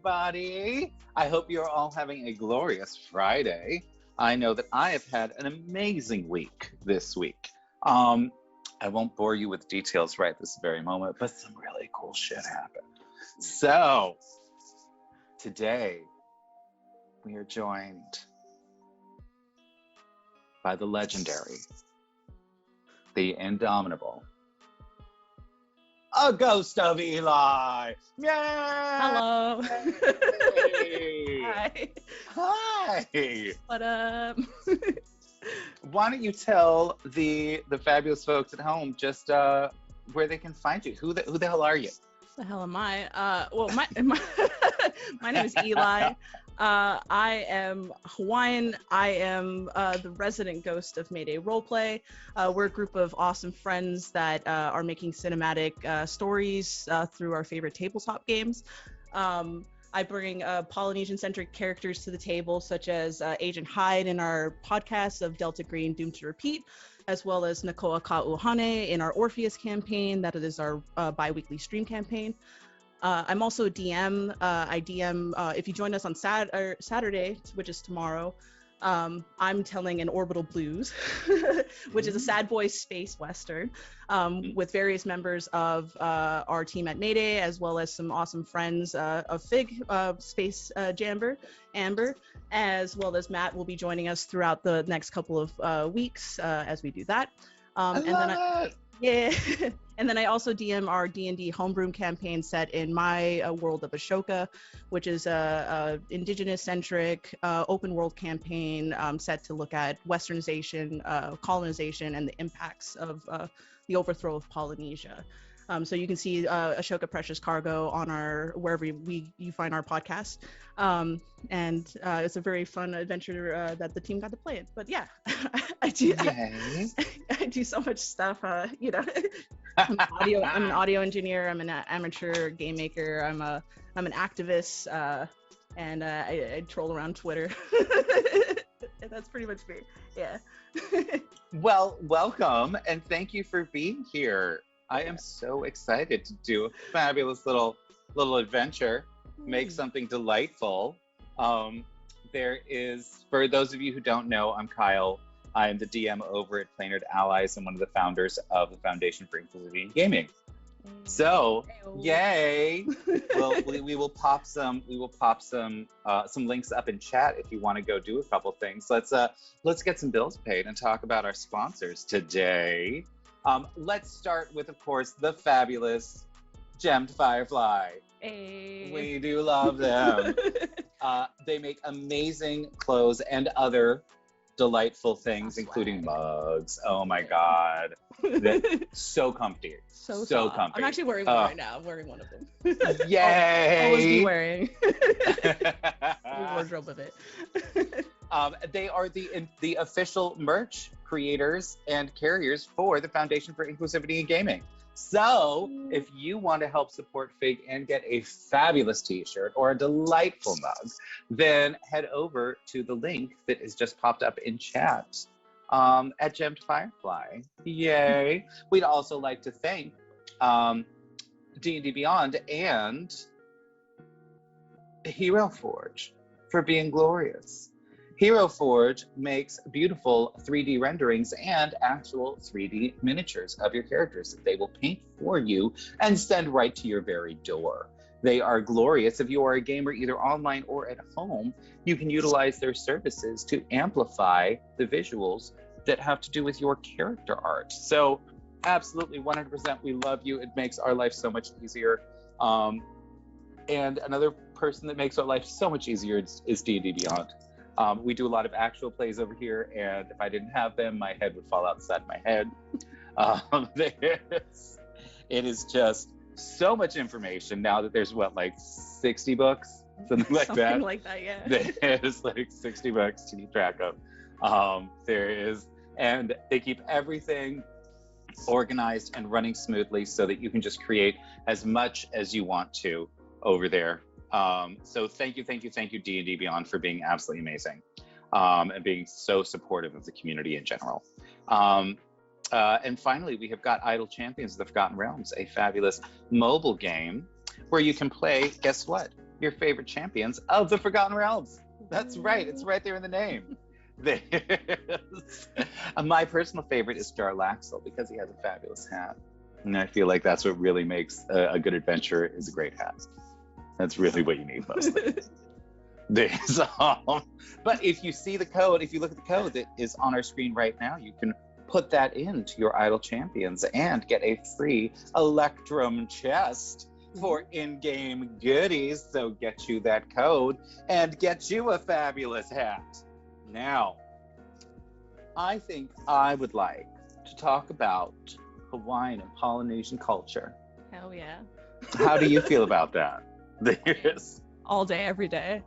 everybody. I hope you're all having a glorious Friday. I know that I have had an amazing week this week. Um, I won't bore you with details right this very moment, but some really cool shit happened. So, today we are joined by the legendary, the indomitable, a ghost of Eli. Yay! Hello. Hi. Hi. Hi. What up? Why don't you tell the fabulous folks at home just where they can find you? Who the hell are you? The hell am I? Well, my my name is Eli. I am Hawaiian. I am the resident ghost of Mayday Roleplay. We're a group of awesome friends that are making cinematic stories through our favorite tabletop games. I bring Polynesian-centric characters to the table, such as Agent Hyde in our podcast of Delta Green Doomed to Repeat, as well as Nakoa Ka'uhane in our Orpheus campaign. That is our bi-weekly stream campaign. I'm also a DM. I DM, if you join us on Saturday, which is tomorrow, I'm telling an Orbital Blues, which is a sad boy space western, with various members of our team at Mayday, as well as some awesome friends of Fig, Space Jamber, Amber, as well as Matt will be joining us throughout the next couple of weeks as we do that. Yeah. And then I also DM our D&D homebrew campaign set in my world of Ashoka, which is a indigenous-centric open world campaign set to look at westernization, colonization, and the impacts of the overthrow of Polynesia. So you can see Ashoka Precious Cargo on our wherever you find our podcast, and it's a very fun adventure that the team got to play it. But yeah, I do so much stuff. You know, I'm an audio engineer. I'm an amateur game maker. I'm an activist, and I troll around Twitter. And that's pretty much me. Yeah. Well, welcome and thank you for being here. I am so excited to do a fabulous little adventure, make something delightful. There is, for those of you who don't know, I'm Kyle. I am the DM over at Playnard Allies and one of the founders of the Foundation for Inclusivity in Gaming. So, yay! Well, we will pop some links up in chat if you want to go do a couple things. Let's get some bills paid and talk about our sponsors today. Let's start with, of course, the fabulous Gemmed Firefly. Hey. We do love them. They make amazing clothes and other delightful things, including mugs. Oh my God. So comfy. So comfy. I'm actually wearing one right now. I'm wearing one of them. Yay! I'll always be wearing a wardrobe of it. They are the official merch creators and carriers for the Foundation for Inclusivity in Gaming. So if you want to help support FIG and get a fabulous t-shirt or a delightful mug, then head over to the link that is just popped up in chat at Gemmed Firefly. Yay! We'd also like to thank D&D Beyond and Hero Forge for being glorious. Hero Forge makes beautiful 3D renderings and actual 3D miniatures of your characters that they will paint for you and send right to your very door. They are glorious. If you are a gamer either online or at home, you can utilize their services to amplify the visuals that have to do with your character art. So absolutely 100% we love you. It makes our life so much easier. And another person that makes our life so much easier is D&D Beyond. We do a lot of actual plays over here, and if I didn't have them, my head would fall outside my head. It is just so much information now that there's like 60 books, something like that. Something like that, yeah. There's like 60 books to keep track of. There is, and they keep everything organized and running smoothly so that you can just create as much as you want to over there. So thank you, D&D Beyond, for being absolutely amazing and being so supportive of the community in general. And finally, we have got Idle Champions of the Forgotten Realms, a fabulous mobile game where you can play, guess what? your favorite champions of the Forgotten Realms. That's right. It's right there in the name. My personal favorite is Jarlaxle because he has a fabulous hat. And I feel like that's what really makes a good adventure is a great hat. That's really what you need mostly. But if you see the code, if you look at the code that is on our screen right now, you can put that into your idle champions and get a free Electrum chest for in-game goodies. So get you that code and get you a fabulous hat. Now, I think I would like to talk about Hawaiian and Polynesian culture. Hell yeah. How do you feel about that? Yes. All day, every day.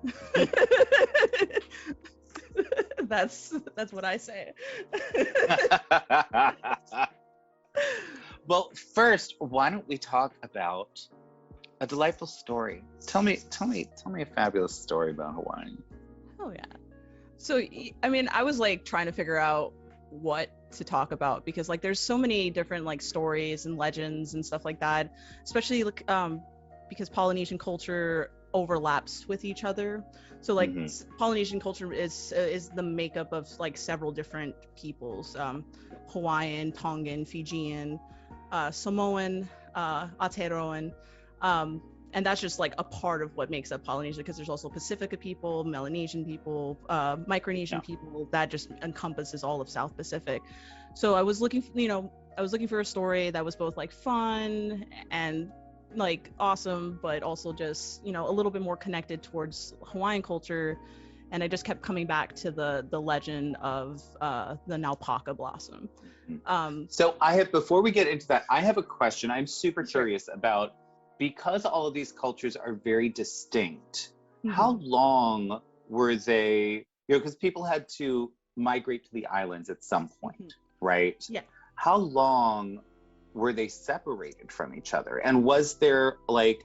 That's what I say. Well, first, why don't we talk about a delightful story? Tell me a fabulous story about Hawaii. Oh yeah. So I mean, I was like trying to figure out what to talk about because like there's so many different like stories and legends and stuff like that, especially like because Polynesian culture overlaps with each other. So like Polynesian culture is the makeup of like several different peoples, Hawaiian, Tongan, Fijian, Samoan, Aotearoan, and that's just like a part of what makes up Polynesia, because there's also Pacifica people, Melanesian people, Micronesian people, that just encompasses all of South Pacific. So I was looking for a story that was both like fun and like awesome, but also just, a little bit more connected towards Hawaiian culture. And I just kept coming back to the legend of the Naupaka blossom. So before we get into that, I have a question. I'm super curious about, because all of these cultures are very distinct, how long were they, because people had to migrate to the islands at some point, right? Yeah. How long were they separated from each other? And was there an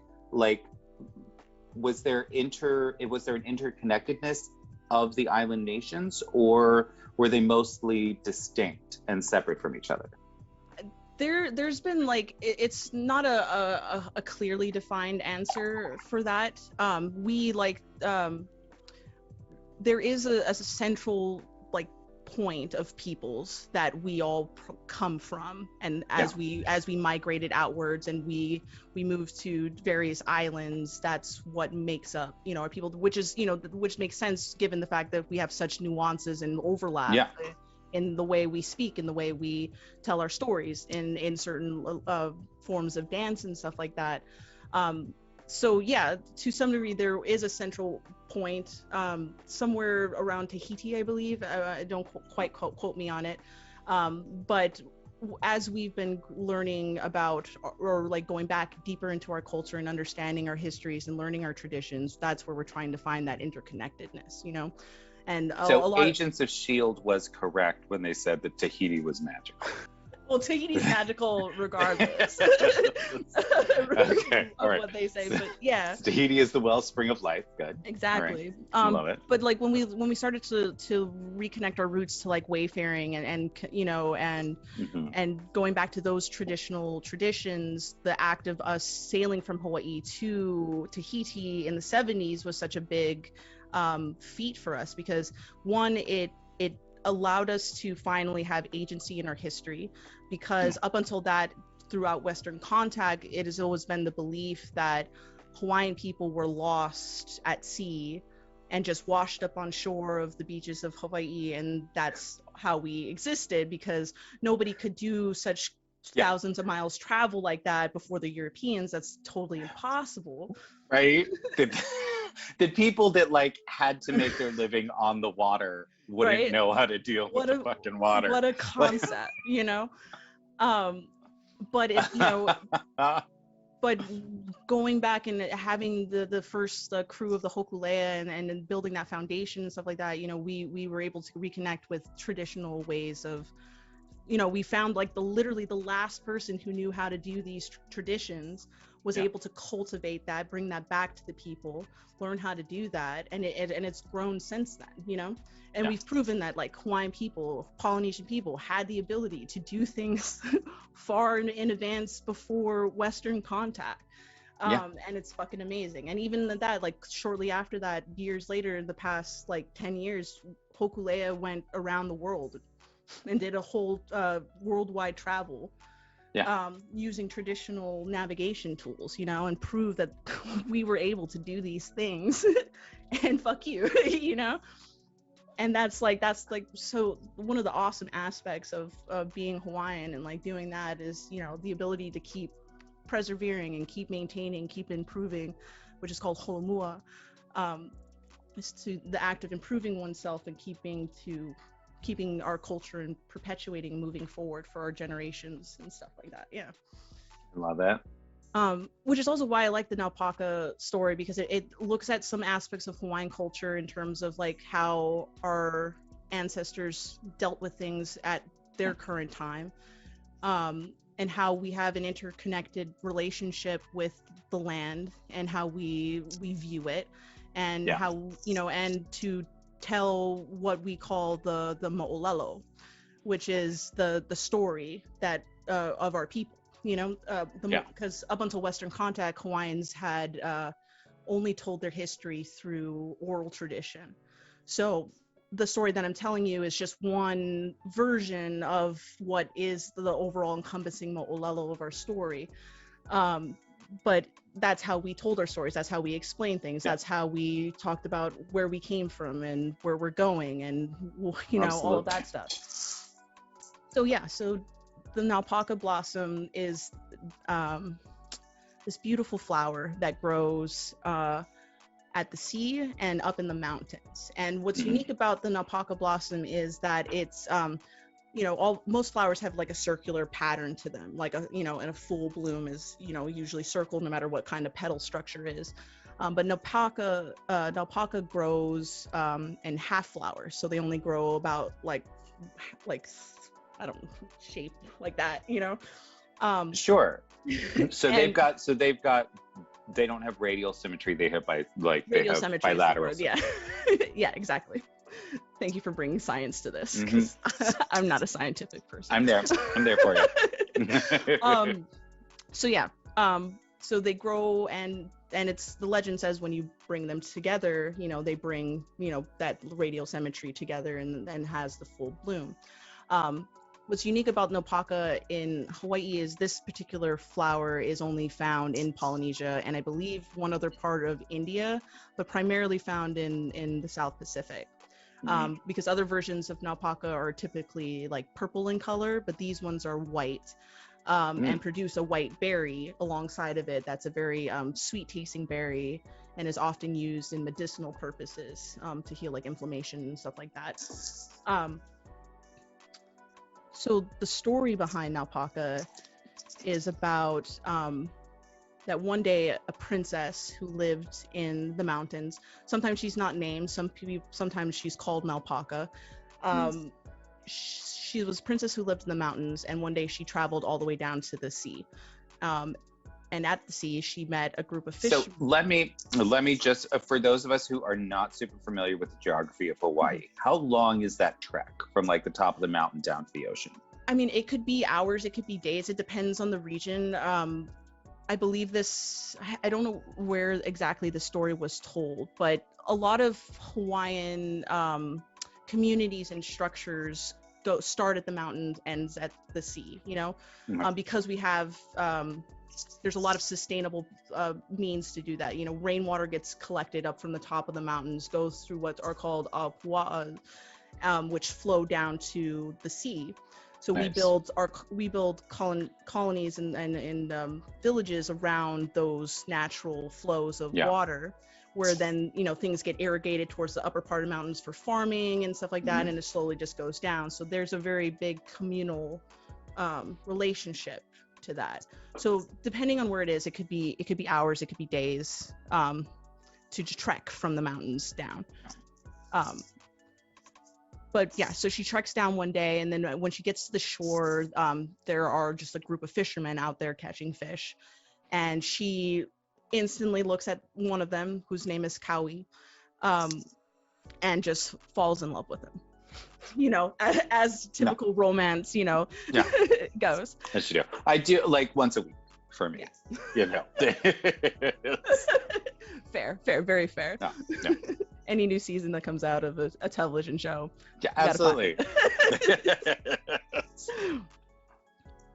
interconnectedness of the island nations, or were they mostly distinct and separate from each other? There's been like, it's not a clearly defined answer for that. There is a central like point of peoples that we all come from, and as we migrated outwards and we moved to various islands, that's what makes up our people, which makes sense given the fact that we have such nuances and overlap in the way we speak, in the way we tell our stories, in certain forms of dance and stuff like that. So yeah, to some degree there is a central point somewhere around Tahiti, I believe. Don't quite quote me on it, but as we've been learning about, or like going back deeper into our culture and understanding our histories and learning our traditions, that's where we're trying to find that interconnectedness, And so Agents of S.H.I.E.L.D. was correct when they said that Tahiti was magical. Well, Tahiti's magical regardless okay, of what they say, but yeah. Tahiti is the wellspring of life. Good. Exactly. Right. Love it. But like when we started to reconnect our roots to like wayfaring and going back to those traditional traditions, the act of us sailing from Hawaii to Tahiti in the 70s was such a big feat for us, because one, it allowed us to finally have agency in our history, because up until that, throughout Western contact, it has always been the belief that Hawaiian people were lost at sea and just washed up on shore of the beaches of Hawaii, and that's how we existed, because nobody could do such thousands of miles travel like that before the Europeans. That's totally impossible, right? The people that like had to make their living on the water wouldn't know how to deal with the fucking water. What a concept, but it, but going back and having the first crew of the Hokulea and building that foundation and stuff like that, we were able to reconnect with traditional ways of, we found like literally the last person who knew how to do these traditions was able to cultivate that, bring that back to the people, learn how to do that, and it's grown since then, and we've proven that like Hawaiian people, Polynesian people had the ability to do things far in advance before Western contact. Yeah. And it's fucking amazing. And even that, like shortly after that, years later, in the past like 10 years, Hokulea went around the world and did a whole worldwide travel, Yeah. using traditional navigation tools, you know, and prove that we were able to do these things. And fuck you, you know. And that's like so one of the awesome aspects of being Hawaiian and like doing that is, you know, the ability to keep persevering and keep maintaining, keep improving, which is called holomua. Is to the act of improving oneself and keeping our culture and perpetuating, moving forward for our generations and stuff like that. Yeah. I love it. Which is also why I like the Naupaka story, because it looks at some aspects of Hawaiian culture in terms of like how our ancestors dealt with things at their current time, and how we have an interconnected relationship with the land and how we view it, and Yeah. how, you know, and to tell what we call the mo'olelo, which is the story that of our people, you know, because up until Western contact, Hawaiians had only told their history through oral tradition. So the story that I'm telling you is just one version of what is the overall encompassing mo'olelo of our story. But that's how we told our stories. That's how we explained things. That's how we talked about where we came from and where we're going, and, you know, all of that stuff. So yeah, so the Naupaka blossom is this beautiful flower that grows at the sea and up in the mountains. And what's unique about the Naupaka blossom is that it's you know, most flowers have like a circular pattern to them, like a, you know, and a full bloom is, you know, usually circled no matter what kind of petal structure is. But Naupaka grows in half flowers, so they only grow about like I don't know, shape like that, you know. Sure. So they don't have radial symmetry. They have radial symmetry, bilateral. Yeah. Yeah, exactly. Thank you for bringing science to this, because I'm not a scientific person. I'm there for you. So yeah, so they grow, and it's, the legend says when you bring them together, you know, they bring, you know, that radial symmetry together and has the full bloom. What's unique about Naupaka in Hawaii is this particular flower is only found in Polynesia and I believe one other part of India, but primarily found in the South Pacific. Because other versions of Naupaka are typically like purple in color, but these ones are white, and produce a white berry alongside of it. That's a very sweet tasting berry and is often used in medicinal purposes, to heal like inflammation and stuff like that. So the story behind Naupaka is about that one day a princess who lived in the mountains, sometimes she's not named, sometimes she's called Naupaka. She was a princess who lived in the mountains, and one day she traveled all the way down to the sea. And at the sea, she met a group of fish. So let me just, for those of us who are not super familiar with the geography of Hawaii, how long is that trek from like the top of the mountain down to the ocean? I mean, it could be hours, it could be days. It depends on the region. I believe this, I don't know where exactly the story was told, but a lot of Hawaiian communities and structures start at the mountains, ends at the sea, you know, because we have, there's a lot of sustainable means to do that. You know, rainwater gets collected up from the top of the mountains, goes through what are called pua'a, which flow down to the sea. So we build colonies and villages around those natural flows of water, where then, you know, things get irrigated towards the upper part of the mountains for farming and stuff like that, and it slowly just goes down. So there's a very big communal relationship to that. So depending on where it is, it could be hours, it could be days, to trek from the mountains down. But yeah, so she treks down one day, and then when she gets to the shore, there are just a group of fishermen out there catching fish, and she instantly looks at one of them, whose name is Kaui, and just falls in love with him. You know, as typical romance, you know, goes. Yes, you do. I do, like once a week. for me. Yes. You know. Fair, very fair. No, no. Any new season that comes out of a television show, Yeah, you gotta absolutely.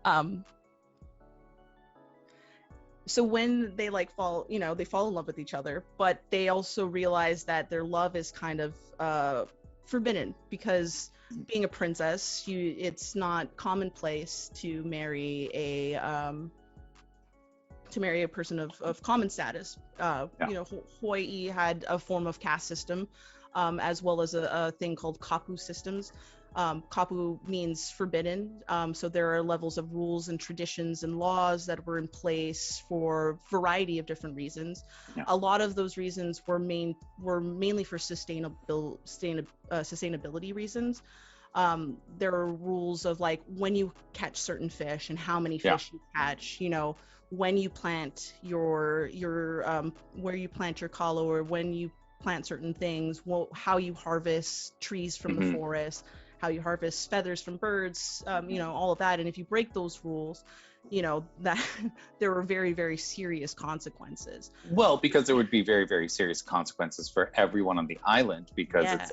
um so when they like fall, they fall in love with each other, but they also realize that their love is kind of forbidden, because being a princess, it's not commonplace to marry a person of common status. Yeah. Hawaii had a form of caste system, as well as a thing called kapu systems. Kapu means forbidden. So there are levels of rules and traditions and laws that were in place for a variety of different reasons. Yeah. A lot of those reasons were mainly for sustainability reasons. There are rules of like when you catch certain fish and how many fish you catch, when you plant your where you plant your kalo, or when you plant certain things, how you harvest trees from the forest, how you harvest feathers from birds, all of that. And if you break those rules, that there were very, very serious consequences. Well, because there would be very, very serious consequences for everyone on the island, because it's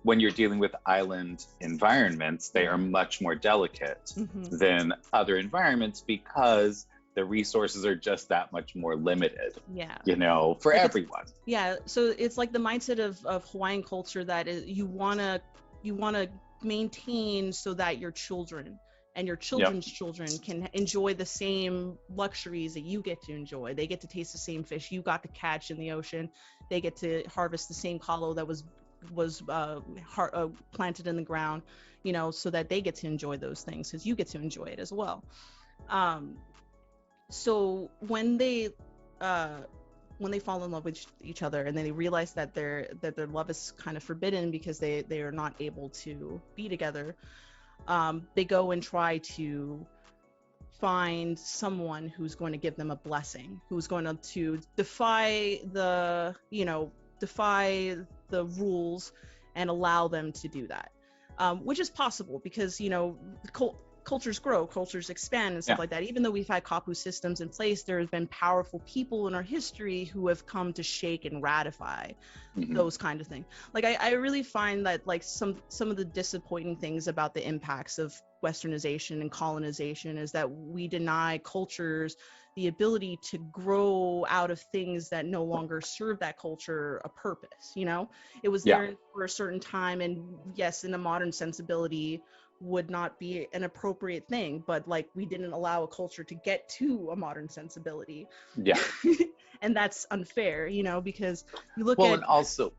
when you're dealing with island environments, they are much more delicate than other environments, because the resources are just that much more limited. Yeah. For everyone. So it's like the mindset of Hawaiian culture that you want to maintain so that your children and your children's children can enjoy the same luxuries that you get to enjoy. They get to taste the same fish you got to catch in the ocean. They get to harvest the same kalo that was planted in the ground, so that they get to enjoy those things, because you get to enjoy it as well. So when they fall in love with each other, and then they realize that their love is kind of forbidden because they are not able to be together, they go and try to find someone who's going to give them a blessing, who's going to defy the rules and allow them to do that, which is possible because cultures grow, cultures expand and stuff like that. Even though we've had kapu systems in place, there have been powerful people in our history who have come to shake and ratify those kind of things. Like I really find that like some of the disappointing things about the impacts of westernization and colonization is that we deny cultures the ability to grow out of things that no longer serve that culture a purpose. It was there for a certain time, and yes, in a modern sensibility would not be an appropriate thing, but like we didn't allow a culture to get to a modern sensibility. And that's unfair, because you look at and also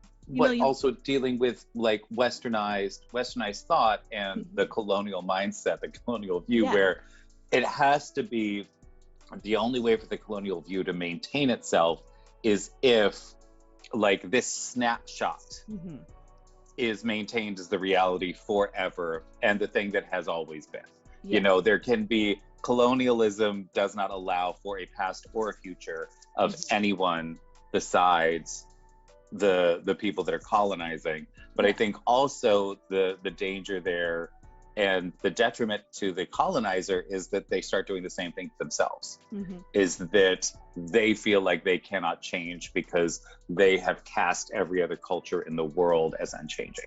also dealing with like westernized thought and the colonial mindset, the colonial view, where it has to be, the only way for the colonial view to maintain itself is if like this snapshot is maintained as the reality forever and the thing that has always been. There can be, colonialism does not allow for a past or a future of anyone besides the people that are colonizing. But I think also the danger there and the detriment to the colonizer is that they start doing the same thing themselves, is that they feel like they cannot change because they have cast every other culture in the world as unchanging.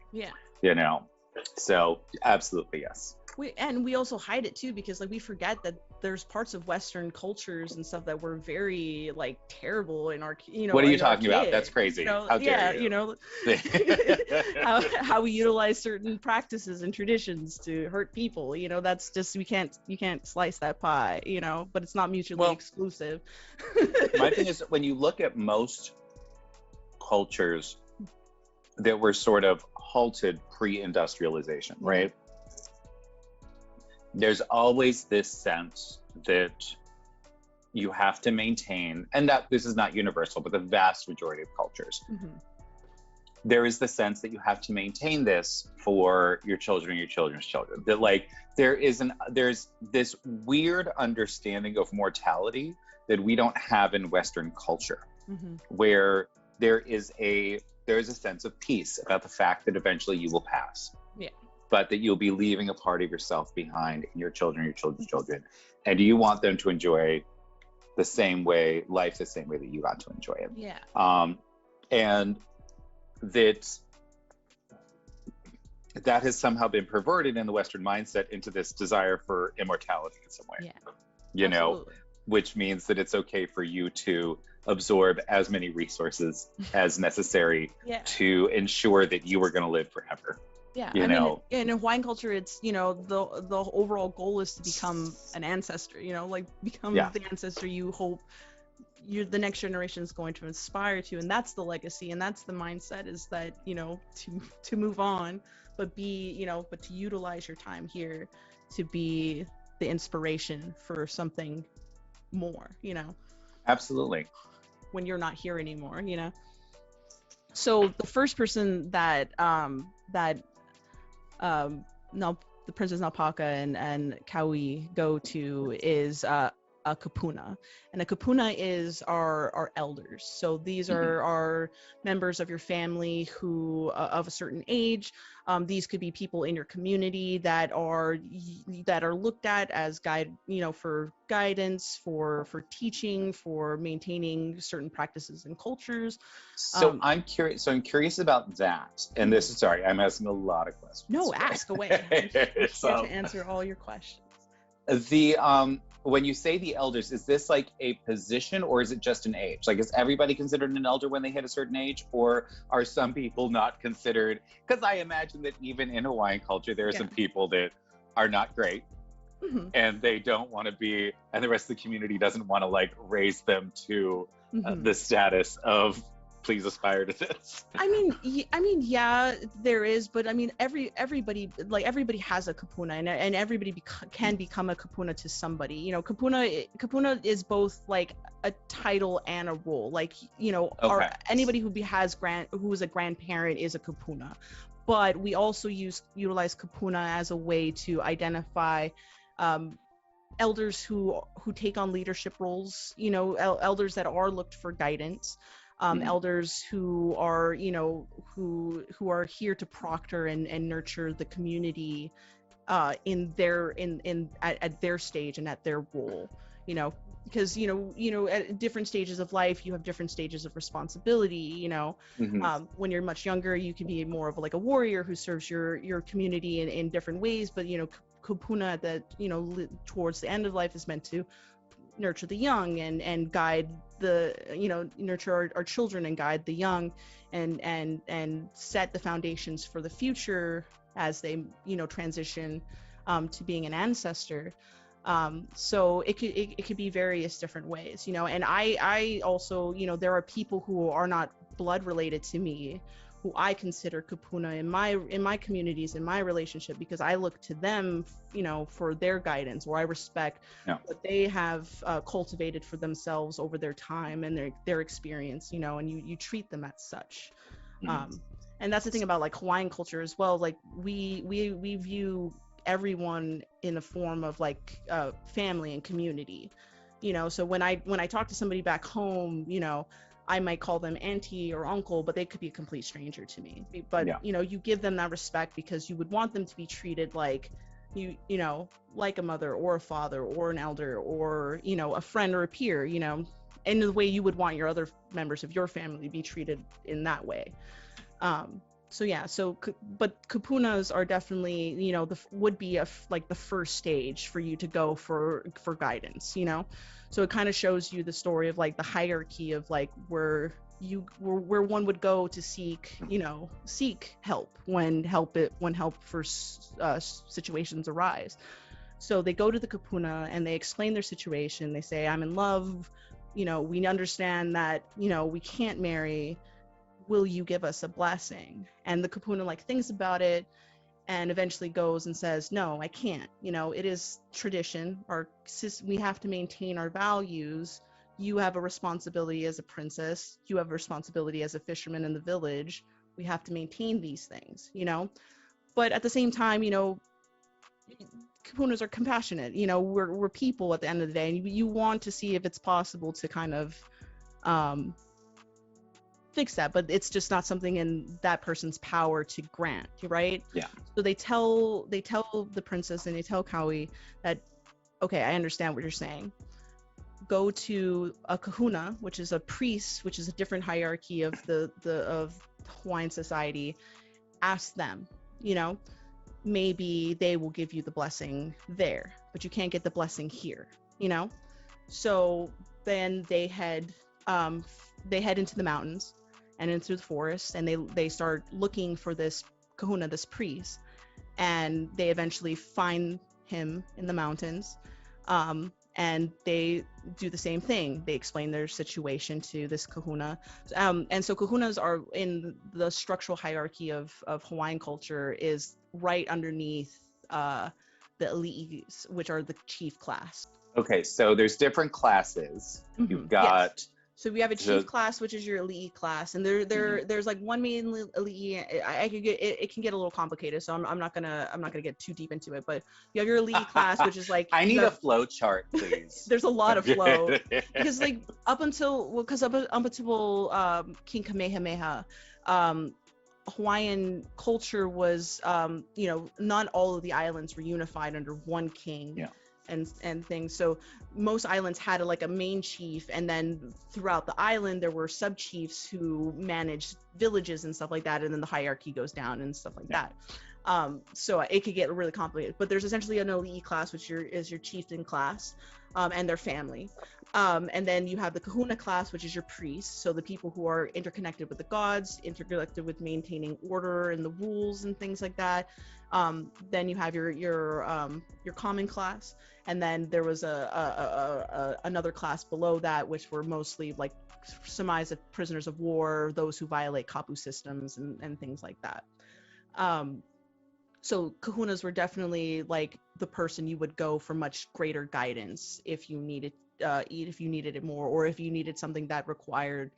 So absolutely, yes. We also hide it too, because like we forget that there's parts of Western cultures and stuff that were very like terrible in our, what are you talking about? That's crazy. How dare you? How we utilize certain practices and traditions to hurt people. That's just, you can't slice that pie. But it's not mutually exclusive. My thing is, when you look at most cultures that were sort of halted pre-industrialization, right? There's always this sense that you have to maintain, and that this is not universal, but the vast majority of cultures, there is the sense that you have to maintain this for your children and your children's children. That like there's this weird understanding of mortality that we don't have in Western culture, where there is a sense of peace about the fact that eventually you will pass. but that you'll be leaving a part of yourself behind in your children, your children's children, and you want them to enjoy the same way, life the same way that you got to enjoy it. Yeah. And that has somehow been perverted in the Western mindset into this desire for immortality in some way. Yeah. You know, Absolutely. which means that it's okay for you to absorb as many resources as necessary Yeah. to ensure that you are going to live forever. Yeah, You I know? mean, in Hawaiian culture, it's, you know, the overall goal is to become an ancestor, you know, like become Yeah. the ancestor you hope the next generation is going to inspire to, and that's the legacy, and that's the mindset, is that, you know, to move on, but to utilize your time here to be the inspiration for something more, you know. Absolutely. When you're not here anymore, you know. So the first person that the Princess Napaka and Kaui go to is a kapuna, and a kapuna is our elders. So these are our members of your family who of a certain age. These could be people in your community that are looked at as for guidance, for teaching, for maintaining certain practices and cultures. So I'm curious. So I'm curious about that. And this is, sorry, I'm asking a lot of questions. No, ask away. I'm here to answer all your questions. When you say the elders, is this like a position or is it just an age? Like, is everybody considered an elder when they hit a certain age, or are some people not considered? Because I imagine that even in Hawaiian culture, there are some people that are not great, and they don't want to be, and the rest of the community doesn't want to like raise them to the status of, please aspire to this. I mean, yeah, there is, but I mean, everybody has a kapuna, and everybody can become a kapuna to somebody. You know, kapuna is both like a title and a role. Like, you know, anybody who is a grandparent is a kapuna, but we also utilize kapuna as a way to identify elders who take on leadership roles. You know, elders that are looked for guidance. Elders who are, you know, who are here to proctor and nurture the community at their stage and at their role, you know, because you know at different stages of life you have different stages of responsibility, you know. When you're much younger, you can be more of like a warrior who serves your community in different ways, but you know, kapuna that, you know, towards the end of life is meant to nurture the young and guide nurture our children and guide the young and set the foundations for the future as they, you know, transition to being an ancestor. So it could be various different ways, you know. And I also, you know, there are people who are not blood related to me who I consider kapuna in my communities, in my relationship, because I look to them, you know, for their guidance, or I respect what they have cultivated for themselves over their time and their experience, you know, and you treat them as such. And that's the thing about like Hawaiian culture as well. Like we view everyone in the form of like family and community, you know. So when I talk to somebody back home, you know, I might call them auntie or uncle, but they could be a complete stranger to me. But you know, you give them that respect because you would want them to be treated like you know, like a mother or a father or an elder or, you know, a friend or a peer, you know, in the way you would want your other members of your family to be treated in that way. But kapunas are definitely, you know, would be like the first stage for you to go for guidance, you know. So it kind of shows you the story of like the hierarchy of like where one would go to seek help when help for situations arise. So they go to the kapuna and they explain their situation. They say, I'm in love, you know, we understand that, you know, we can't marry, will you give us a blessing? And the kapuna like thinks about it and eventually goes and says, no, I can't. You know, it is tradition. We have to maintain our values. You have a responsibility as a princess. You have a responsibility as a fisherman in the village. We have to maintain these things, you know. But at the same time, you know, kapunas are compassionate. You know, we're people at the end of the day, and you want to see if it's possible to kind of fix that, but it's just not something in that person's power to grant, right? Yeah. So they tell the princess and they tell Kaui that, okay, I understand what you're saying. Go to a kahuna, which is a priest, which is a different hierarchy of the of Hawaiian society. Ask them, maybe they will give you the blessing there, but you can't get the blessing here, So then they head into the mountains and into the forest, and they start looking for this kahuna, this priest, and they eventually find him in the mountains. And they do the same thing. They explain their situation to this kahuna. And so kahunas are in the structural hierarchy of Hawaiian culture, is right underneath the elites, which are the chief class. Okay, so there's different classes. You've got... Yes. So we have a chief class, which is your elite class, and there's like one main elite. It can get a little complicated, so I'm not gonna get too deep into it. But you have your elite class, which is like, I need a flow chart, please. There's a lot of flow because like up until King Kamehameha, Hawaiian culture was not all of the islands were unified under one king. Yeah. And things. So most islands had a main chief, and then throughout the island there were sub chiefs who managed villages and stuff like that, and then the hierarchy goes down and stuff like that. So it could get really complicated, but there's essentially an elite class, which is your chieftain class, and their family. And then you have the kahuna class, which is your priests, so the people who are interconnected with the gods, interconnected with maintaining order and the rules and things like that. Then you have your common class, and then there was another class below that, which were mostly like surmise of prisoners of war, those who violate kapu systems and things like that. So kahunas were definitely like the person you would go for much greater guidance if you needed it more, or if you needed something that required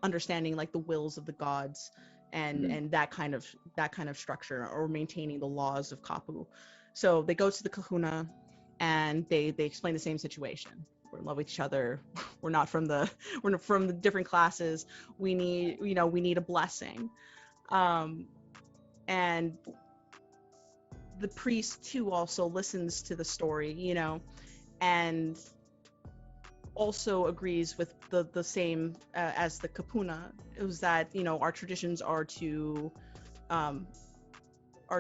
understanding like the wills of the gods and that kind of structure, or maintaining the laws of kapu. So they go to the kahuna and they explain the same situation. We're in love with each other. We're from the different classes. We need a blessing. And the priest too also listens to the story, and also agrees with the same as the kapuna. It was that our traditions are too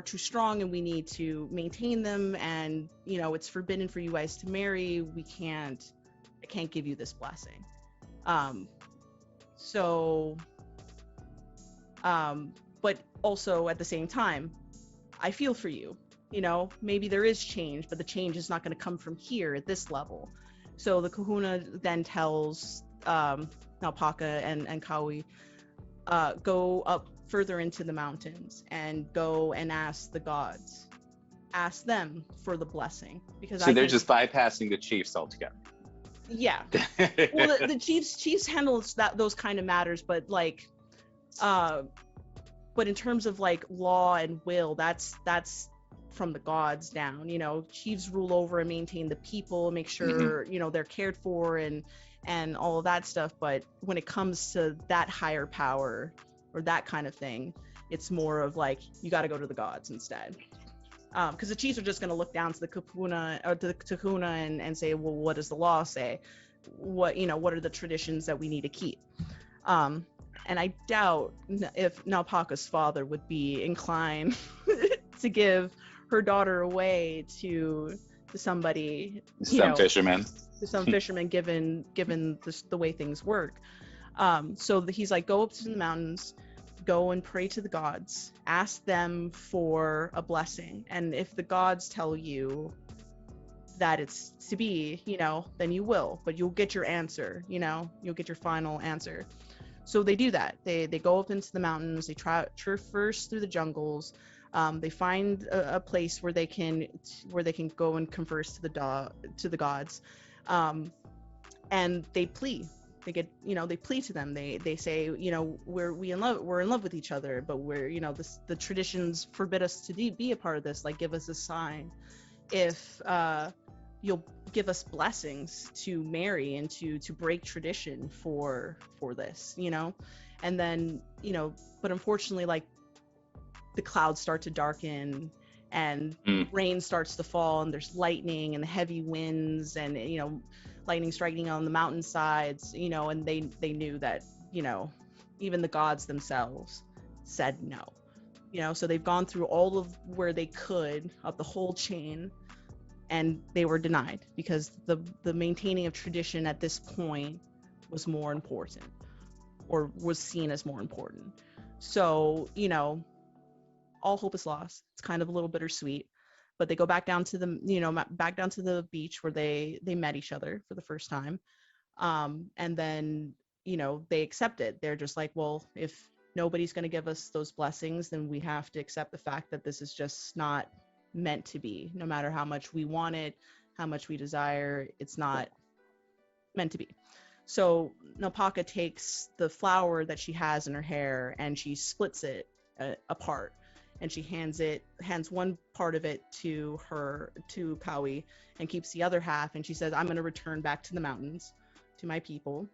strong, and we need to maintain them, and it's forbidden for you guys to marry. I can't give you this blessing. But also at the same time, I feel for you. Maybe there is change, but the change is not going to come from here at this level. So the kahuna then tells Naupaka and Kaui, go up further into the mountains and go and ask the gods. Ask them for the blessing, because they're just bypassing the chiefs altogether. Yeah. Well, the chiefs handles those kind of matters, but but in terms of like law and will, that's from the gods down. Chiefs rule over and maintain the people, make sure they're cared for and all of that stuff. But when it comes to that higher power or that kind of thing, it's more of like, you got to go to the gods instead, because the chiefs are just going to look down to the kapuna or to the kahuna and say, well, what does the law say? What are the traditions that we need to keep? And I doubt if Naupaka's father would be inclined to give her daughter away to somebody, fisherman. To some fisherman, given the way things work. So he's like, go up to the mountains, go and pray to the gods, ask them for a blessing, and if the gods tell you that it's to be, then you will, but you'll get your answer. You'll get your final answer. So they do that. They go up into the mountains. They traverse through the jungles. They find a place where they can go and converse to the gods, and they plea. They plea to them. They say, we're in love with each other, but the traditions forbid us to be a part of this. Like, give us a sign. If you'll give us blessings to marry and to break tradition for this, you know. And then, you know, but unfortunately, like, the clouds start to darken and Mm. rain starts to fall and there's lightning and heavy winds and, you know, lightning striking on the mountainsides, you know. And they knew that, you know, even the gods themselves said no, you know. So they've gone through all of where they could up the whole chain, and they were denied because the maintaining of tradition at this point was more important, or was seen as more important. So, you know, all hope is lost. It's kind of a little bittersweet, but they go back down to the, you know, back down to the beach where they met each other for the first time. And then, you know, they accept it. They're just like, well, if nobody's going to give us those blessings, then we have to accept the fact that this is just not meant to be. No matter how much we want it, how much we desire, it's not meant to be. So Napaka takes the flower that she has in her hair and she splits it apart, and she hands one part of it to Kawi, and keeps the other half, and she says, I'm going to return back to the mountains, to my people,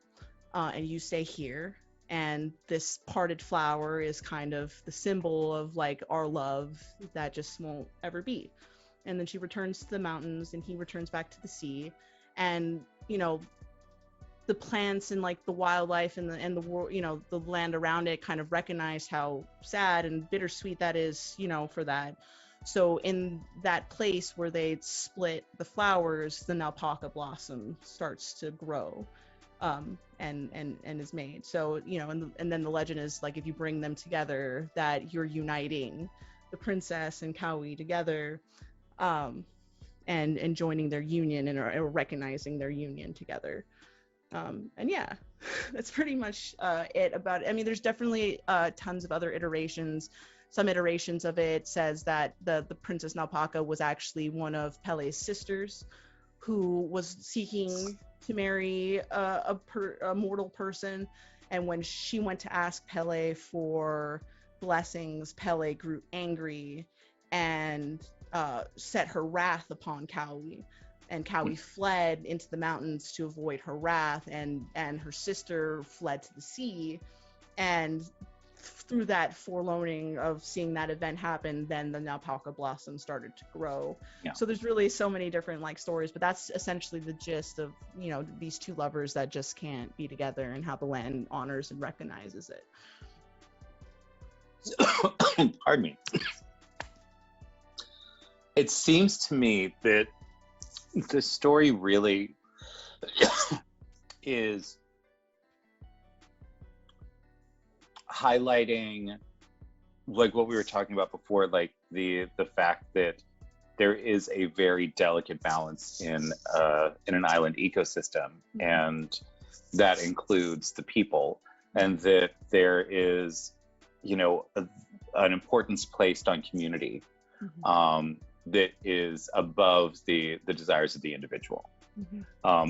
and you stay here. And this parted flower is kind of the symbol of like our love that just won't ever be. And then she returns to the mountains and he returns back to the sea. And, you know, the plants and like the wildlife and the world, you know, the land around it kind of recognize how sad and bittersweet that is, you know, for that. So in that place where they split the flowers, the Naupaka blossom starts to grow, and is made. So, you know, and then the legend is like, if you bring them together, that you're uniting the princess and Kawi together, and joining their union, and or recognizing their union together. And yeah, that's pretty much it about it. I mean, there's definitely tons of other iterations. Some iterations of it says that the Princess Naupaka was actually one of Pele's sisters, who was seeking to marry a mortal person. And when she went to ask Pele for blessings, Pele grew angry and set her wrath upon Kawi. And Kawi fled into the mountains to avoid her wrath, and her sister fled to the sea. And through that forlorning of seeing that event happen, then the Naupaka blossom started to grow. Yeah. So there's really so many different like stories, but that's essentially the gist of, you know, these two lovers that just can't be together, and how the land honors and recognizes it. Pardon me. It seems to me that the story really is highlighting, like what we were talking about before, like the fact that there is a very delicate balance in an island ecosystem, and that includes the people, and that there is, you know, an importance placed on community. That is above the desires of the individual,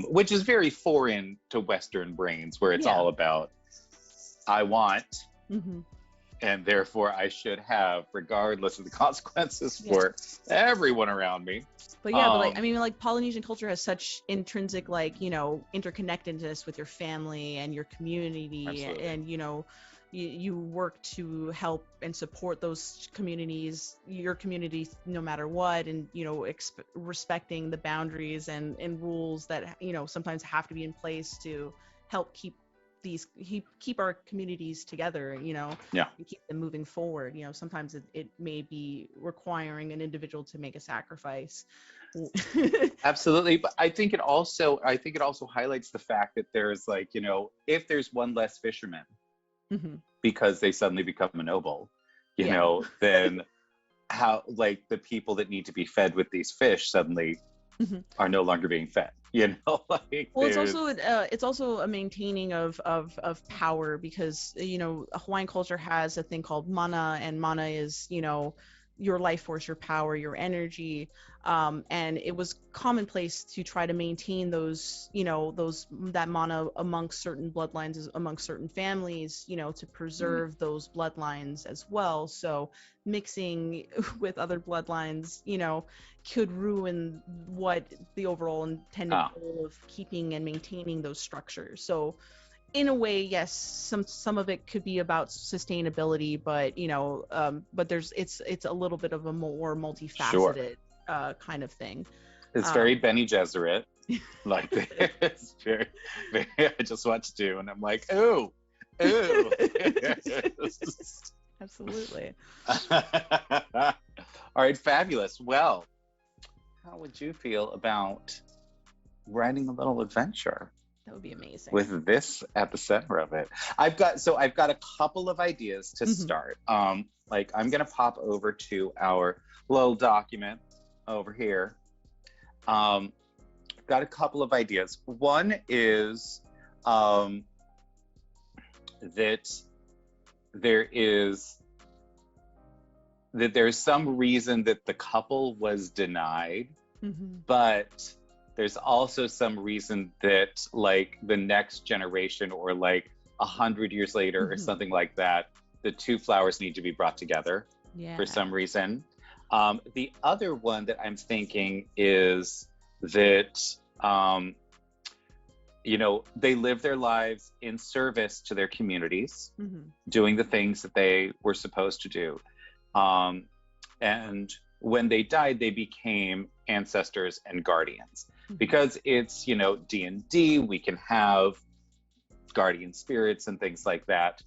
which is very foreign to Western brains, where it's all about I want, and therefore I should have, regardless of the consequences for everyone around me. But yeah, but like, I mean, like Polynesian culture has such intrinsic, like, you know, interconnectedness with your family and your community. Absolutely. And you know, you work to help and support those communities, your community, no matter what, and, you know, respecting the boundaries and rules that, you know, sometimes have to be in place to help keep our communities together, you know, and keep them moving forward. You know, sometimes it may be requiring an individual to make a sacrifice. Absolutely. But I think it also highlights the fact that there's, like, you know, if there's one less fisherman because they suddenly become a noble, you know, then how, like, the people that need to be fed with these fish suddenly are no longer being fed, you know. Like, well, it's also a maintaining of power, because, you know, Hawaiian culture has a thing called mana, and mana is, you know, your life force, your power, your energy. And it was commonplace to try to maintain those, that mana amongst certain bloodlines, amongst certain families, to preserve those bloodlines as well. So mixing with other bloodlines, could ruin what the overall intended goal of keeping and maintaining those structures. So in a way, yes, some of it could be about sustainability, but but it's a little bit of a more multifaceted kind of thing. It's very Benny Gesserit, like this. Very, very, I just watched you, and I'm like, ooh. Absolutely. All right, fabulous. Well, how would you feel about writing a little adventure? That would be amazing. With this at the center of it. I've got a couple of ideas to start. Like I'm gonna pop over to our little document over here. Got a couple of ideas. One is that there's some reason that the couple was denied, but there's also some reason that like the next generation or like 100 years later or something like that, the two flowers need to be brought together for some reason. The other one that I'm thinking is that, they live their lives in service to their communities, doing the things that they were supposed to do. And when they died, they became ancestors and guardians. Because it's, D&D, we can have guardian spirits and things like that.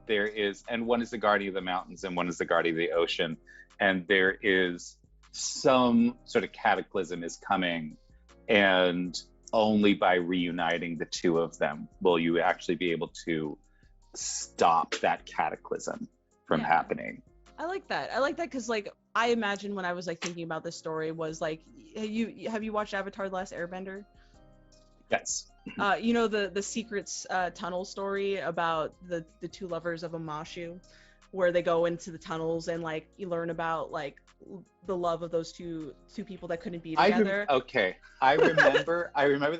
There is, and one is the guardian of the mountains and one is the guardian of the ocean. And there is some sort of cataclysm is coming, and only by reuniting the two of them will you actually be able to stop that cataclysm from happening. I like that because like I imagine when I was like thinking about this story was like, have you watched Avatar: The Last Airbender? Yes. The secrets tunnel story about the two lovers of Amashu, where they go into the tunnels and like you learn about like the love of those two people that couldn't be together. I remember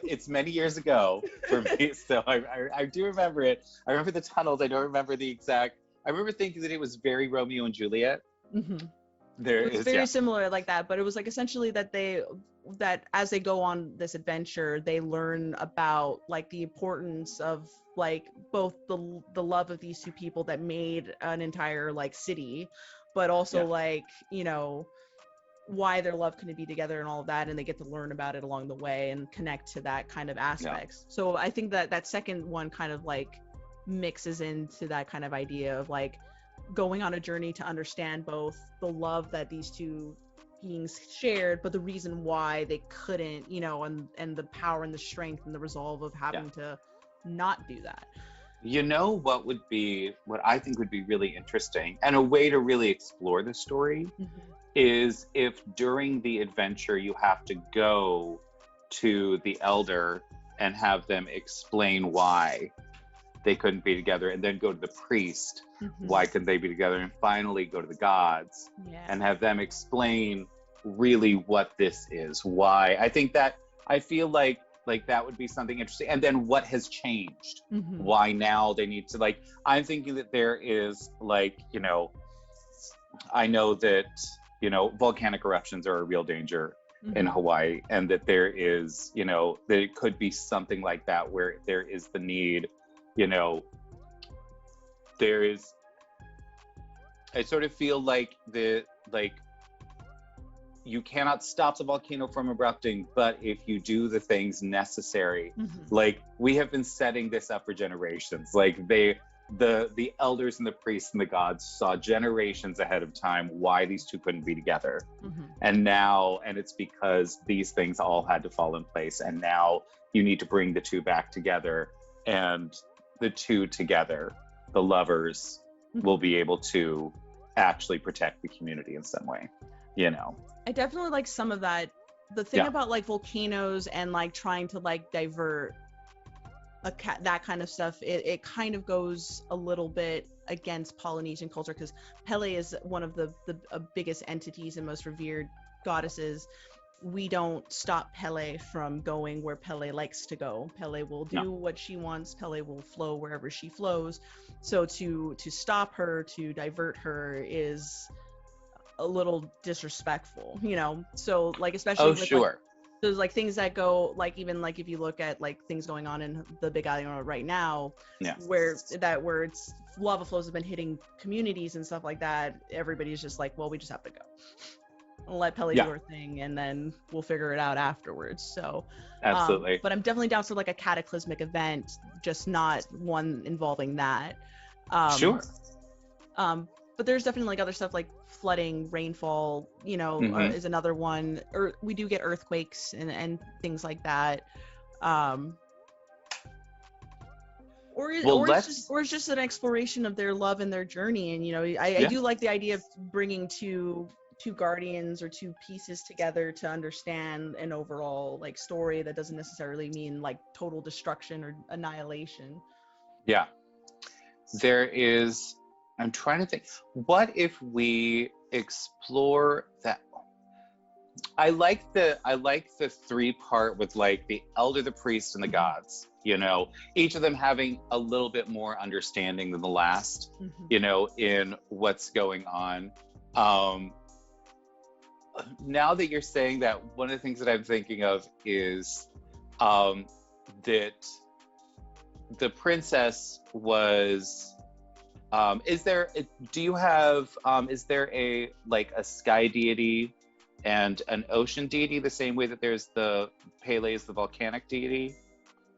it's many years ago for me, so I do remember it. I remember the tunnels. I don't remember the exact. I remember thinking that it was very Romeo and Juliet. It was very similar like that, but it was like essentially that as they go on this adventure, they learn about like the importance of like both the love of these two people that made an entire like city, but also like why their love couldn't be together and all of that, and they get to learn about it along the way and connect to that kind of aspects. So I think that second one kind of like mixes into that kind of idea of like going on a journey to understand both the love that these two beings shared, but the reason why they couldn't, and the power and the strength and the resolve of having to not do that. What I think would be really interesting and a way to really explore the story is if during the adventure you have to go to the elder and have them explain why they couldn't be together, and then go to the priest, why couldn't they be together, and finally go to the gods and have them explain really what this is, why. I feel like that would be something interesting. And then what has changed, why now they need to, like, I'm thinking that there is like, I know that, volcanic eruptions are a real danger in Hawaii, and that there is, that it could be something like that where there is the need, I sort of feel like you cannot stop the volcano from erupting, but if you do the things necessary, like we have been setting this up for generations, like the elders and the priests and the gods saw generations ahead of time why these two couldn't be together. And it's because these things all had to fall in place, and now you need to bring the two back together, and the two together, the lovers, will be able to actually protect the community in some way, I definitely like some of that. The thing about like volcanoes and like trying to like divert that kind of stuff, it kind of goes a little bit against Polynesian culture, because Pele is one of the biggest entities and most revered goddesses. We don't stop Pele from going where Pele likes to go. Pele will No. do what she wants. Pele will flow wherever she flows. So to stop her, to divert her, is a little disrespectful, you know. So like, especially Oh, with like sure. there's like things that go, like even like if you look at like things going on in the Big Island right now, Yeah. where it's lava flows have been hitting communities and stuff like that, everybody's just like, well, we just have to go and let Pele do Yeah. her thing, and then we'll figure it out afterwards. So Absolutely. but I'm definitely down for like a cataclysmic event, just not one involving that. um Sure. but there's definitely like other stuff like flooding, rainfall, you know, Hmm. is another one. Or we do get earthquakes and things like that. Um, Well, or it's just an exploration of their love and their journey. And you know, I yeah. do like the idea of bringing two guardians or two pieces together to understand an overall like story that doesn't necessarily mean like total destruction or annihilation. Yeah. There is, I'm trying to think, what if we explore that? I like the three part with like the elder, the priest, and the Mhm. gods. You know, each of them having a little bit more understanding than the last. Mhm. You know, in what's going on. Um, Now that you're saying that, one of the things that I'm thinking of is um, that the princess was. Is there? Do you have? Is there a like a sky deity and an ocean deity the same way that there's the Pele is the volcanic deity?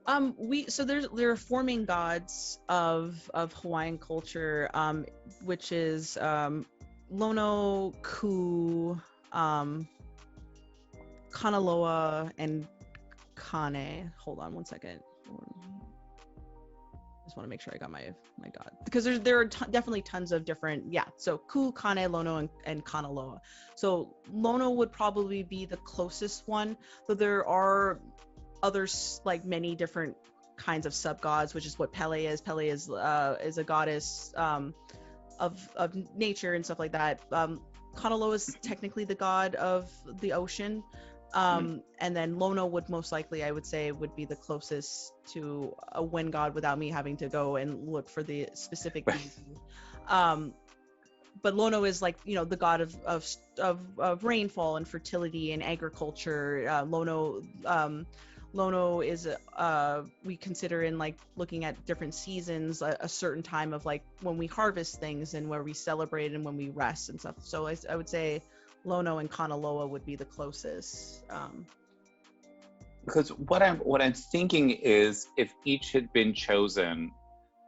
There are forming gods of Hawaiian culture, which is Lono, Ku, um, Kanaloa, and Kane. Hold on one second. Just want to make sure I got my god, because there are definitely tons of different, yeah. So Ku, Kane, Lono, and Kanaloa. So Lono would probably be the closest one, though there are others, like many different kinds of sub gods, which is what Pele is. Pele is a goddess of nature and stuff like that. Kanaloa is technically the god of the ocean. Mm. And then Lono would most likely, I would say, would be the closest to a wind god without me having to go and look for the specific deity. Um, but Lono is like, you know, the god of rainfall and fertility and agriculture. Lono is we consider in like looking at different seasons a certain time of like when we harvest things and where we celebrate and when we rest and stuff. So I would say Lono and Kanaloa would be the closest. Because what I'm thinking is if each had been chosen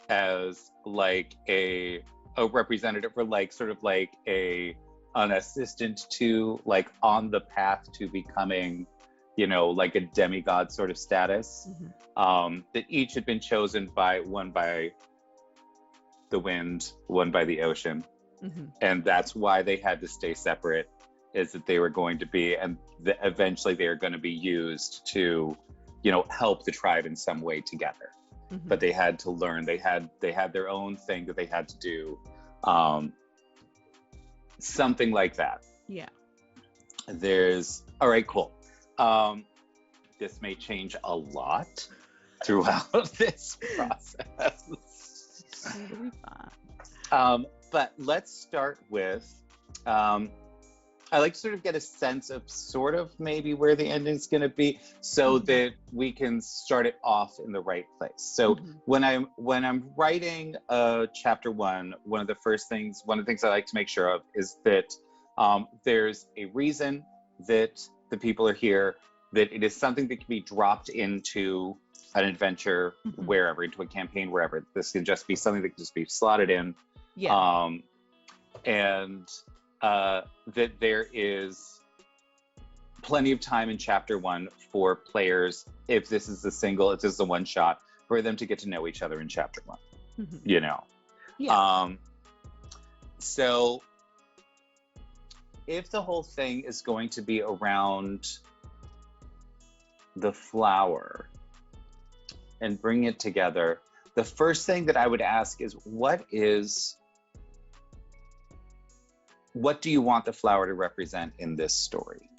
as like a representative or like sort of like an assistant to like on the path to becoming, you know, like a demigod sort of status, that each had been chosen by one by the wind, one by the ocean, Mm-hmm. and that's why they had to stay separate, is that they were going to be, and eventually they are going to be used to, you know, help the tribe in some way together. Mm-hmm. But they had to learn, they had their own thing that they had to do, um, something like that. Yeah. There's, all right, cool. This may change a lot throughout this process. Totally fine. But let's start with, I like to sort of get a sense of sort of maybe where the ending's going to be, so that we can start it off in the right place. So when I'm writing chapter one, one of the things I like to make sure of is that there's a reason that the people are here, that it is something that can be dropped into an adventure wherever, into a campaign wherever. This can just be something that can just be slotted in. Yeah. And that there is plenty of time in chapter one for players, if this is a one shot, for them to get to know each other in chapter one. You know? Yeah. So if the whole thing is going to be around the flower, and bring it together, the first thing that I would ask is, what do you want the flower to represent in this story?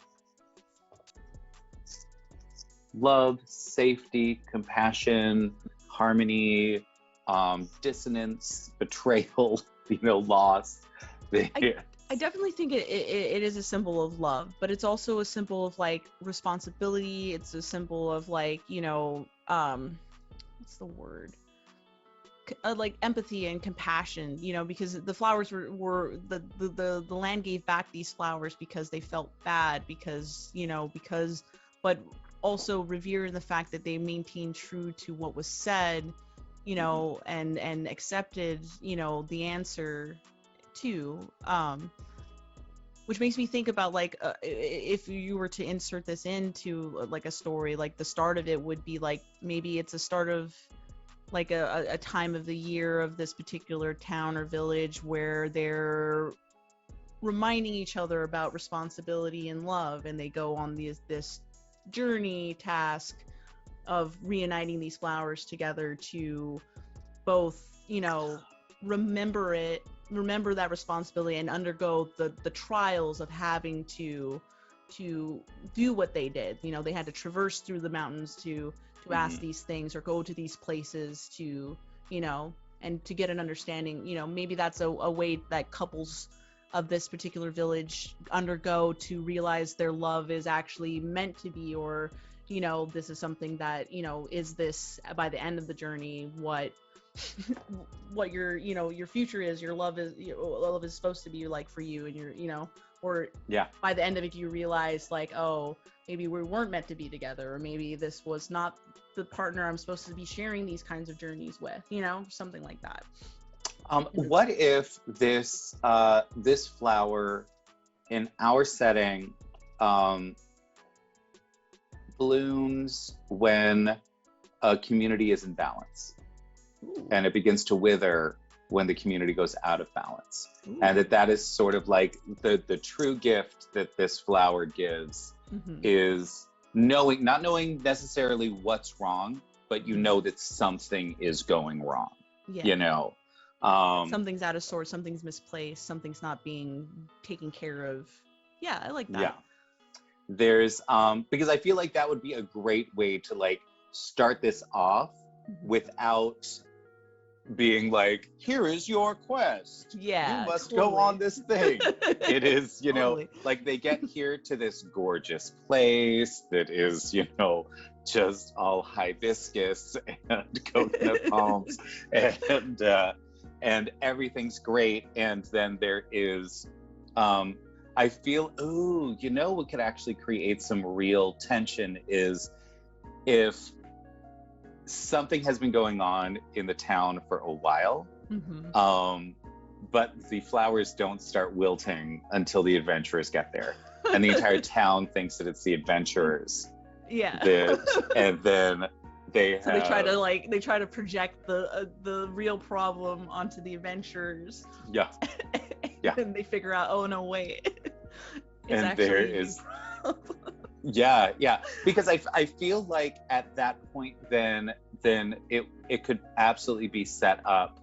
Love, safety, compassion, harmony, dissonance, betrayal, loss. I definitely think it is a symbol of love, but it's also a symbol of like responsibility. It's a symbol of like, what's the word? Like empathy and compassion, because the flowers were the land gave back these flowers because they felt bad, because but also revere the fact that they maintained true to what was said, and accepted, the answer too. Which makes me think about like if you were to insert this into like a story, like the start of it would be like, maybe it's a start of like a time of the year of this particular town or village where they're reminding each other about responsibility and love, and they go on this journey task of reuniting these flowers together to both, remember that responsibility and undergo the trials of having to do what they did. They had to traverse through the mountains to ask these things or go to these places to, and to get an understanding. Maybe that's a way that couples of this particular village undergo to realize their love is actually meant to be, or, this is something that, is this by the end of the journey, what your future is, your love is supposed to be like for you, and or by the end of it you realize like, oh, maybe we weren't meant to be together, or maybe this was not the partner I'm supposed to be sharing these kinds of journeys with, something like that. What if this flower in our setting blooms when a community is in balance? Ooh. And it begins to wither when the community goes out of balance. Ooh. And that is sort of like the true gift that this flower gives is not knowing necessarily what's wrong, but that something is going wrong. Yeah. Something's out of sorts, something's misplaced, something's not being taken care of. Yeah, I like that. Yeah. There's because I feel like that would be a great way to like start this off without being like, here is your quest. Yeah. You must go on this thing. It is, Totally. like they get here to this gorgeous place that is, just all hibiscus and coconut palms and everything's great. And then there is, I feel, what could actually create some real tension is if something has been going on in the town for a while, but the flowers don't start wilting until the adventurers get there. And the entire town thinks that it's the adventurers. Yeah. And then they try to project the real problem onto the adventurers. Yeah. Yeah. And they figure out, oh no, wait. And there is Yeah, because I feel like at that point then it could absolutely be set up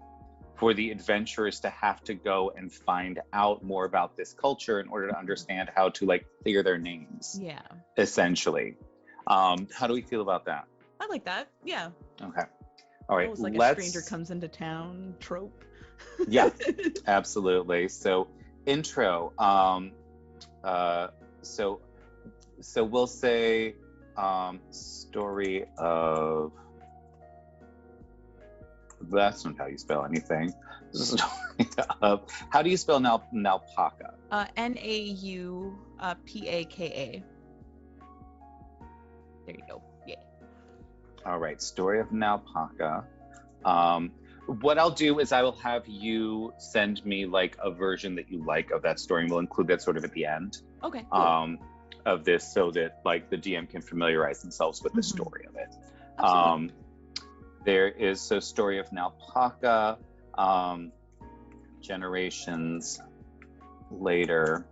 for the adventurers to have to go and find out more about this culture in order to understand how to like clear their names. Yeah. Essentially. How do we feel about that? I like that. Yeah. Okay. All right. It was like a stranger comes into town trope. Yeah, absolutely. So intro. So we'll say story of, that's not how you spell anything. Story of, how do you spell Naupaka? Naupaka. There you go. Yeah. All right, story of Naupaka. What I'll do is I will have you send me like a version that you like of that story, and we'll include that sort of at the end. Okay. Cool. Of this, so that like the DM can familiarize themselves with the story of it. Absolutely. There is story of Naupaka, generations later,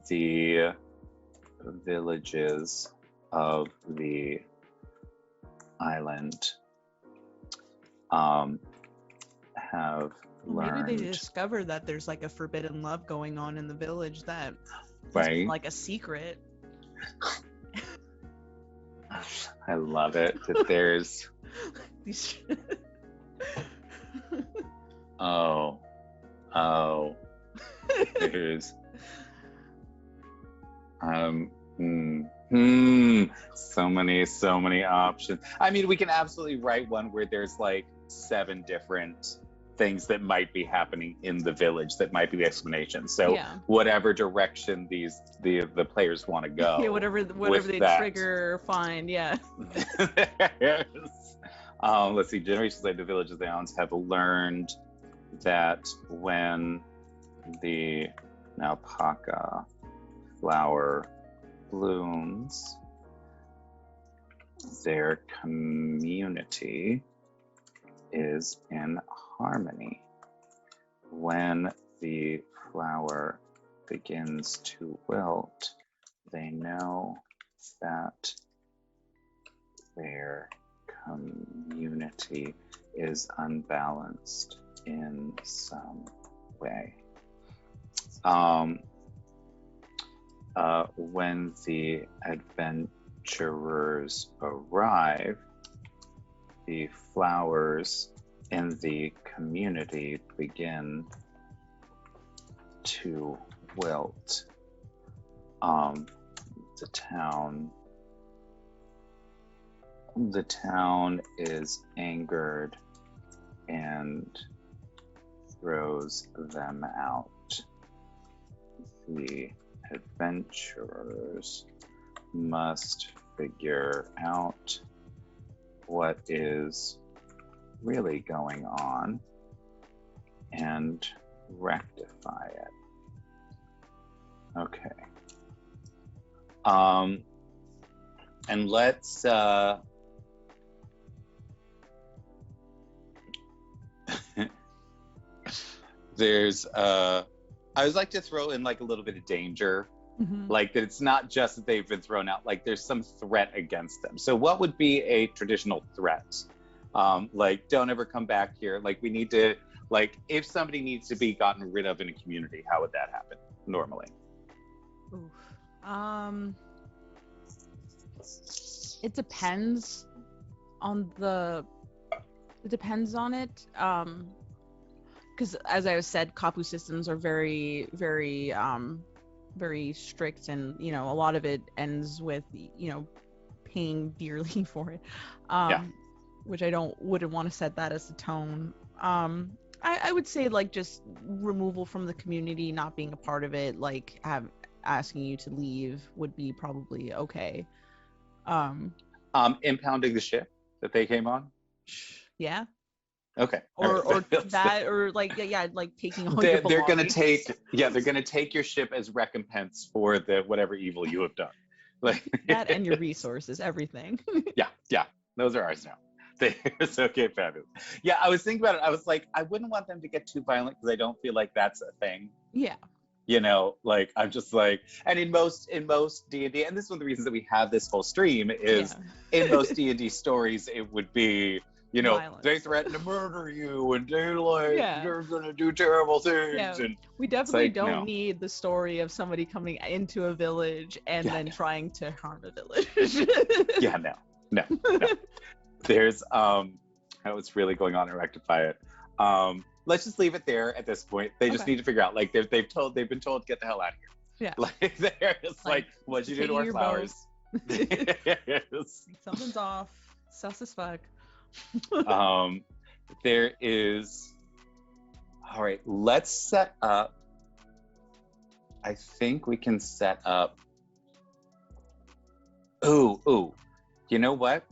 the villages of the island um, have Well, maybe they learned, discover that there's like a forbidden love going on in the village that has been right? like a secret. I love it that there's, These- oh, there's, so many options. I mean, we can absolutely write one where there's like 7 different things that might be happening in the village that might be the explanation. So yeah. whatever direction the players want to go. Yeah, whatever they that. trigger or find, yeah. Let's see. Generations later, the villages, the islands have learned that when the alpaca flower blooms, their community is in harmony. When the flower begins to wilt, they know that their community is unbalanced in some way. When the adventurers arrive, the flowers in the community begin to wilt. The town is angered and throws them out. The adventurers must figure out what is really going on and rectify it. Okay. And let's there's I always like to throw in like a little bit of danger. Like that it's not just that they've been thrown out, like there's some threat against them. So what would be a traditional threat? Like don't ever come back here. Like we need to, like if somebody needs to be gotten rid of in a community, how would that happen normally? Oof. It depends on it. Because as I said, kapu systems are very, very very strict, and a lot of it ends with paying dearly for it, which I wouldn't want to set that as the tone. I would say like just removal from the community, not being a part of it, like asking you to leave would be probably okay. Impounding the ship that they came on. Yeah. Okay. Or that, or like like taking all your belongings. They're gonna take your ship as recompense for the whatever evil you have done. Like that and your resources, everything. yeah, those are ours now. It's okay, fabulous. Yeah, I was thinking about it. I was like, I wouldn't want them to get too violent because I don't feel like that's a thing. Yeah. Like I'm just like, and in most D&D, and this is one of the reasons that we have this whole stream is in most D&D stories, it would be, violence. They threaten to murder you and they're like, you're gonna do terrible things. Yeah. And we definitely don't need the story of somebody coming into a village and then trying to harm a village. No. There's what's really going on and rectify it. Let's just leave it there at this point. They just need to figure out, like they've been told to get the hell out of here. Yeah. Like they're just like what'd you do to our flowers? Something's off. Sus as fuck. There is, all right, let's set up, I think we can set up, you know what?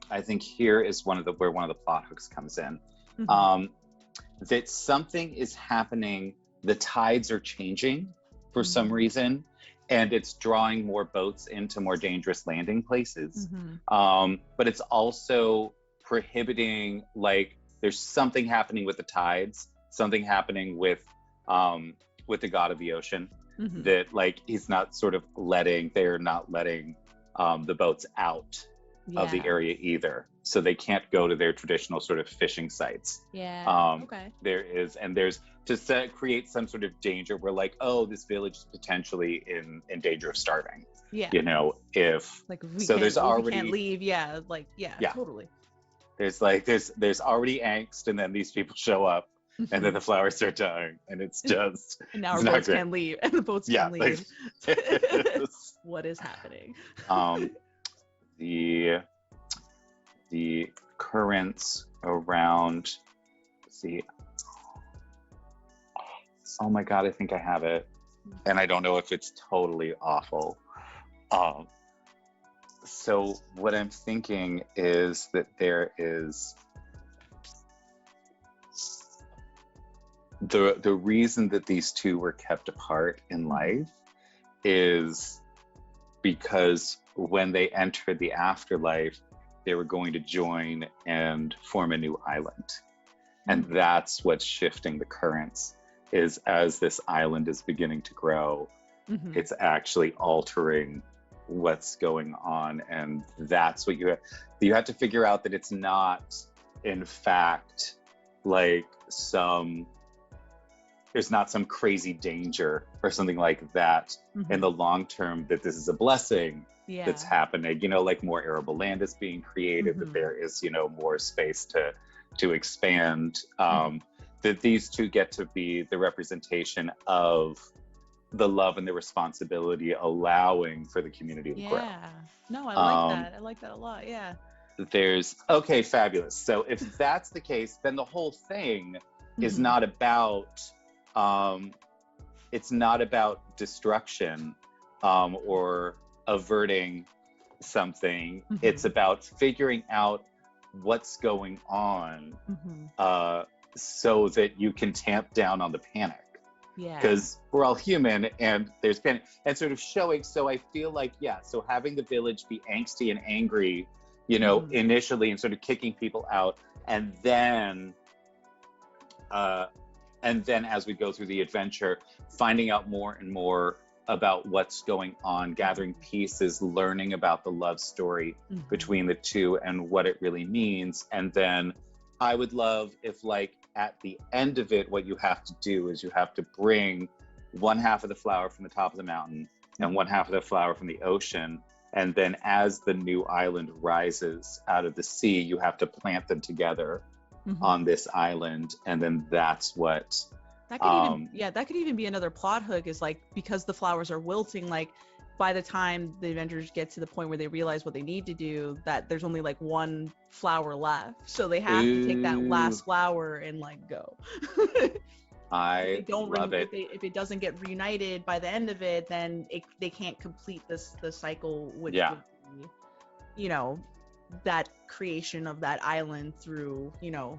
I think here is where one of the plot hooks comes in. That something is happening, the tides are changing for some reason, and it's drawing more boats into more dangerous landing places. But it's also prohibiting, like there's something happening with the tides, something happening with the god of the ocean, that like they're not letting the boats out of the area either. So they can't go to their traditional sort of fishing sites. Okay. There's to create some sort of danger where like, oh, this village is potentially in danger of starving. Yeah. You know, if like we so can't, there's well, we already can't leave. Yeah. Like yeah. Totally. there's already angst, and then these people show up, and then the flowers start dying, and it's just And now it's our not boats great. can't leave, and the boats Yeah, can't like leave. What is happening? the the currents around. See, oh my god, I think I have it, and I don't know if it's totally awful. So what I'm thinking is that there is the reason that these two were kept apart in life is because when they entered the afterlife, they were going to join and form a new island. And that's what's shifting the currents, is as this island is beginning to grow, it's actually altering what's going on. And that's what you have to figure out, that it's not, in fact, like there's not some crazy danger or something like that in the long term, that this is a blessing that's happening, you know, like more arable land is being created, that there is, you know, more space to expand, that these two get to be the representation of the love and the responsibility, allowing for the community to grow. No, I like that. I like that a lot. Yeah. Okay, fabulous. So if that's the case, then the whole thing is not about it's not about destruction or averting something. It's about figuring out what's going on so that you can tamp down on the panic. Because we're all human and there's panic, and sort of showing. So I feel like, so having the village be angsty and angry, you know, initially, and sort of kicking people out, and then as we go through the adventure, finding out more and more about what's going on, gathering pieces, learning about the love story between the two and what it really means. And then I would love if, like, at the end of it, what you have to do is you have to bring one half of the flower from the top of the mountain and one half of the flower from the ocean. And then as the new island rises out of the sea, you have to plant them together on this island. And then that's what that could even be another plot hook, is like, because the flowers are wilting, like by the time the Avengers get to the point where they realize what they need to do, that there's only like one flower left, so they have to take that last flower and like go. I love it. If it doesn't get reunited by the end of it, then they can't complete the cycle, which would be, you know, that creation of that island through, you know,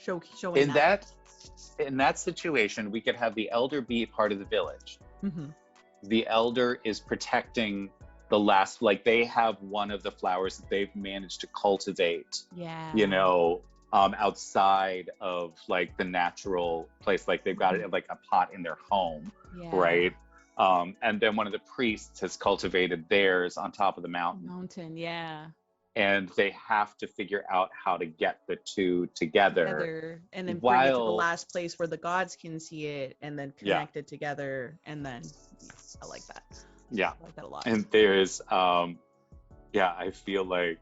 showing in that situation, we could have the elder be part of the village. The elder is protecting the last, like, they have one of the flowers that they've managed to cultivate, you know, outside of like the natural place, like they've got it like a pot in their home, right? And then one of the priests has cultivated theirs on top of the mountain. And they have to figure out how to get the two together and then bring it to the last place where the gods can see it, and then connect it together. And then I like that. I like that a lot. And there's I feel like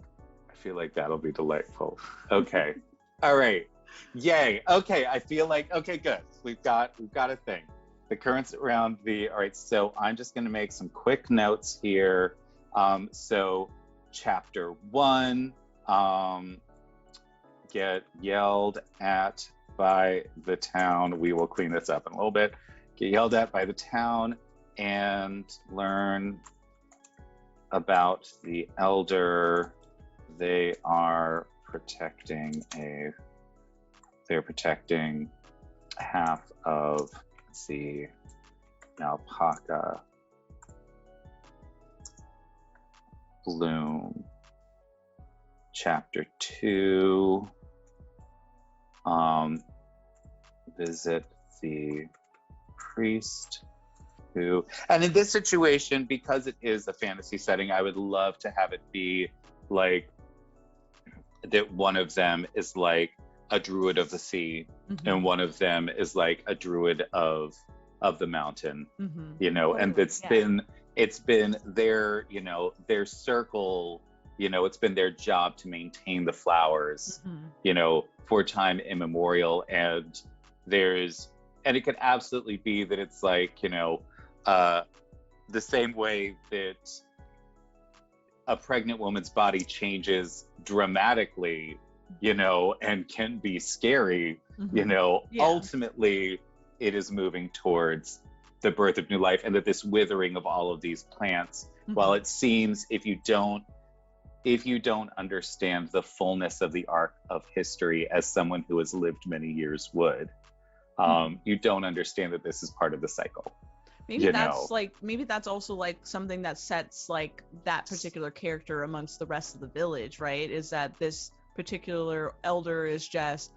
that'll be delightful. Okay. All right. Yay. Okay. I feel like, okay, good. We've got a thing. The currents around all right, so I'm just gonna make some quick notes here. So chapter 1, get yelled at by the town. We will clean this up in a little bit. Get yelled at by the town and learn about the elder. They are protecting half of the alpaca bloom. Chapter 2, visit the priest who, and in this situation, because it is a fantasy setting, I would love to have it be like that one of them is like a druid of the sea, and one of them is like a druid of the mountain, you know, and Totally, yeah. it's been their, you know, their circle, you know, it's been their job to maintain the flowers, you know, for time immemorial. And it could absolutely be that it's like, you know, the same way that a pregnant woman's body changes dramatically, you know, and can be scary, you know, ultimately it is moving towards the birth of new life, and that this withering of all of these plants, while it seems, if you don't understand the fullness of the arc of history as someone who has lived many years would, you don't understand that this is part of the cycle. Maybe that's like, maybe that's also like something that sets like that particular character amongst the rest of the village, right? Is that this particular elder is just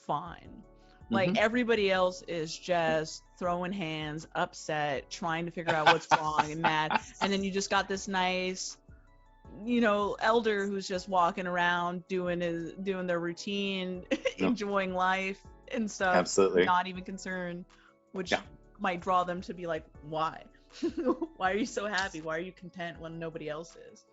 fine. Like everybody else is just throwing hands, upset, trying to figure out what's wrong and mad. And then you just got this nice, you know, elder who's just walking around doing their routine, enjoying life and stuff. Absolutely. Not even concerned, which might draw them to be like, why? Why are you so happy? Why are you content when nobody else is?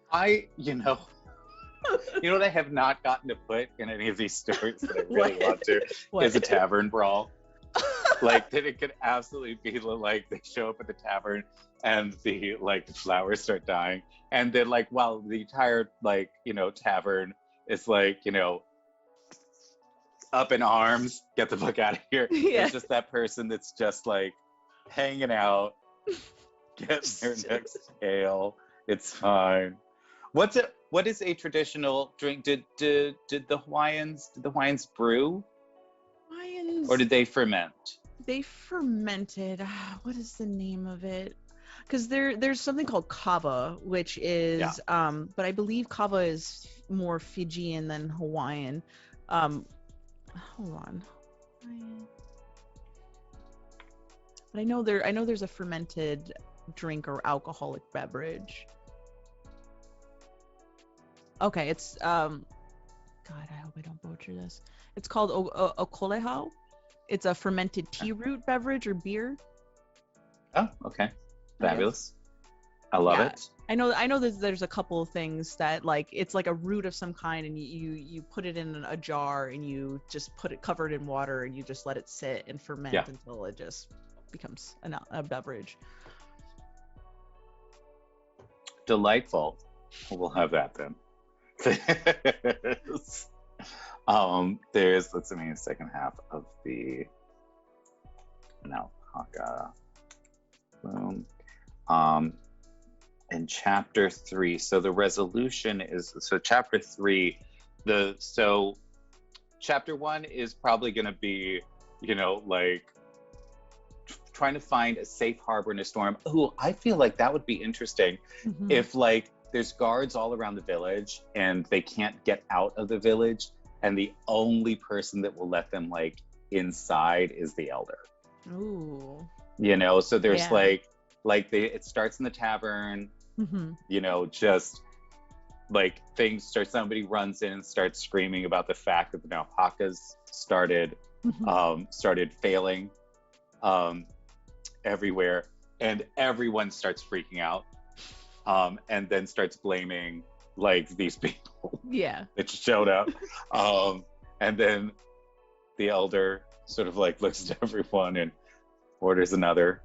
You know what I have not gotten to put in any of these stories that I really want to is a tavern brawl. Like, that it could absolutely be like they show up at the tavern and the flowers start dying, and then like while the entire like, you know, tavern is like, you know, up in arms, get the fuck out of here. It's just that person that's just like hanging out, getting their next ale. It's fine. What is a traditional drink? Did the Hawaiians brew? Hawaiians, or did they ferment? They fermented. What is the name of it? Because there's something called kava, which is but I believe kava is more Fijian than Hawaiian. Hold on. But I know there's a fermented drink or alcoholic beverage. Okay, it's God, I hope I don't butcher this. It's called okolehau. It's a fermented tea root beverage or beer. Oh, okay. Fabulous. I love it. I know that there's a couple of things that like it's like a root of some kind, and you put it in a jar and you just cover it in water and you just let it sit and ferment until it just becomes a beverage. Delightful. We'll have that then. There's, let's see, the second half of the alpaca. Boom. In chapter 3, so the resolution is, so chapter 3, chapter 1 is probably going to be, you know, like trying to find a safe harbor in a storm. Ooh, I feel like that would be interesting if like there's guards all around the village and they can't get out of the village, and the only person that will let them like inside is the elder. Ooh. You know, so there's it starts in the tavern, you know, just like somebody runs in and starts screaming about the fact that the alpacas started failing everywhere, and everyone starts freaking out, and then starts blaming like these people that showed up, and then the elder sort of like looks at everyone and orders another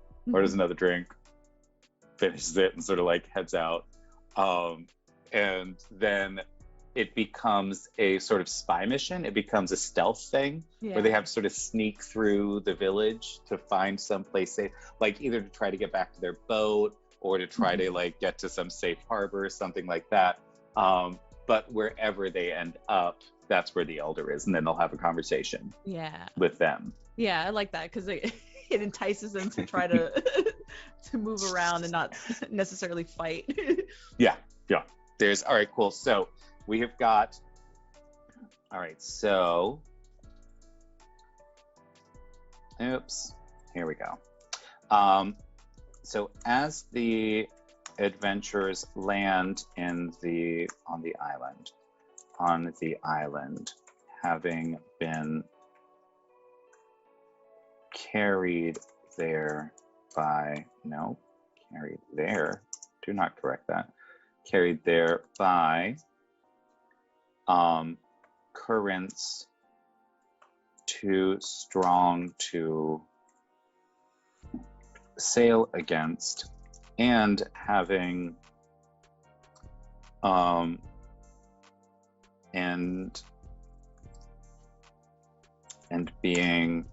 drink, finishes it, and sort of like heads out, and then it becomes a sort of spy mission. It becomes a stealth thing where they have to sort of sneak through the village to find some place safe, like either to try to get back to their boat or to try to like get to some safe harbor or something like that. But wherever they end up, that's where the elder is, and then they'll have a conversation with them. Yeah, I like that because it entices them to try to to move around and not necessarily fight. Yeah. There's, all right, cool. So we have got, all right, so, oops, here we go. So as the adventurers land on the island. On the island, having been carried there by carried there. Do not correct that. Carried there by currents too strong to sail against, and having and being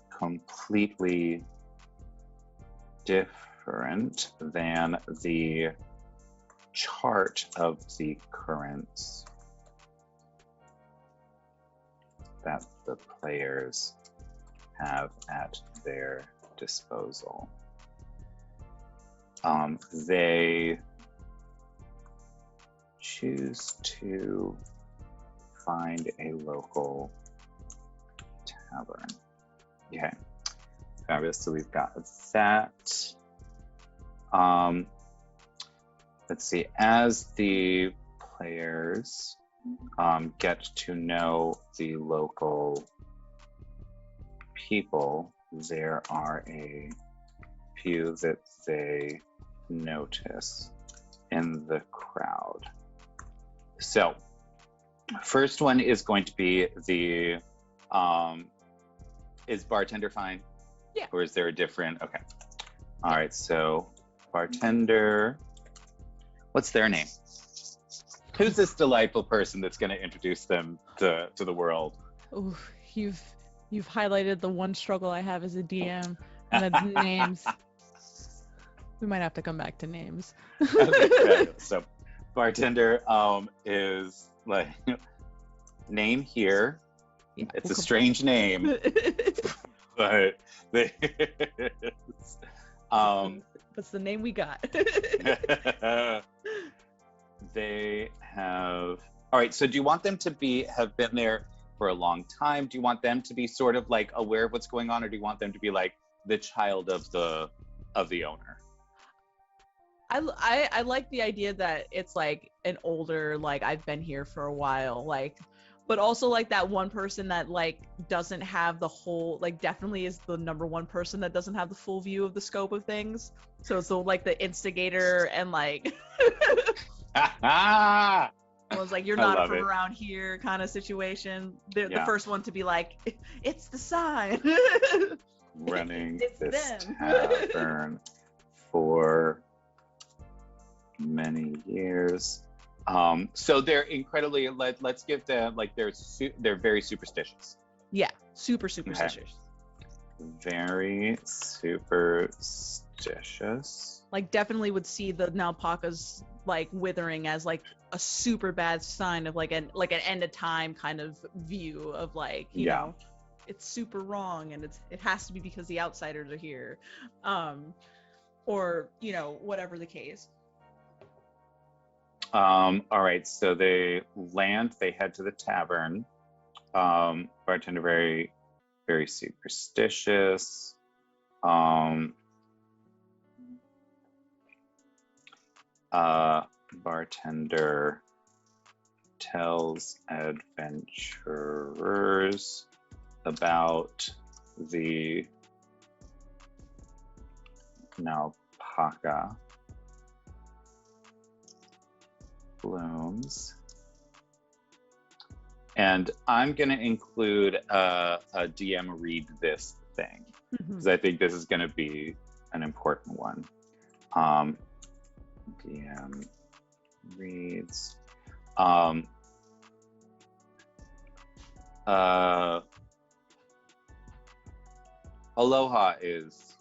completely different than the chart of the currents that the players have at their disposal. They choose to find a local tavern. Okay, fabulous. So we've got that. Let's see. As the players get to know the local people, there are a few that they notice in the crowd. So, first one is going to be the, is bartender fine? Yeah. Or is there a different, okay. All right, so bartender, what's their name? Who's this delightful person that's going to introduce them to the world? Ooh, you've highlighted the one struggle I have as a DM, and that's names. We might have to come back to names. Okay, so bartender is like, name here. Yeah, It's a strange name, but that's the name we got. they have. All right. So, do you want them to have been there for a long time? Do you want them to be sort of like aware of what's going on, or do you want them to be like the child of the owner? I like the idea that it's like an older, like I've been here for a while, like, but also like that one person that like doesn't have the whole, like definitely is the number one person that doesn't have the full view of the scope of things. So it's like the instigator and like was like, you're not from around here kind of situation. They're the first one to be like, it's the sign. Running this tavern for many years. So they're incredibly, let's give them, like, they're very superstitious. Yeah, super superstitious. Okay. Very superstitious. Like, definitely would see the Nalpakas like withering as like a super bad sign of like an end of time kind of view of like, you know, it's super wrong and it has to be because the outsiders are here, or you know, whatever the case. All right, so they land, they head to the tavern. Bartender very, very superstitious. Bartender tells adventurers about the Nalpaka blooms, and I'm going to include a DM read this thing because I think this is going to be an important one. DM reads aloha is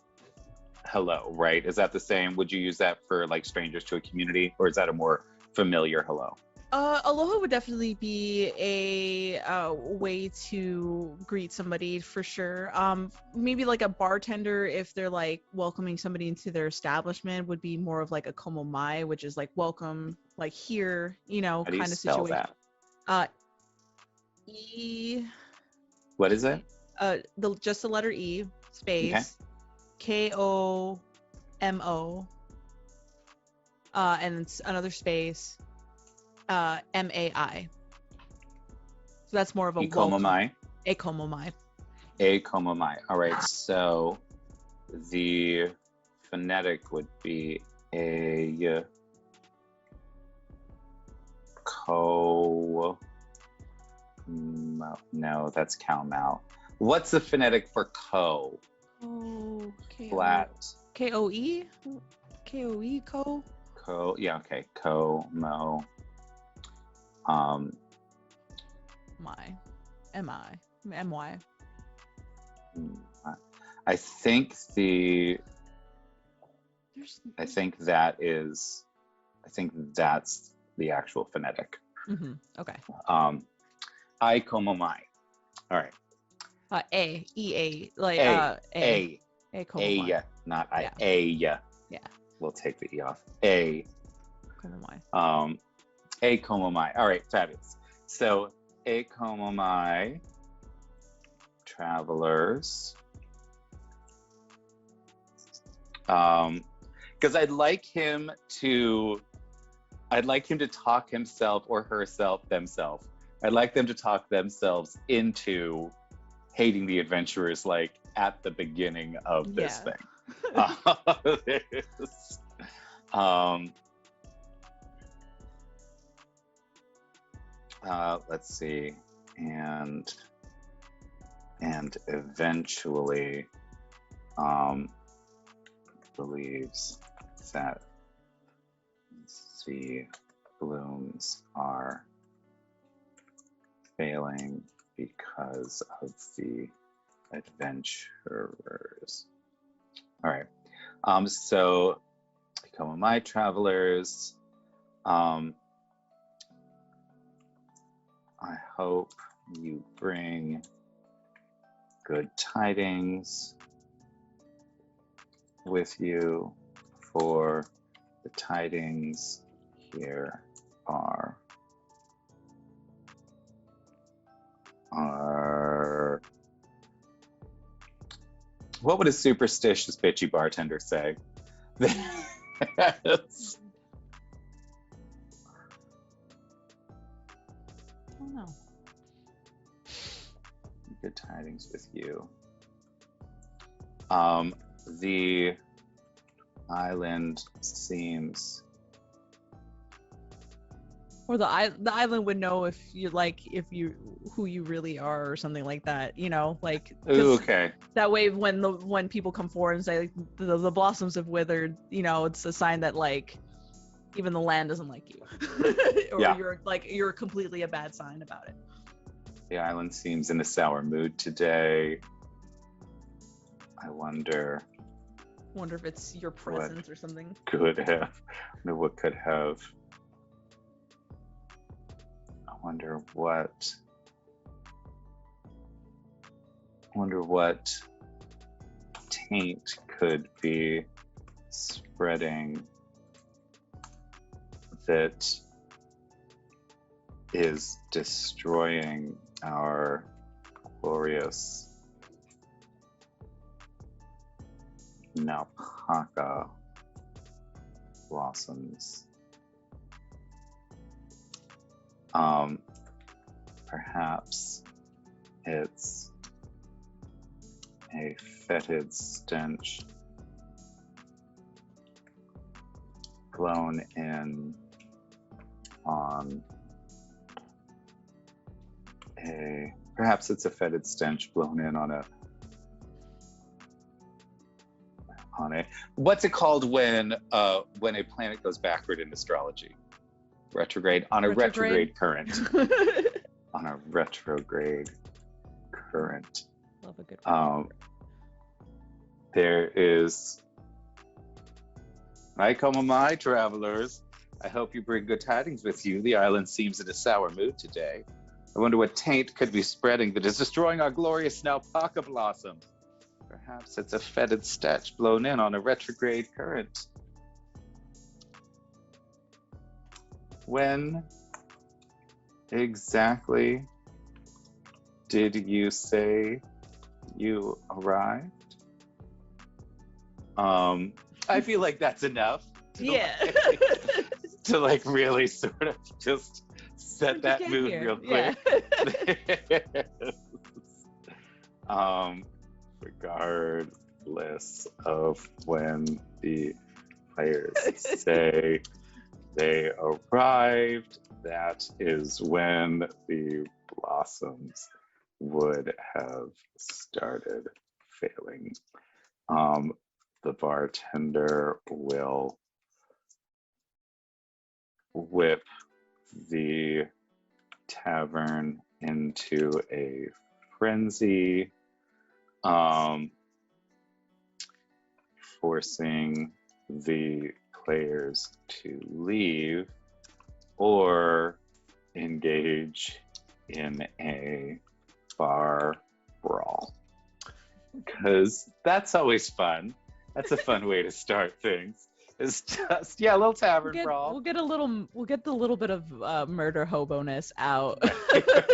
hello, right? Is that the same? Would you use that for like strangers to a community, or is that a more familiar hello? Aloha would definitely be a way to greet somebody for sure. Maybe like a bartender, if they're like welcoming somebody into their establishment, would be more of like a komo mai, which is like welcome, like here, you know, kind of situation. That? E. What is it? Just the letter E space, KOMO. and it's another space, MAI. So that's more of a welcome. Ekomomai. Ekomomai. Ekomomai. All right. So the phonetic would be a ko. No, that's cow mau. What's the phonetic for ko? Oh, Flat. Koe? Koe? Ko? Ko. Yeah. Okay. Ko mo. My. MI. MY. I think the. There's... I think that is. I think that's the actual phonetic. Okay. Ikomomai. All right. Like A. Komomai. A. Not I. Yeah. A. Yeah. We'll take the E off. A. Komomai. Ekomomai. All right, fabulous. So Ekomomai travelers. Because I'd like him to talk himself or herself themselves. I'd like them to talk themselves into hating the adventurers, like at the beginning of this thing. Let's see, and eventually believes that the blooms are failing because of the adventurers. All right. So become my travelers. I hope you bring good tidings with you, for the tidings here are what would a superstitious bitchy bartender say? I don't know. Good tidings with you. The island seems, or the island would know if you who you really are or something like that, like ooh, okay, that way when people come forward and say like, the blossoms have withered, it's a sign that like even the land doesn't like you. Or yeah, you're completely a bad sign about it. The island seems in a sour mood today. I wonder if it's your presence or something. What could have. I wonder what taint could be spreading that is destroying our glorious Naupaka blossoms. Perhaps it's a fetid stench blown in on perhaps it's a fetid stench blown in on a what's it called when a planet goes backward in astrology? Retrograde. On a retrograde current. On a retrograde current. Love a good there is my travelers. I hope you bring good tidings with you. The island seems in a sour mood today. I wonder what taint could be spreading that is destroying our glorious Naupaka blossom. Perhaps it's a fetid stench blown in on a retrograde current. When exactly did you say you arrived? I feel like that's enough. Yeah. To like really sort of just set What'd you that get mood here? real Yeah. quick. Regardless of when the players say they arrived, that is when the blossoms would have started failing. The bartender will whip the tavern into a frenzy, forcing the players to leave or engage in a bar brawl. Because that's always fun. That's a fun way to start things. It's just, yeah, a little tavern brawl. We'll get the little bit of murder hobo-ness out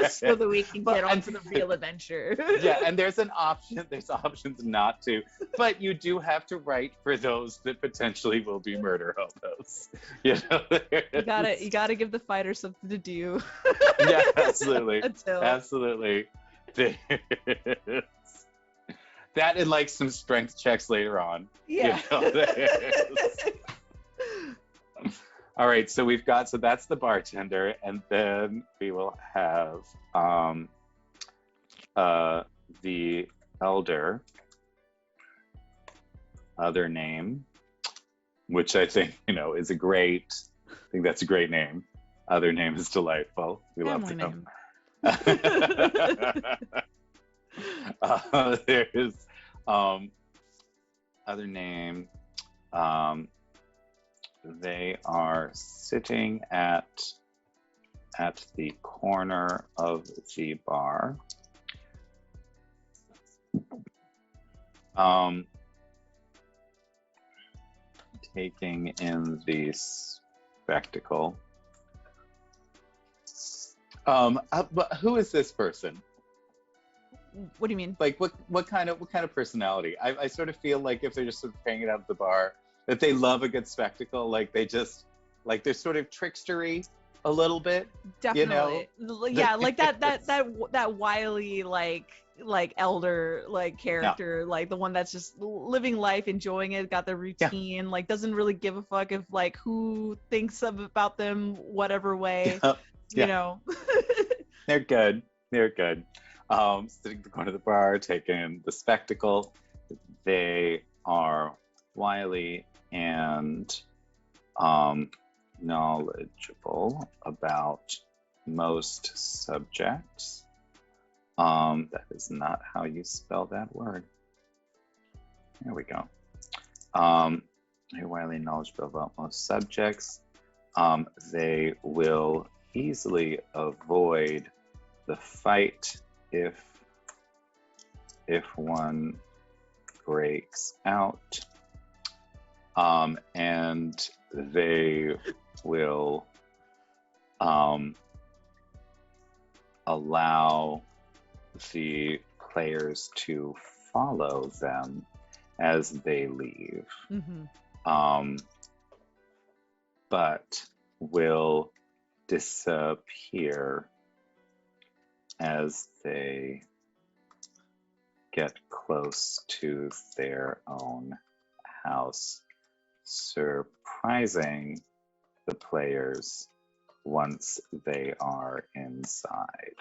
so that we can get on to the real adventure. Yeah, and there's options not to, but you do have to write for those that potentially will be murder hobos. You know, You gotta give the fighter something to do. yeah, absolutely. Until Absolutely. There's that and like some strength checks later on. Yeah. You know, all right, so that's the bartender, and then we will have the elder, other name, which I think, is I think that's a great name. Other name is delightful. We love Family them. name. There's other name. They are sitting at the corner of the bar. Taking in the spectacle. But who is this person? What do you mean? Like, what kind of personality? I sort of feel like if they're just sort of hanging out at the bar, that they love a good spectacle. Like they're sort of trickstery a little bit. Definitely. Yeah, like that wily like elder character, like the one that's just living life, enjoying it, got their routine, like doesn't really give a fuck if like who thinks about them whatever way. Yeah. You know. They're good. Sitting at the corner of the bar, taking the spectacle. They are wily and knowledgeable about most subjects. That is not how you spell that word. There we go. They're wily knowledgeable about most subjects. They will easily avoid the fight if one breaks out, and they will allow the players to follow them as they leave, but will disappear as they get close to their own house, surprising the players once they are inside.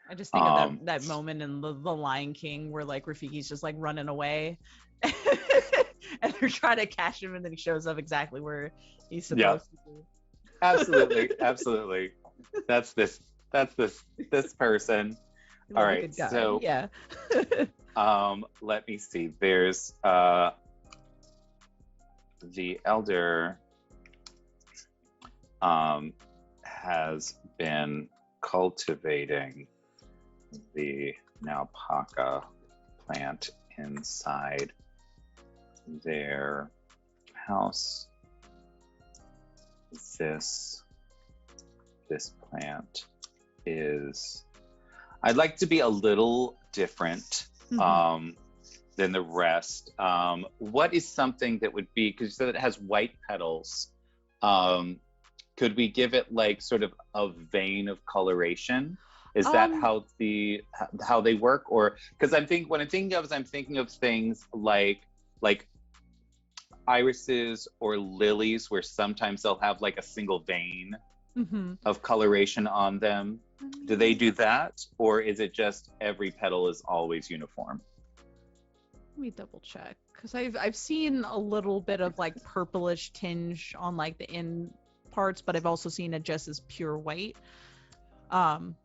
I just think of that moment in the Lion King where like Rafiki's just like running away and they're trying to catch him and then he shows up exactly where he's supposed to be. Absolutely. That's this person. All right, so yeah. let me see. There's the elder has been cultivating the naupaka plant inside their house. This plant is, I'd like to be a little different than the rest. What is something that would be, because you said it has white petals, could we give it like sort of a vein of coloration? Is that Um, how they work? Or because what I'm thinking of is I'm thinking of things like irises or lilies, where sometimes they'll have like a single vein Mm-hmm. of coloration on them. Do they do that, or is it just every petal is always uniform? Let me double check because I've seen a little bit of like purplish tinge on like the in parts, but I've also seen it just as pure white. Um,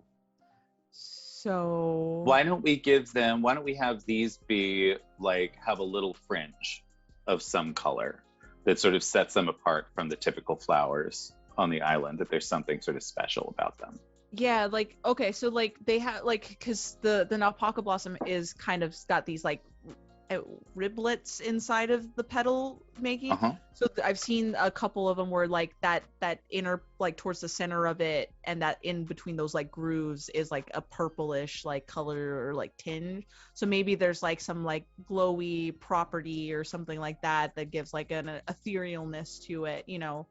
so Why don't we have these be like, have a little fringe of some color that sort of sets them apart from the typical flowers on the island, that there's something sort of special about them. yeah, like okay, so like they have like because the Naupaka blossom is kind of got these like uh, riblets inside of the petal making. Uh-huh. So I've seen a couple of them where like that inner like towards the center of it and that in between those like grooves is like a purplish like color or like tinge. So maybe there's like some like glowy property or something like that that gives like an etherealness to it, you know,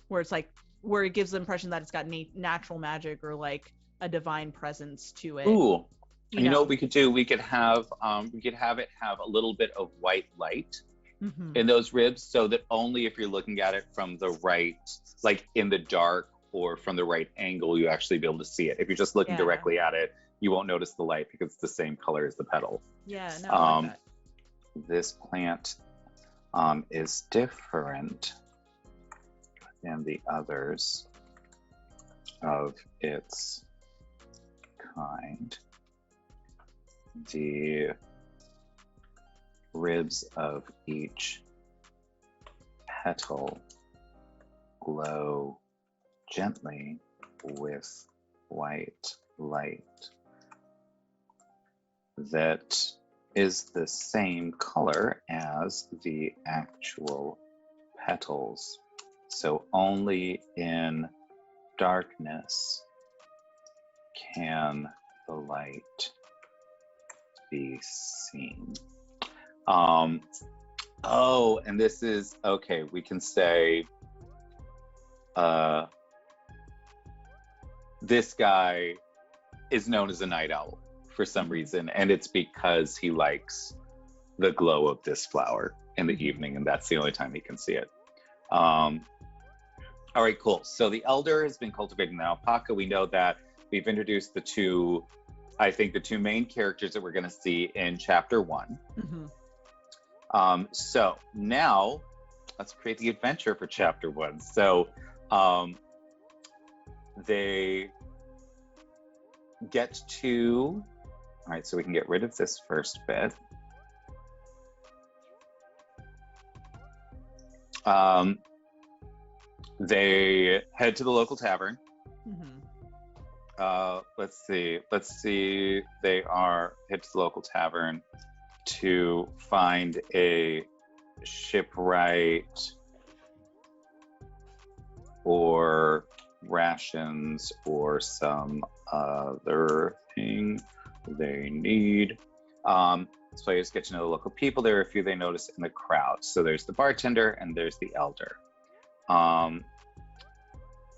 where it's like where it gives the impression that it's got natural magic or like a divine presence to it. Ooh, You you know know. what we could do? We could have it have a little bit of white light Mm-hmm. in those ribs, so that only if you're looking at it from the right, like in the dark or from the right angle, you actually be able to see it. If you're just looking Yeah. directly at it, you won't notice the light because it's the same color as the petal. Yeah. No, I like Um, that. this plant is different than the others of its kind. The ribs of each petal glow gently with white light that is the same color as the actual petals. So only in darkness can the light be seen. Oh, and this is okay. We can say this guy is known as a night owl for some reason, and it's because he likes the glow of this flower in the evening, and that's the only time he can see it. All right, cool. So the elder has been cultivating the alpaca. We know that. We've introduced the two main characters that we're going to see in chapter 1. Mm-hmm. So now let's create the adventure for chapter 1. So they get to, all right, so we can get rid of this first bit. They head to the local tavern. Mm-hmm. Let's see. They are head to the local tavern to find a shipwright or rations or some other thing they need. So players get to know the local people. There are a few they notice in the crowd. So there's the bartender and there's the elder.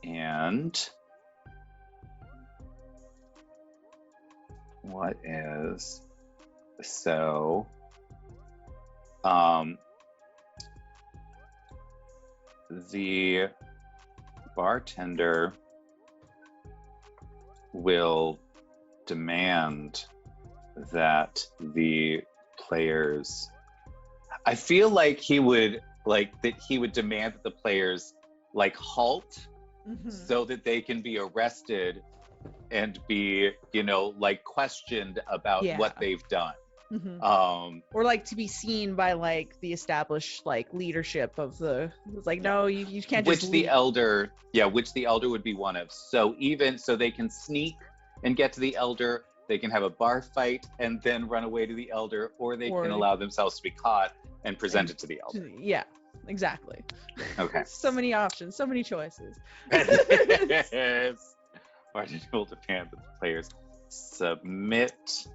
And what is so the bartender will demand that the players, I feel like he would demand that the players like halt so that they can be arrested and be, like questioned about what they've done. Mm-hmm. Or like to be seen by like the established like leadership of the, it's like, no, you can't just which the elder would be one of. So even so they can sneak and get to the elder, they can have a bar fight and then run away to the elder, or they can allow themselves to be caught and presented to the elder. Yeah, exactly. Okay. So many options, so many choices. Bartender will demand that the players submit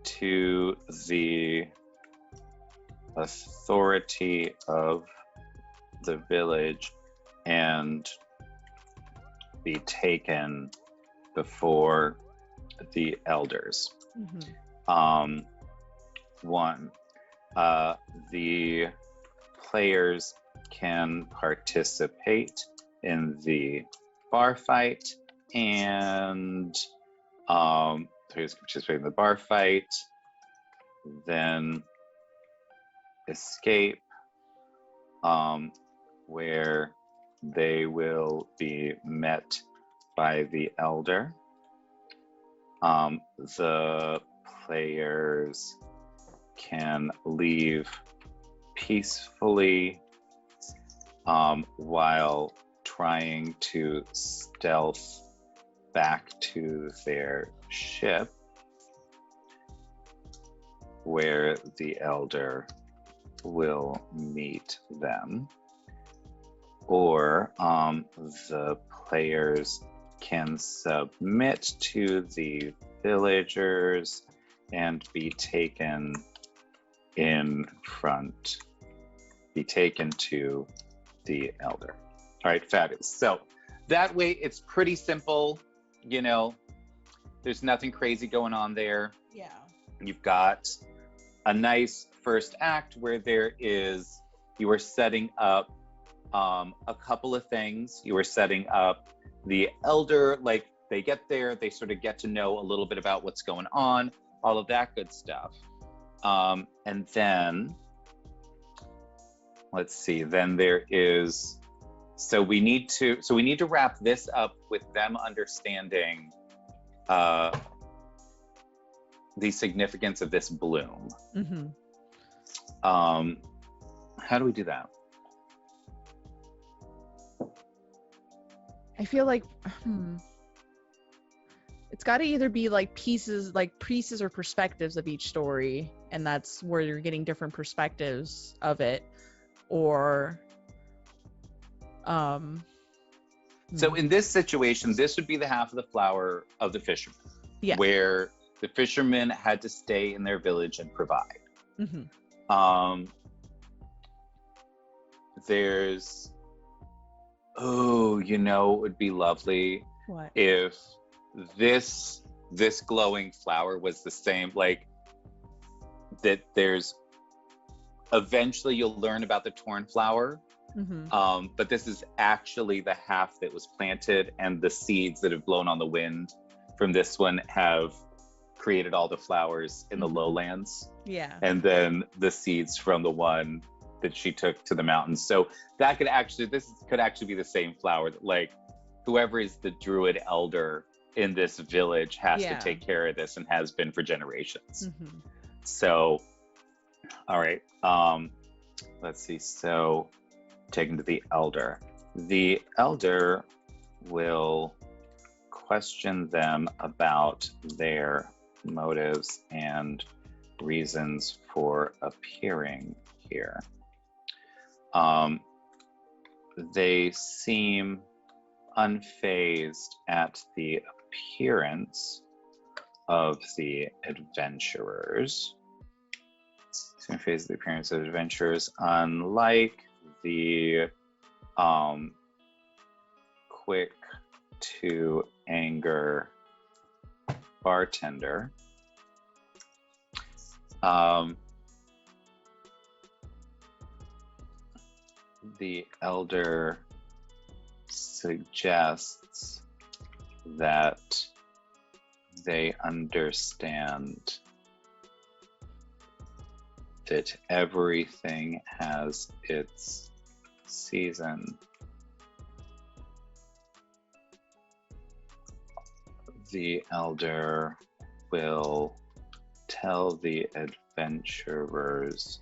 to the authority of the village and be taken before the elders. Mm-hmm. 1, the players can participate in the bar fight and players can participate in the bar fight, then escape, where they will be met by the elder. The players can leave peacefully while trying to stealth back to their ship, where the elder will meet them. Or the players can submit to the villagers and be taken to the elder. All right, fabulous. So that way it's pretty simple, you know, there's nothing crazy going on there. Yeah. You've got a nice first act where you are setting up a couple of things. You are setting up the elder, like they get there, they sort of get to know a little bit about what's going on, all of that good stuff. And then, let's see, then there is, so we need to wrap this up with them understanding the significance of this bloom. Mm-hmm. How do we do that? I feel like it's got to either be like pieces or perspectives of each story, and that's where you're getting different perspectives of it, or so in this situation, this would be the half of the flower of the fisherman, where the fishermen had to stay in their village and provide. Mm-hmm. There's, it would be lovely if this glowing flower was the same, like that there's, eventually you'll learn about the torn flower, but this is actually the half that was planted, and the seeds that have blown on the wind from this one have created all the flowers in the lowlands. Yeah. And then the seeds from the one that she took to the mountains. So this could actually be the same flower that, like, whoever is the druid elder in this village has to take care of this and has been for generations. So, all right, let's see. So taken to the elder. The elder will question them about their motives and reasons for appearing here. They seem unfazed at the appearance of the adventurers. Unfazed at the appearance of adventurers, unlike the quick to anger bartender. The elder suggests that they understand that everything has its season. The elder will tell the adventurers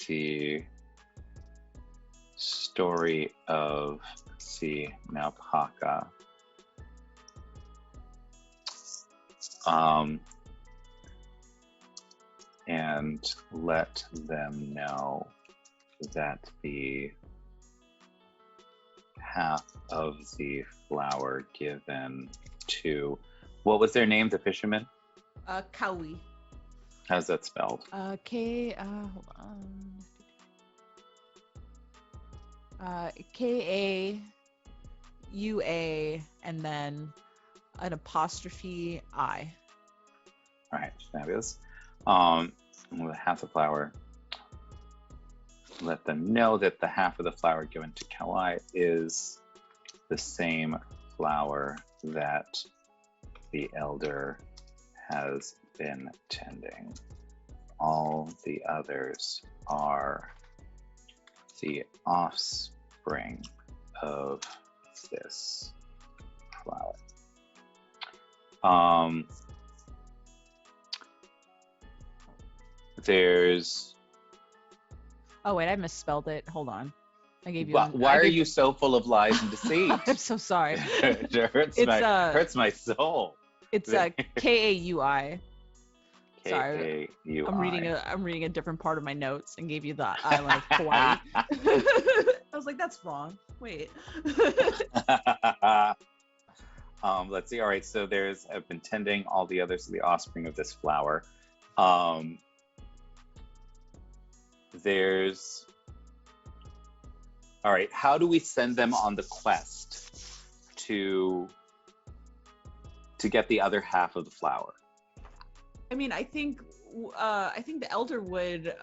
the story of the Naupaka. And let them know that the half of the flower given to, what was their name, the fisherman? Kawi. How's that spelled? Hold on. K-A-U-A and then an apostrophe I. All right, fabulous. With half the flower, let them know that the half of the flower given to Kalai is the same flower that the elder has been tending. All the others are the offspring of this flower. There's. Oh wait, I misspelled it. Hold on. I gave you. Why are you so full of lies and deceit? I'm so sorry. It hurts my soul. It's K-A-U-I. Sorry, K-A-U-I. I'm reading a different part of my notes and gave you the island of Hawaii. I was like, that's wrong. Wait. Let's see. All right, so I've been tending, all the others are the offspring of this flower. All right, how do we send them on the quest to get the other half of the flower? I mean, I think the elder would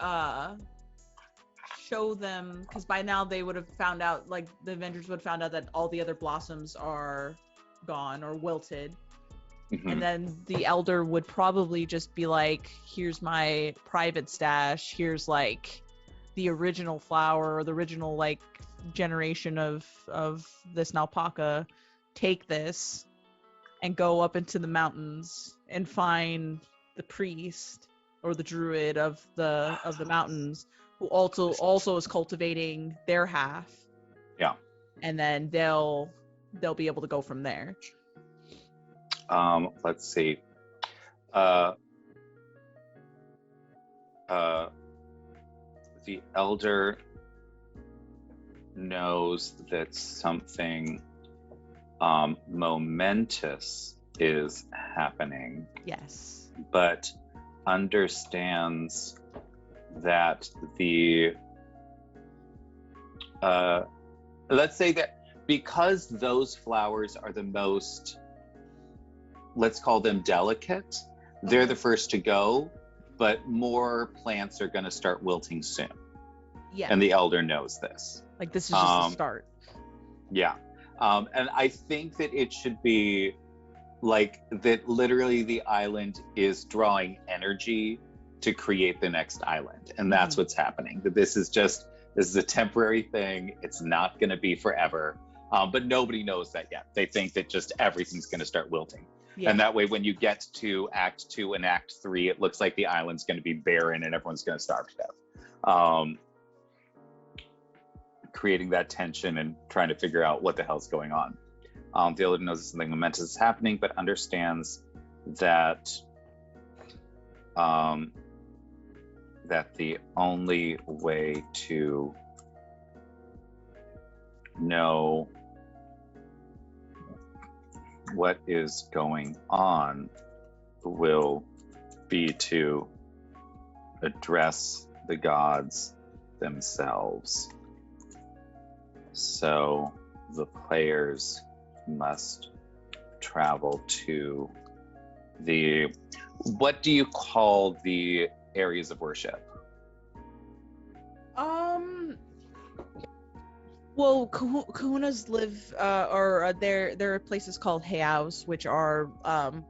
show them, because by now they would have found out, like the Avengers would have found out that all the other blossoms are gone or wilted. Mm-hmm. And then the elder would probably just be like, here's my private stash, here's like the original flower or the original like generation of this Naupaka, take this and go up into the mountains and find the priest or the druid of the mountains who also is cultivating their half. Yeah. And then they'll be able to go from there. Let's see. The elder knows that something momentous is happening. Yes. But understands that let's say that because those flowers are the most, let's call them delicate, they're the first to go, but more plants are going to start wilting soon. Yeah. And the elder knows this. Like, this is just the start. Yeah. And I think that it should be like that literally the island is drawing energy to create the next island. And that's what's happening. That this is a temporary thing. It's not going to be forever. But nobody knows that yet. They think that just everything's going to start wilting. Yeah. And that way, when you get to Act 2 and Act 3, it looks like the island's going to be barren and everyone's going to starve to death. Creating that tension and trying to figure out what the hell's going on. The elder knows that something momentous is happening, but understands that that the only way to know what is going on will be to address the gods themselves. So the players must travel to what do you call the areas of worship? Well, kahunas live, there are places called heiaus, which are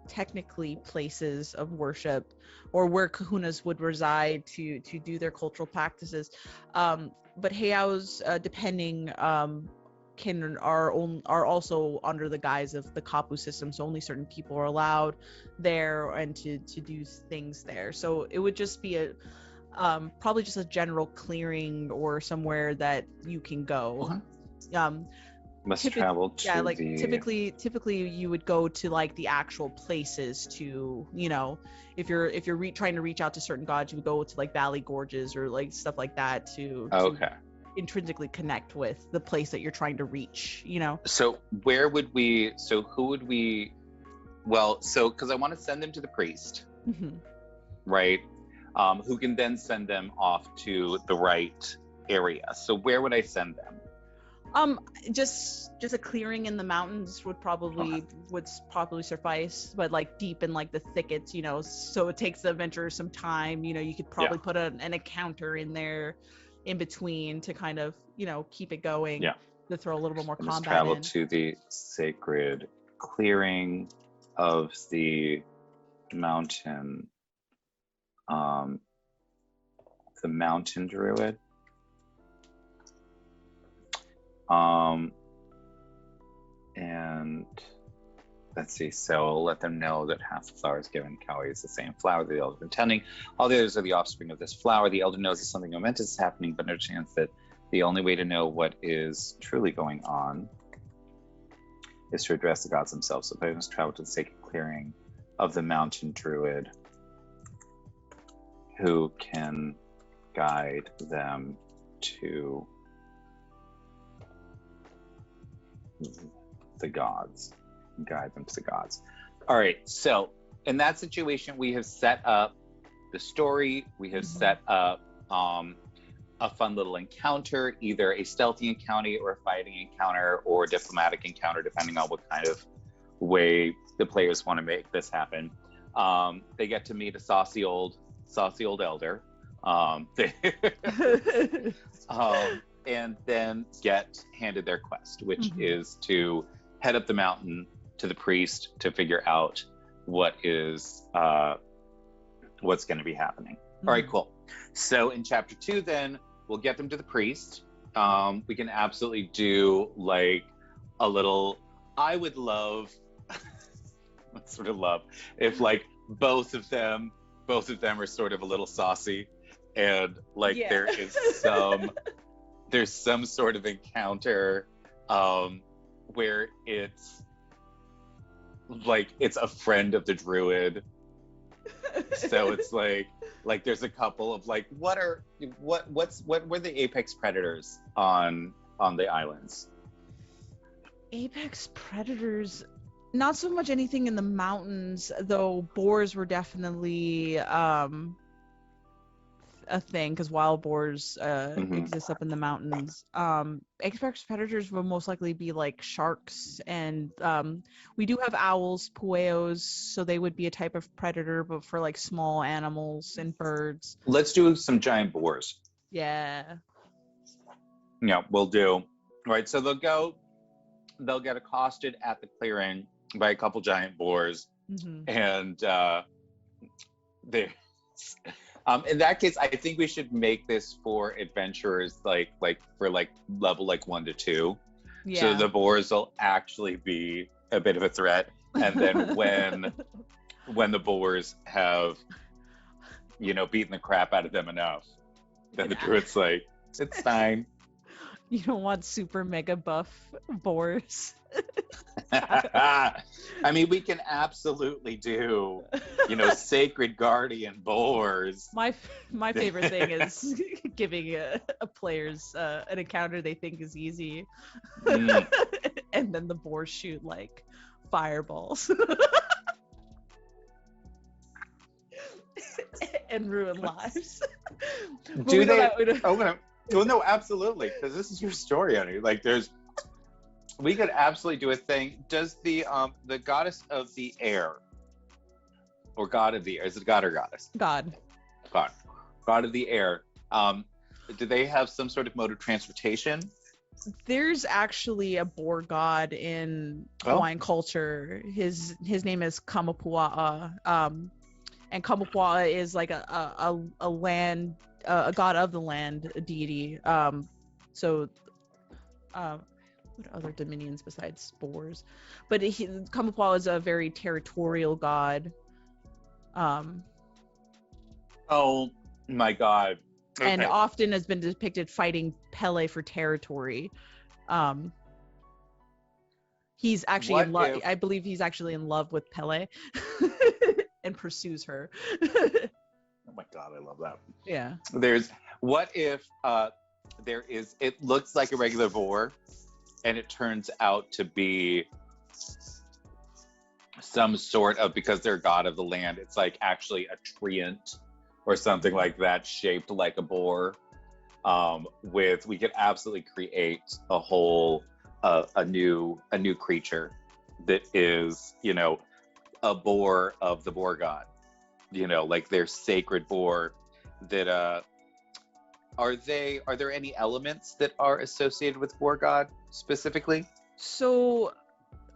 technically places of worship, or where kahunas would reside to do their cultural practices. But heiaus, depending, are also under the guise of the kapu system, so only certain people are allowed there and to do things there. So it would just be probably just a general clearing or somewhere that you can go. Must travel to typically you would go to like the actual places to, if you're trying to reach out to certain gods, you would go to like valley gorges or like stuff like that to intrinsically connect with the place that you're trying to reach, So because I want to send them to the priest, right? who can then send them off to the right area. So where would I send them? Just a clearing in the mountains would probably suffice, but like deep in like the thickets, so it takes the adventurer some time. You could probably put an encounter in there in between to kind of keep it going. Yeah. To throw a little bit more combat just travel in. to the sacred clearing of the mountain. The mountain druid. And let's see, so I'll let them know that half the flowers given Cowie is the same flower the elder intending. All the others are the offspring of this flower. The elder knows that something momentous is happening, but understands that the only way to know what is truly going on is to address the gods themselves. So they must travel to the sacred clearing of the mountain druid, who can guide them to the gods. All right, so in that situation, we have set up the story. We have set up a fun little encounter, either a stealthy encounter or a fighting encounter or a diplomatic encounter, depending on what kind of way the players want to make this happen. They get to meet a saucy old elder, and then get handed their quest, which is to head up the mountain to the priest to figure out what's going to be happening. All right, cool. So in chapter 2, then we'll get them to the priest. We can absolutely do like a little. I would love, sort of love, if like both of them are sort of a little saucy, and like there's some sort of encounter where it's like it's a friend of the druid. So it's like there's a couple of like what were the apex predators on the islands? Apex predators, not so much anything in the mountains, though boars were definitely a thing, because wild boars exist up in the mountains. Apex predators will most likely be like sharks, and we do have owls, pueos, so they would be a type of predator, but for like small animals and birds. Let's do some giant boars. Yeah, we'll do. All right, so they'll get accosted at the clearing by a couple giant boars, and they in that case, I think we should make this for adventurers, like for like level like 1 to 2. Yeah. So the boars will actually be a bit of a threat, and then when the boars have, beaten the crap out of them enough, then the druid's like, it's fine. You don't want super mega buff boars. I mean, we can absolutely do, sacred guardian boars. My favorite thing is giving a players an encounter they think is easy, and then the boars shoot like fireballs and ruin lives. Do they? Well, no, absolutely, because this is your story, honey. Like, we could absolutely do a thing. Does the goddess of the air, or god of the air, is it god or goddess? God of the air. Do they have some sort of mode of transportation? There's actually a boar god in Hawaiian culture. His name is Kamapua'a, and Kamapua'a is like a land. A god of the land, a deity. What other dominions besides boars? But Kamapua'a is a very territorial god. Oh my god! Okay. And often has been depicted fighting Pele for territory. He's actually in love. I believe he's actually in love with Pele, and pursues her. Oh my god, I love that. Yeah. What if it looks like a regular boar, and it turns out to be some sort of, because they're god of the land, it's like actually a treant or something like that, shaped like a boar. We could absolutely create a whole a new creature that is, a boar of the boar god, like their sacred boar. That are there any elements that are associated with boar god specifically? So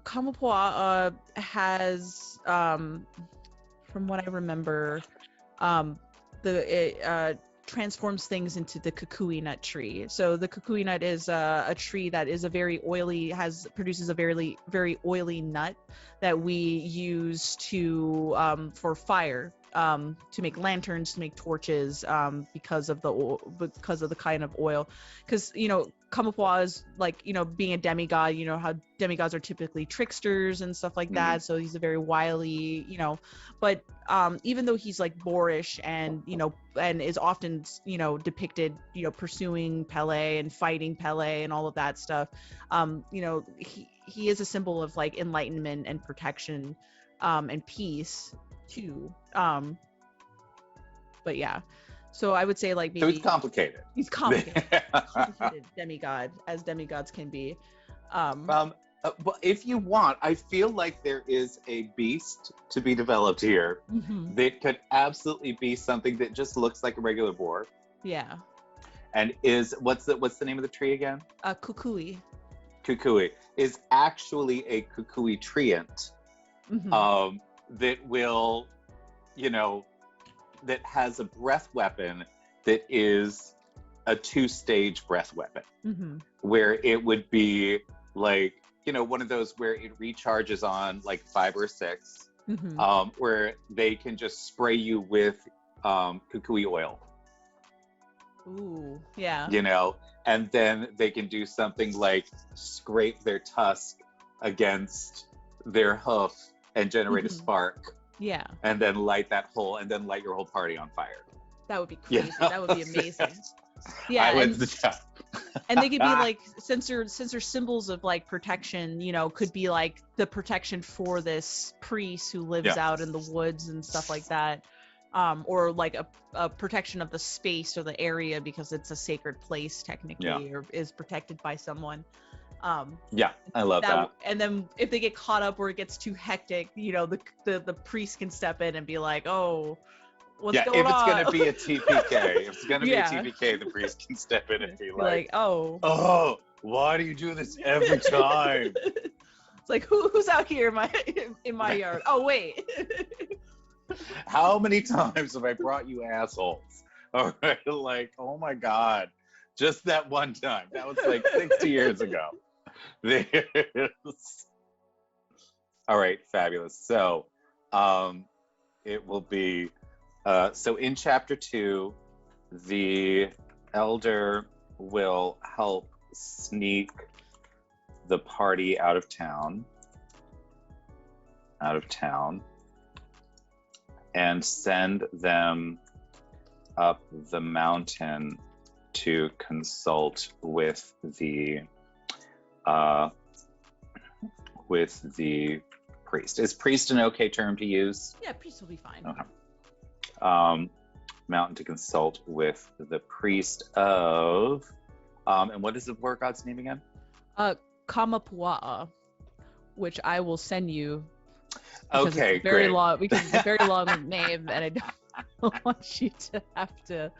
Kamapua'a has, from what I remember, it transforms things into the kukui nut tree. So the kukui nut is a tree that is produces a very, very oily nut that we use for fire, to make lanterns, to make torches, because of the kind of oil. Because Kamapua'a is like, being a demigod, how demigods are typically tricksters and stuff like that. So he's a very wily, but even though he's like boorish and and is often depicted pursuing Pele and fighting Pele and all of that stuff, he is a symbol of like enlightenment and protection, and peace too. But yeah, so I would say like maybe So he's complicated. He's complicated demigod, as demigods can be. Well, if you want, I feel like there is a beast to be developed here that could absolutely be something that just looks like a regular boar. Yeah. And what's the name of the tree again? Kukui. Kukui is actually a kukui treant, that will, that has a breath weapon that is a 2-stage breath weapon, where it would be like, one of those where it recharges on like 5 or 6, where they can just spray you with kukui oil. Ooh, yeah. And then they can do something like scrape their tusk against their hoof and generate a spark. Yeah. And then light your whole party on fire. That would be crazy. That would be amazing. Yeah. And they could be like, since they're symbols of like protection, could be like the protection for this priest who lives out in the woods and stuff like that. Or like a protection of the space or the area because it's a sacred place technically, or is protected by someone. I love that. And then if they get caught up or it gets too hectic, the priest can step in and be like, oh, what's going on? If it's gonna be a TPK, the priest can step in and be like, oh, why do you do this every time? It's like, who's out here in my yard? Oh wait. How many times have I brought you assholes? All right, like, oh my God, just that one time. That was like 60 years ago. All right, fabulous. So, it will be. So in chapter 2, the elder will help sneak the party out of town, and send them up the mountain to consult with the priest. Is priest an okay term to use? Yeah, priest will be fine. Okay. Mountain to consult with the priest of, and what is the war god's name again? Kamapua'a, which I will send you. Okay, it's very great. long. Because it's a very long name, and I don't want you to have to.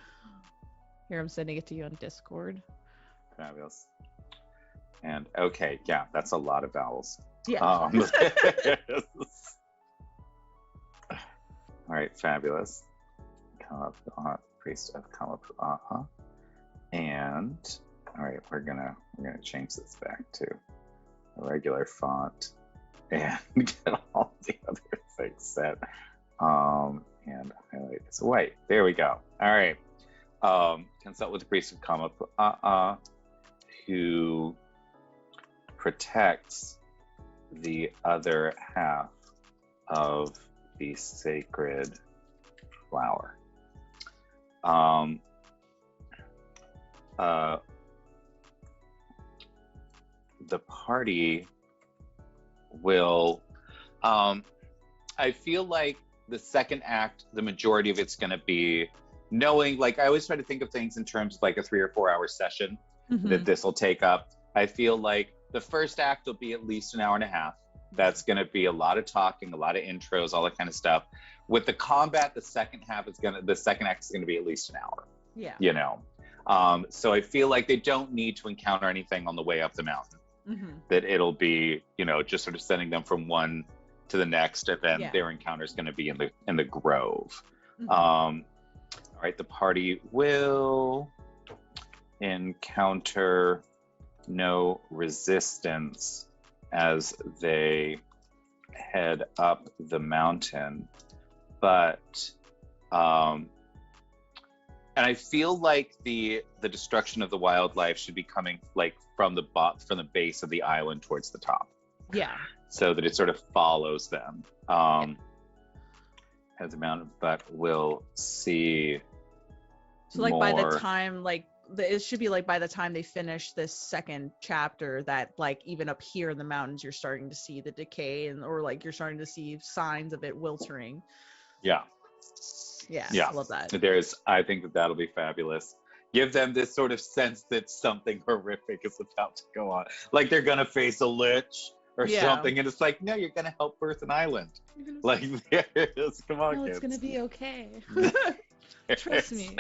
Here, I'm sending it to you on Discord. Fabulous. And okay, yeah, that's a lot of vowels. Yeah. All right, fabulous. Kamapua'a, priest of Kamapua'a, and all right, we're gonna change this back to a regular font and get all the other things set. And highlight this white. There we go. All right. Consult with the priest of Kamapua'a, who protects the other half of the sacred flower. The party will, I feel like the second act, the majority of it's going to be knowing, like, I always try to think of things in terms of like a 3 or 4 hour session that this will take up. I feel like the first act will be at least an hour and a half. That's going to be a lot of talking, a lot of intros, all that kind of stuff. With the combat, the second act is going to be at least an hour. Yeah. You know, so I feel like they don't need to encounter anything on the way up the mountain. That it'll be, you know, just sort of sending them from one to the next, and then their encounter is going to be in the grove. All right, the party will encounter no resistance as they head up the mountain, but and I feel like the destruction of the wildlife should be coming like from the base of the island towards the top. Yeah. So that it sort of follows them. As a mountain, but we'll see. So like more. By the time it should be like by the time they finish this second chapter, that like even up here in the mountains you're starting to see the decay, or like you're starting to see signs of it wilting. Yeah. I love that. I think that'll be fabulous. Give them this sort of sense that something horrific is about to go on, like they're gonna face a lich or something, and it's like, no, you're gonna help birth an island. Like, come on, kids. It's gonna be okay. Trust me.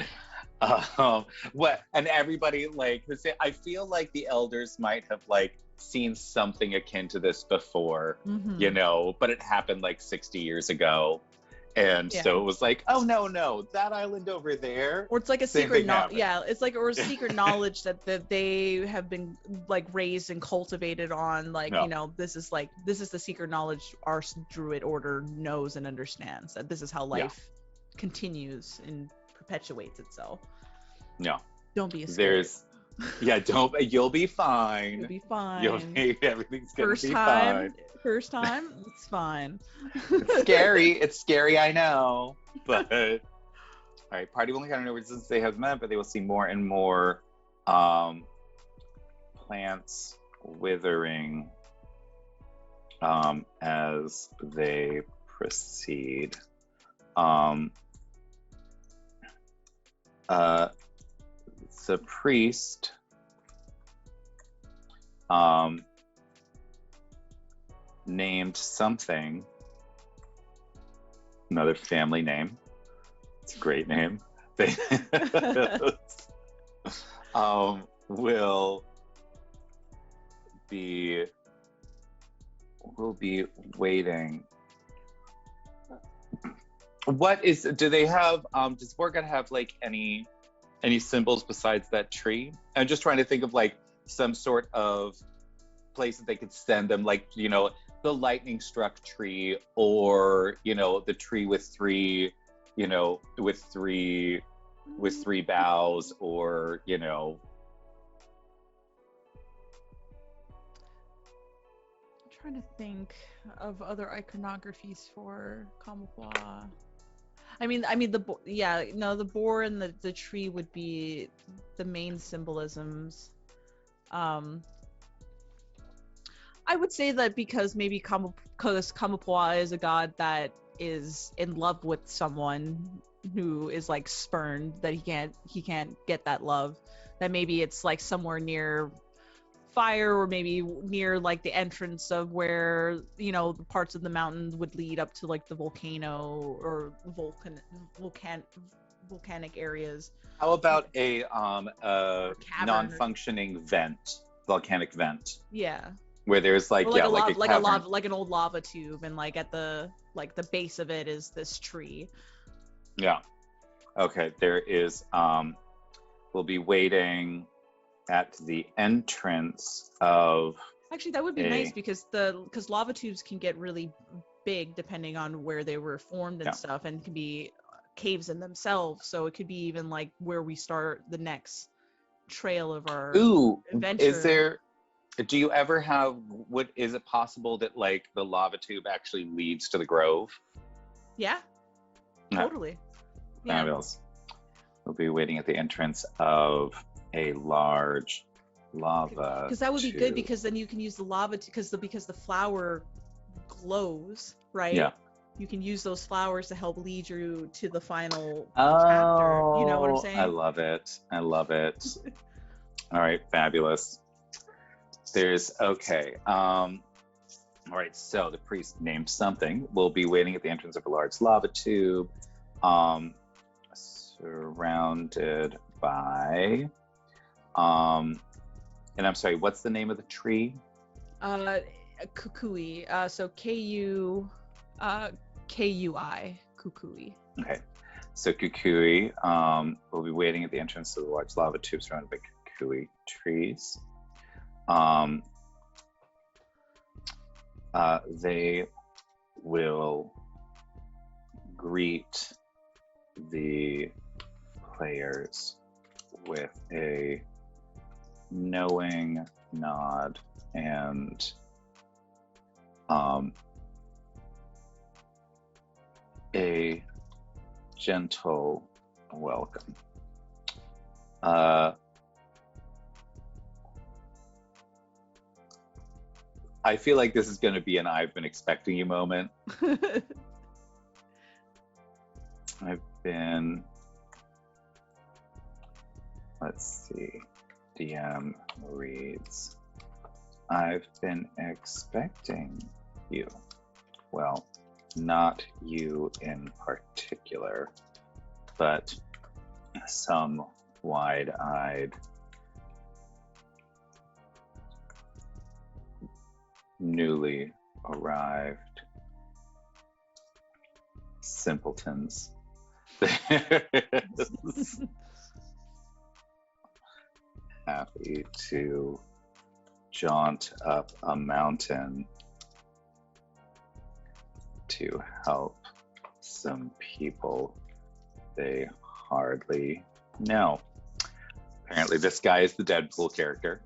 What, and everybody, like, I feel like the elders might have like seen something akin to this before, you know, but it happened like 60 years ago. And so it was like, oh no, that island over there. Or it's like a secret knowledge. Yeah, it's like, or a secret knowledge that they have been like raised and cultivated on. Like, you know, this is the secret knowledge our druid order knows and understands, that this is how life continues and perpetuates itself. No. Don't be scared. You'll be fine. You'll be fine. Everything's gonna be fine. First time, it's fine. It's scary, I know. But all right, party will encounter no resistance they have met, but they will see more and more plants withering as they proceed. The priest named something, another family name. It's a great name. They will be waiting. Do they have does Borga have like any symbols besides that tree? I'm just trying to think of like some sort of place that they could send them, like, you know, the lightning struck tree, or, you know, the tree with three boughs, or, you know. I'm trying to think of other iconographies for camouflage. I mean, the boar and the tree would be the main symbolisms. I would say that because Kamapua is a god that is in love with someone who is like spurned, that he can't get that love, that maybe it's like somewhere near fire, or maybe near like the entrance of where, you know, the parts of the mountain would lead up to like the volcano or volcanic areas. How about a non-functioning volcanic vent? Yeah. Where there's like, like an old lava tube, and like at the base of it is this tree. Yeah. Okay. There is. We'll be waiting at the entrance of. Actually, that would be nice, because lava tubes can get really big depending on where they were formed and stuff, and can be caves in themselves. So it could be even like where we start the next trail of our adventure. Do you ever have, is it possible that like the lava tube actually leads to the grove? Yeah, totally. Fabulous. We'll be waiting at the entrance of a large lava. Because that would be good, because then you can use the lava because the flower glows, right? Yeah. you can use those flowers to help lead you to the final chapter. You know what I'm Oh, saying? I love it. I love it. All right, fabulous. There's okay. All right, so the priest named something will be waiting at the entrance of a large lava tube, surrounded by, and I'm sorry, what's the name of the tree? Kukui. So Kui. Kukui. Okay, so Kukui will be waiting at the entrance to the large lava tube surrounded by Kukui trees. They will greet the players with a knowing nod and a gentle welcome. I feel like this is going to be an I've been expecting you moment. Let's see, DM reads, I've been expecting you. Well, not you in particular, but some wide-eyed, newly arrived simpletons. Happy to jaunt up a mountain to help some people they hardly know. Apparently this guy is the Deadpool character.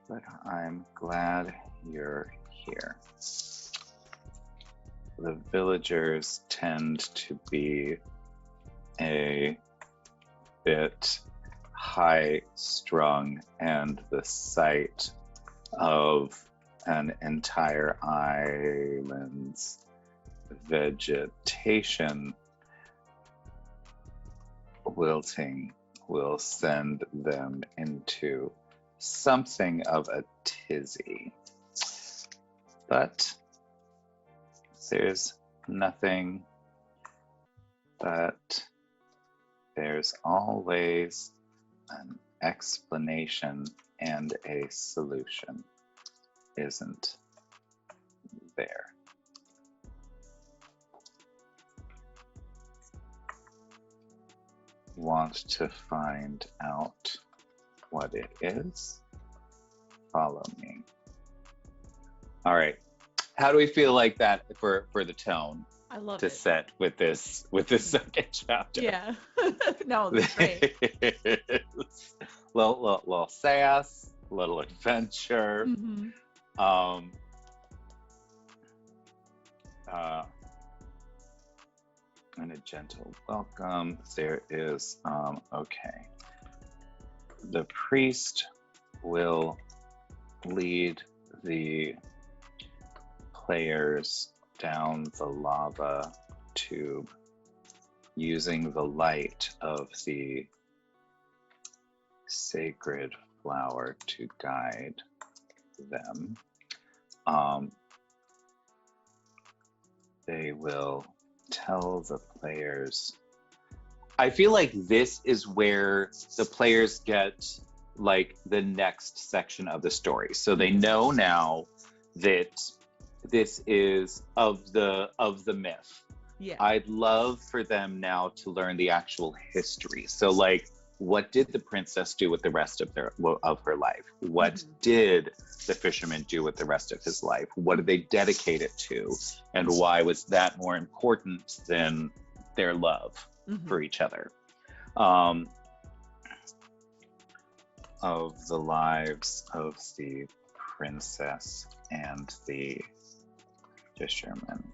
But I'm glad you're here. The villagers tend to be a bit high-strung, and the sight of an entire island's vegetation wilting will send them into something of a tizzy. But there's nothing, but there's always an explanation and a solution, isn't there? Want to find out what it is? Follow me. All right. How do we feel like that for the tone? I love to it. set with this second chapter? Yeah. No, that's great. little sass, little adventure. Mm-hmm. And a gentle welcome. There is okay. The priest will lead the players down the lava tube using the light of the sacred flower to guide them. They will tell the players. I feel like this is where the players get like the next section of the story. So they know now that this is of the myth. Yeah. I'd love for them now to learn the actual history. So like, what did the princess do with the rest of her life? What did the fisherman do with the rest of his life? What did they dedicate it to? And why was that more important than their love for each other? Of the lives of the princess and the fisherman.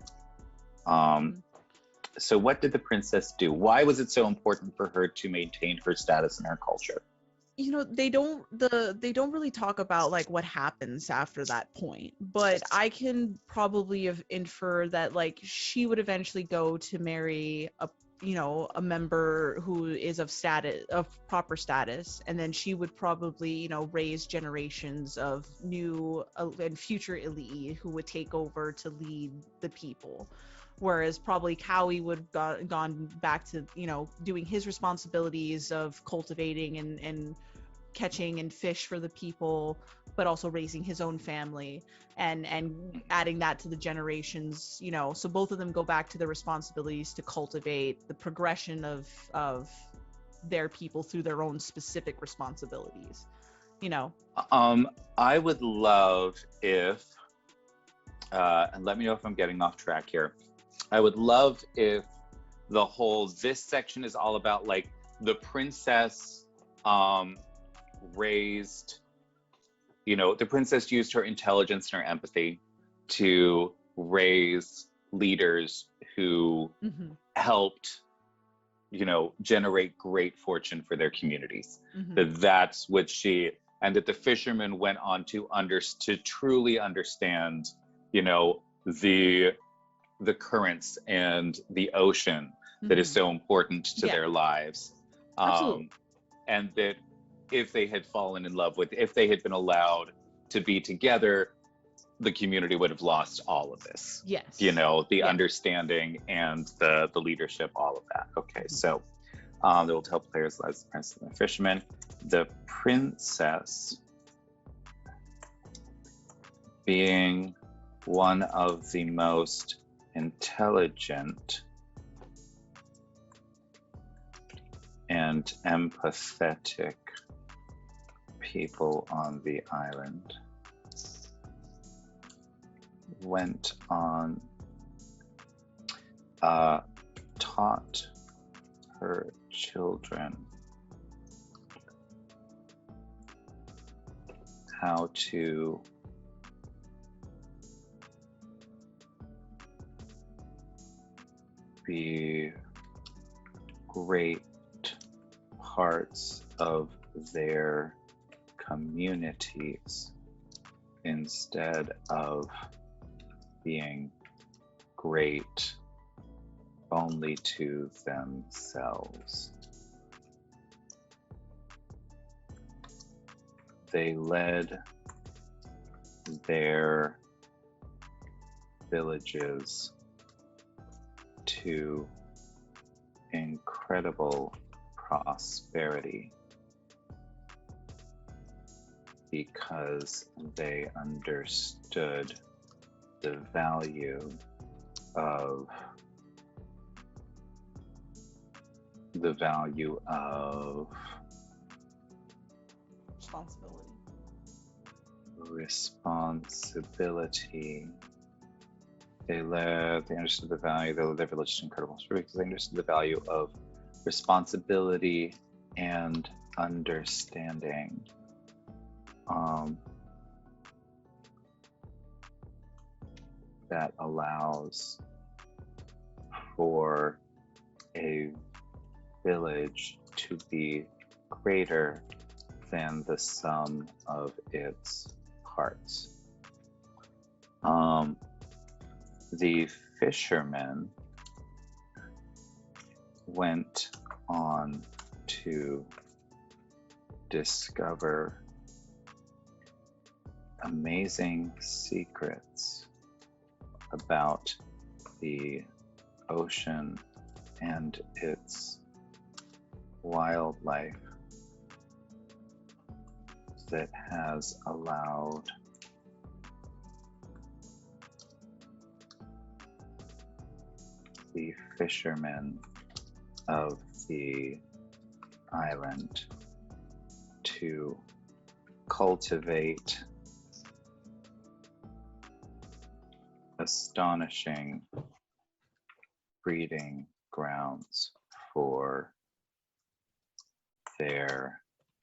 So what did the princess do? Why was it so important for her to maintain her status in her culture? You know, they don't really talk about like what happens after that point, but I can probably infer that like she would eventually go to marry a, you know, a member who is of status, of proper status, and then she would probably, you know, raise generations of new and future elite who would take over to lead the people. Whereas probably Cowie would have gone back to, you know, doing his responsibilities of cultivating and catching and fish for the people, but also raising his own family and adding that to the generations, you know. So both of them go back to their responsibilities to cultivate the progression of their people through their own specific responsibilities, you know. I would love if, and let me know if I'm getting off track here. I would love if this section is all about like the princess raised, you know, the princess used her intelligence and her empathy to raise leaders who helped, you know, generate great fortune for their communities. That's what and that the fishermen went on to truly understand, you know, the currents and the ocean that is so important to their lives. Absolutely. And that if they had fallen in love if they had been allowed to be together, the community would have lost all of this. Yes. You know, the understanding and the leadership, all of that. Okay, so they will tell players lives the princess and the fisherman. The princess being one of the most intelligent and empathetic people on the island, went on, taught her children how to be great parts of their communities instead of being great only to themselves. They led their villages to incredible prosperity because they understood the value of responsibility. They understood the value, they led their village to incredible prosperity because they understood the value of responsibility and understanding. That allows for a village to be greater than the sum of its parts. The fishermen went on to discover amazing secrets about the ocean and its wildlife that has allowed the fishermen of the island to cultivate astonishing breeding grounds for their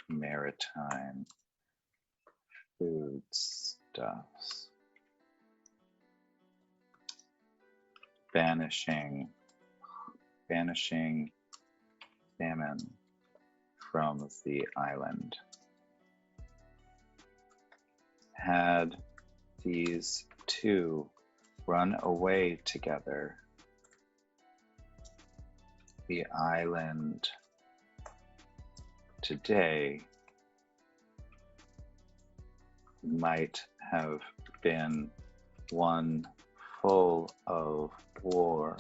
maritime foodstuffs, banishing banishing famine from the island. Had these two run away together, the island today might have been one full of war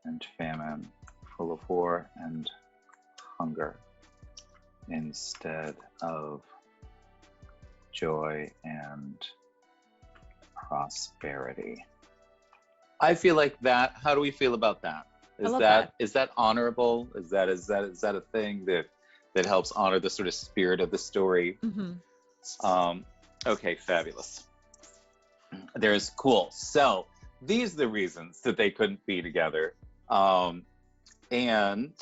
and famine, full of war and hunger, instead of joy and prosperity. I feel like that. How do we feel about that? Is that honorable? Is that a thing that helps honor the sort of spirit of the story? Mm-hmm. Okay, fabulous. There's cool. So these are the reasons that they couldn't be together. And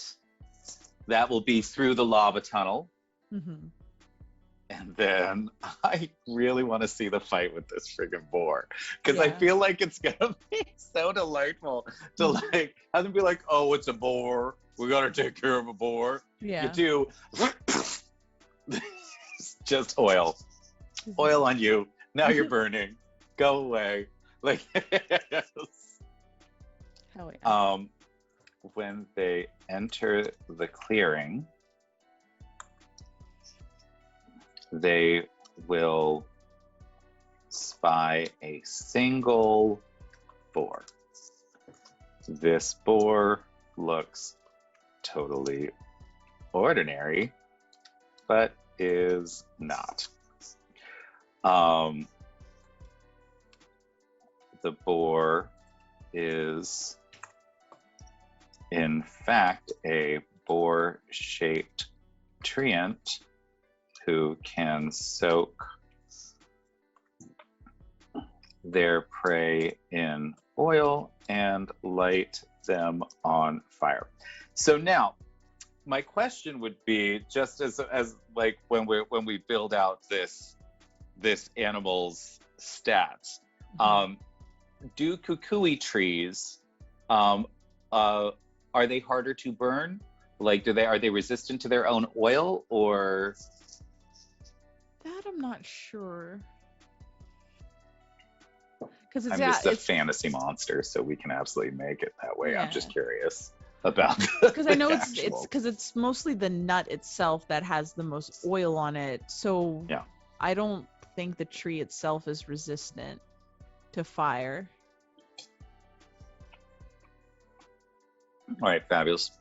that will be through the lava tunnel. Mm-hmm. And then I really want to see the fight with this friggin' boar, because I feel like it's gonna be so delightful to like have them be like, oh, it's a boar. We gotta take care of a boar. Yeah. You do just oil on you. Now you're burning. Go away. Like hell yeah. When they enter the clearing, they will spy a single boar. This boar looks totally ordinary, but is not. The boar is, in fact, a boar-shaped treant who can soak their prey in oil and light them on fire. So now, my question would be, just as like when we build out this animal's stats, do kukui trees are they harder to burn? Like, are they resistant to their own oil, or? That I'm not sure. Because I'm just a fantasy monster, so we can absolutely make it that way. I'm just curious about because I know it's mostly the nut itself that has the most oil on it. So I don't think the tree itself is resistant to fire. All right, fabulous.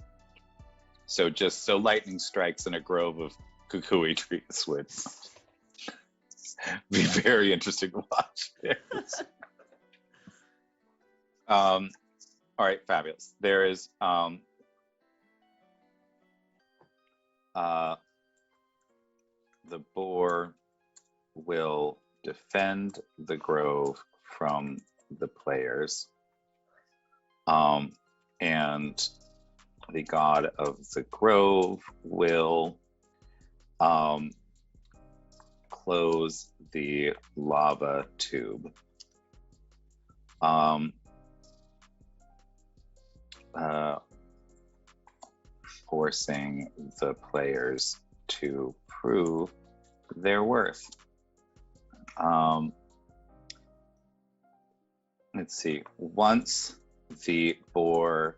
So lightning strikes in a grove of kukui trees would be very interesting to watch. All right, fabulous. There is the boar will defend the grove from the players, and the god of the grove will close the lava tube. Forcing the players to prove their worth. Let's see. Once the boar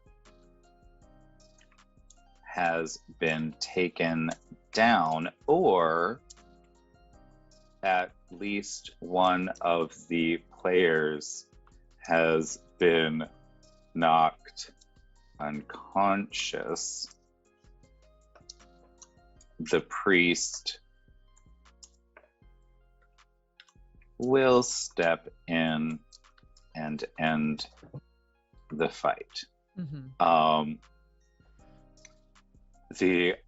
has been taken down, or at least one of the players has been knocked unconscious, the priest will step in and end the fight.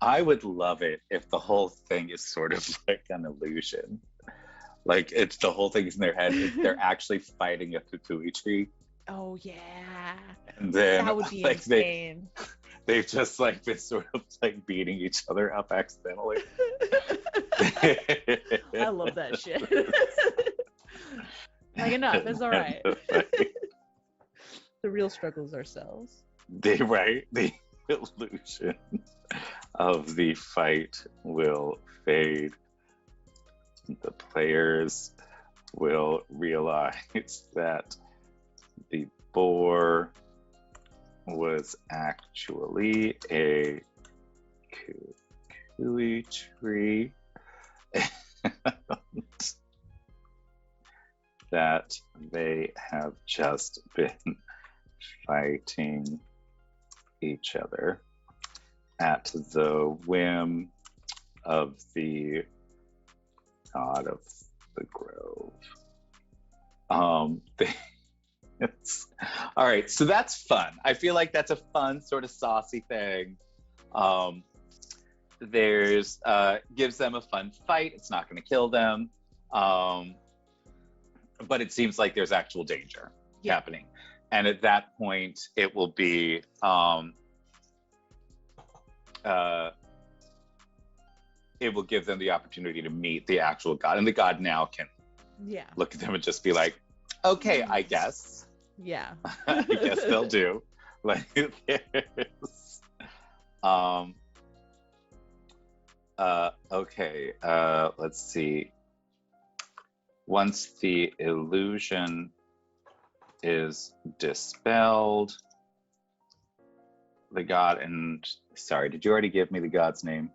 I would love it if the whole thing is sort of like an illusion. Like, it's the whole thing is in their head. They're actually fighting a kukui tree. Oh yeah. And then that would be like insane. They've just like been sort of like beating each other up accidentally. I love that shit. Like, enough, it's all right. The real struggles ourselves. the illusion of the fight will fade. The players will realize that the boar was actually a kukui tree, and that they have just been fighting each other at the whim of the god of the grove. All right, so that's fun. I feel like that's a fun sort of saucy thing. There's gives them a fun fight. It's not going to kill them, but it seems like there's actual danger happening. And at that point, it will be it will give them the opportunity to meet the actual god, and the god now can look at them and just be like, okay, I guess. Yeah. I guess they'll do. Like this. Okay, let's see. Once the illusion is dispelled, the god, and sorry, did you already give me the god's name?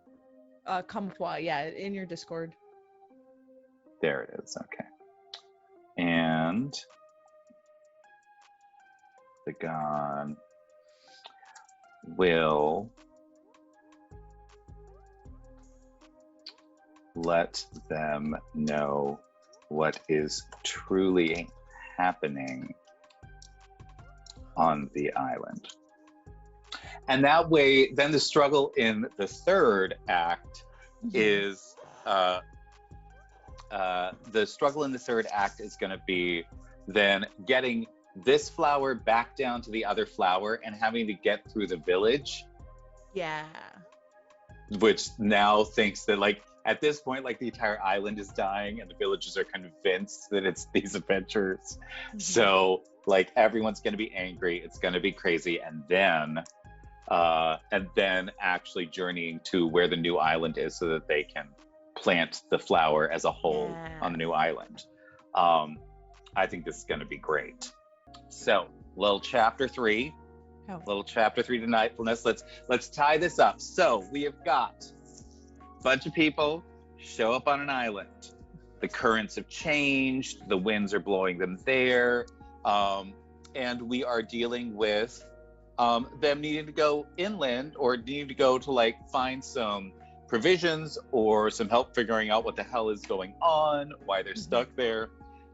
Kumqua, yeah, in your Discord. There it is, okay. And the god will let them know what is truly happening on the island. And that way, then the struggle in the third act is the struggle in the third act is going to be then getting this flower back down to the other flower and having to get through the village. Yeah. Which now thinks that, like, at this point, like, the entire island is dying and the villagers are convinced that it's these adventurers. So, like, everyone's going to be angry. It's going to be crazy. And then actually journeying to where the new island is so that they can plant the flower as a whole on the new island. I think this is going to be great. So, little chapter 3 to Nightfulness. Let's tie this up. So we have got a bunch of people show up on an island. The currents have changed. The winds are blowing them there. And we are dealing with them needing to go inland or needing to go to, like, find some provisions or some help figuring out what the hell is going on, why they're stuck there.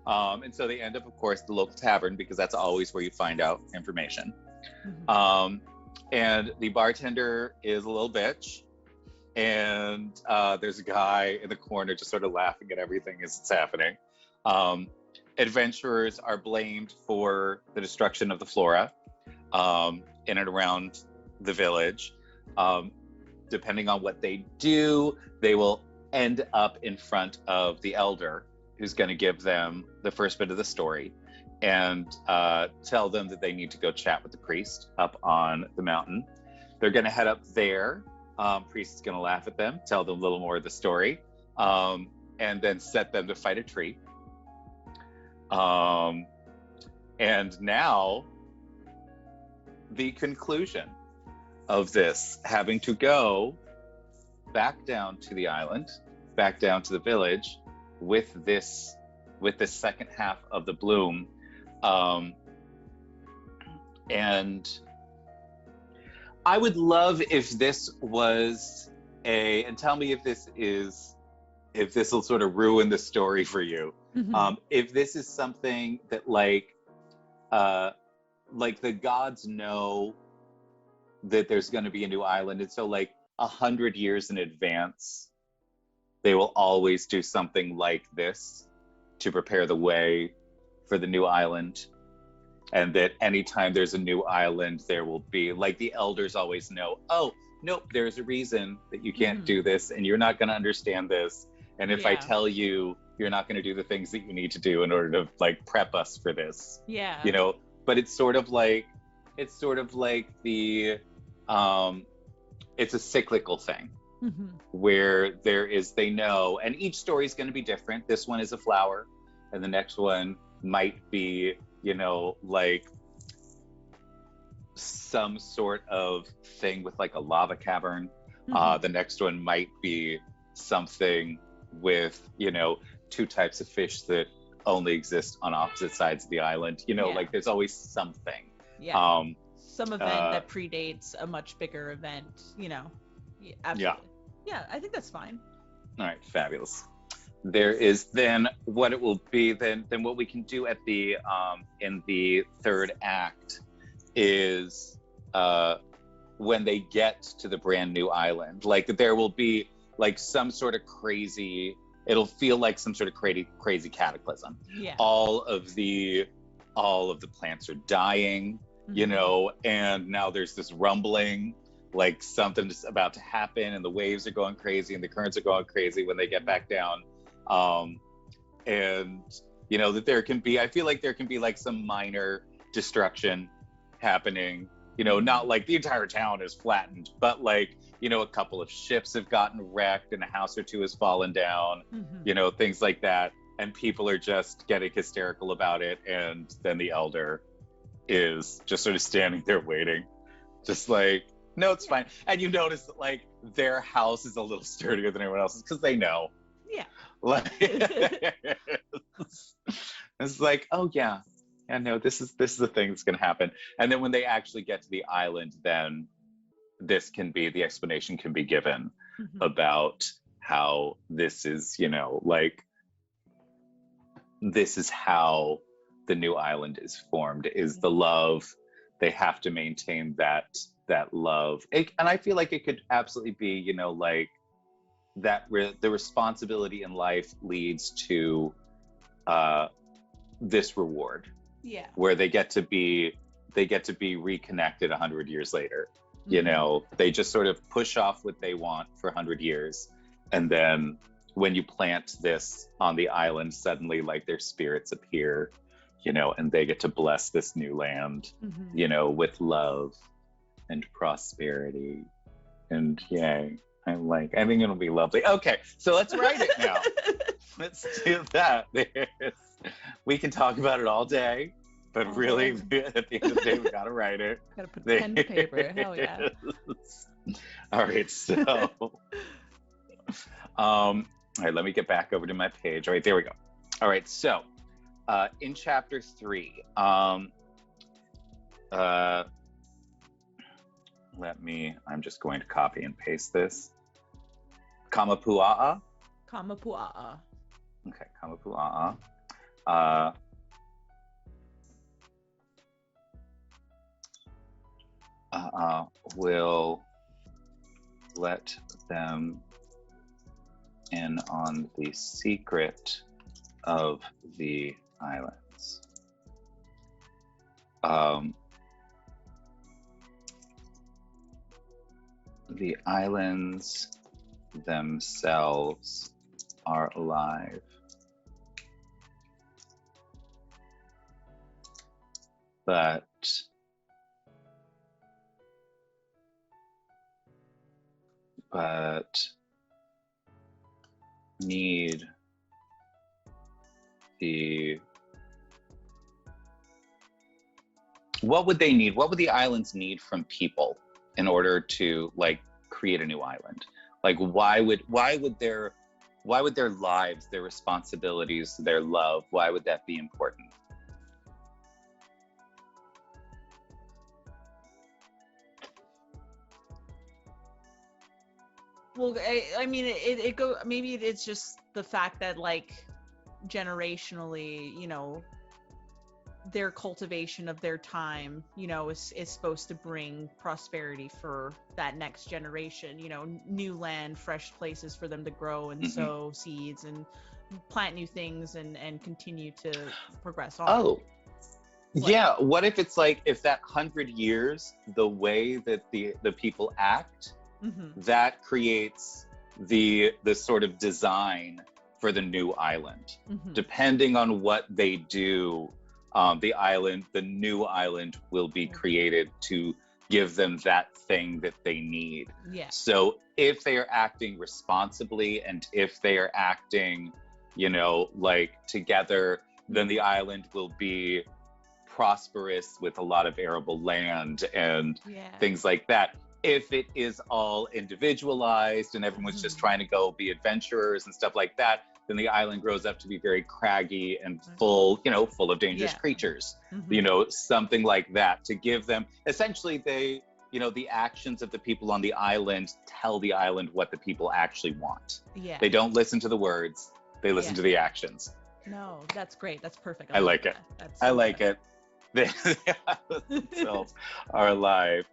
And so they end up, of course, the local tavern, because that's always where you find out information. And the bartender is a little bitch. And there's a guy in the corner just sort of laughing at everything as it's happening. Adventurers are blamed for the destruction of the flora in and around the village. Depending on what they do, they will end up in front of the elder, who's going to give them the first bit of the story and tell them that they need to go chat with the priest up on the mountain. They're going to head up there. Priest is going to laugh at them, tell them a little more of the story, and then set them to fight a tree. And now, the conclusion of this, having to go back down to the island, back down to the village with this second half of the bloom. And I would love if this was and tell me if this will sort of ruin the story for you. If this is something that like the gods know that there's going to be a new island, and so like 100 years in advance, they will always do something like this to prepare the way for the new island. And that anytime there's a new island, there will be, like, the elders always know, oh, nope, there's a reason that you can't do this, and you're not going to understand this. And if I tell you, you're not going to do the things that you need to do in order to, like, prep us for this. Yeah. You know, but it's sort of like it's sort of like the it's a cyclical thing where they know, and each story is going to be different. This one is a flower, and the next one might be, you know, like some sort of thing with like a lava cavern. The next one might be something with, you know, two types of fish that only exist on opposite sides of the island. You know, like there's always something. Yeah. Some event that predates a much bigger event, you know. Yeah, absolutely. Yeah, I think that's fine. All right, fabulous. There is then what it will be then what we can do at the in the third act is when they get to the brand new island, like there will be like some sort of crazy, it'll feel like some sort of crazy cataclysm. Yeah. All of the plants are dying, you know, and now there's this rumbling, like something's about to happen, and the waves are going crazy and the currents are going crazy when they get back down. And you know, that there can be, I feel like there can be like some minor destruction happening, you know, not like the entire town is flattened, but like, you know, a couple of ships have gotten wrecked and a house or two has fallen down, you know, things like that. And people are just getting hysterical about it. And then the elder is just sort of standing there waiting, just like, no, it's fine. And you notice that like their house is a little sturdier than everyone else's because they know. Yeah. Like, it's like, oh yeah, no, this is the thing that's gonna happen. And then when they actually get to the island, then the explanation can be given about how this is, you know, like this is how the new island is formed, is the love. They have to maintain that love. And I feel like it could absolutely be, you know, like that the responsibility in life leads to this reward. Yeah. Where they get to be reconnected 100 years later. You know, they just sort of push off what they want for 100 years. And then when you plant this on the island, suddenly like their spirits appear, you know, and they get to bless this new land, you know, with love and prosperity. And yay. I think it'll be lovely. Okay, so let's write it now. Let's do that. We can talk about it all day. But really, at the end of the day, we gotta write it. Gotta put pen to paper. Hell yeah. All right, so all right, let me get back over to my page. All right, there we go. All right, so in chapter 3, I'm just going to copy and paste this. Kamapua'a. Kamapua'a. Okay, Kamapua'a. Will let them in on the secret of the islands. The islands themselves are alive. But need the what would they need? What would the islands need from people in order to like create a new island? Like why would their lives, their responsibilities, their love, why would that be important? Well, I mean, it go. Maybe it's just the fact that, like, generationally, you know, their cultivation of their time, you know, is supposed to bring prosperity for that next generation. You know, new land, fresh places for them to grow and sow seeds and plant new things and continue to progress on. Oh, yeah. What if it's like if that 100 years, the way that the people act. That creates the sort of design for the new island. Depending on what they do, the new island will be created to give them that thing that they need. Yeah. So if they are acting responsibly and if they are acting, like together, then the island will be prosperous with a lot of arable land and things like that. If it is all individualized and everyone's just trying to go be adventurers and stuff like that, then the island grows up to be very craggy and full of dangerous creatures. Something like that, to give them essentially the actions of the people on the island tell the island what the people actually want. Yeah. They don't listen to the words, they listen to the actions. No, that's great. That's perfect. I like it. I like it. They themselves are alive.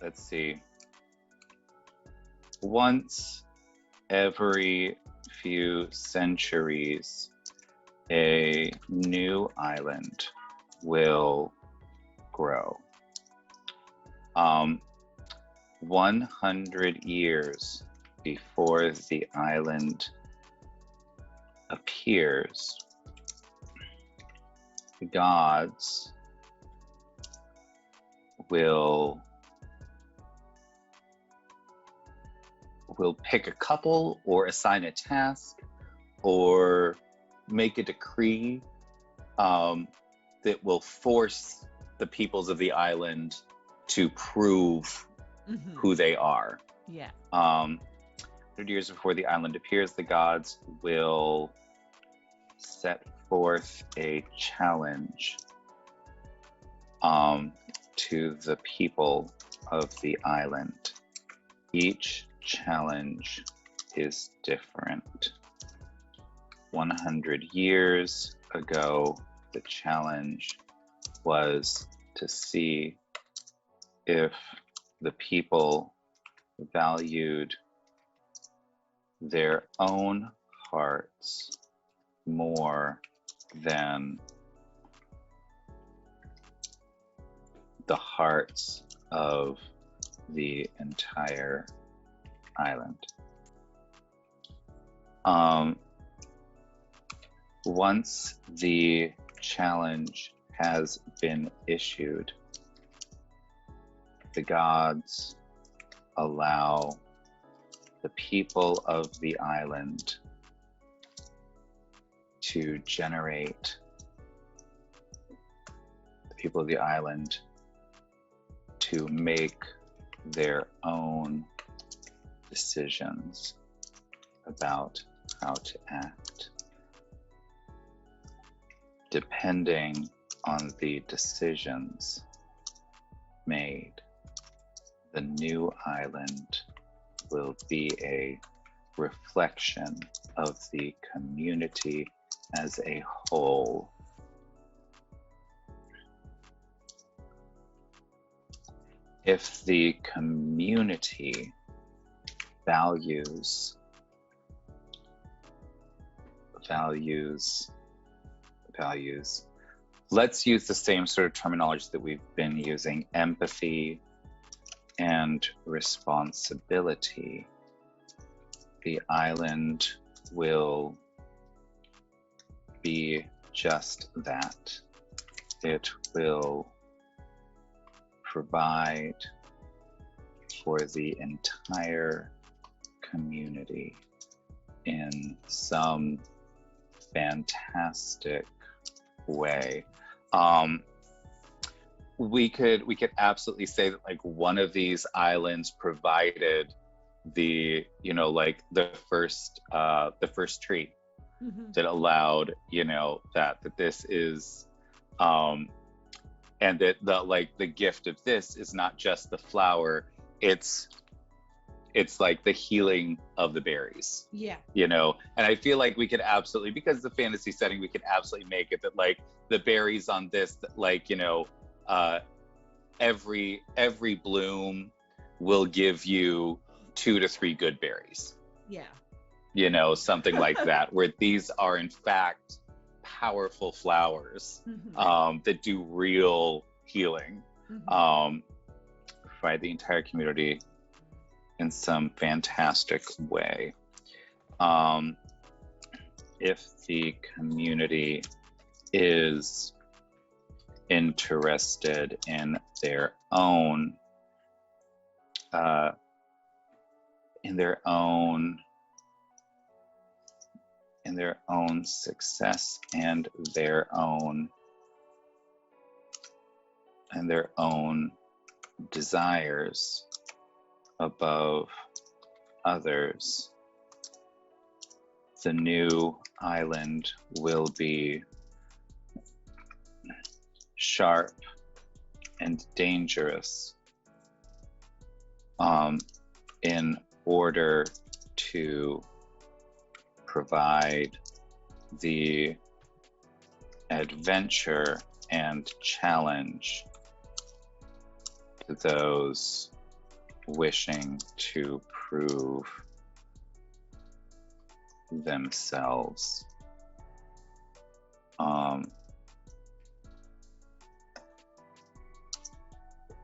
Let's see. Once every few centuries, a new island will grow. 100 years before the island appears, the gods will pick a couple or assign a task or make a decree that will force the peoples of the island to prove who they are. Yeah. 100 years before the island appears, the gods will set forth a challenge to the people of the island. Each challenge is different. 100 years ago, the challenge was to see if the people valued their own hearts more than the hearts of the entire island. Once the challenge has been issued, the gods allow the people of the island to generate the people of the island to make their own decisions about how to act. Depending on the decisions made, the new island will be a reflection of the community as a whole. If the community values, let's use the same sort of terminology that we've been using: empathy and responsibility. The island will be just that. It will provide for the entire community in some fantastic way. We could absolutely say that like one of these islands provided the the first tree that allowed that this is and that the gift of this is not just the flower, it's like the healing of the berries. And I feel like we could absolutely, because the fantasy setting, we could absolutely make it that like the berries on this, every bloom will give you 2 to 3 good berries. Something like that, where these are in fact powerful flowers that do real healing. Provide the entire community in some fantastic way. If the community is interested in their own success and their own desires above others, the new island will be sharp and dangerous in order to provide the adventure and challenge to those wishing to prove themselves.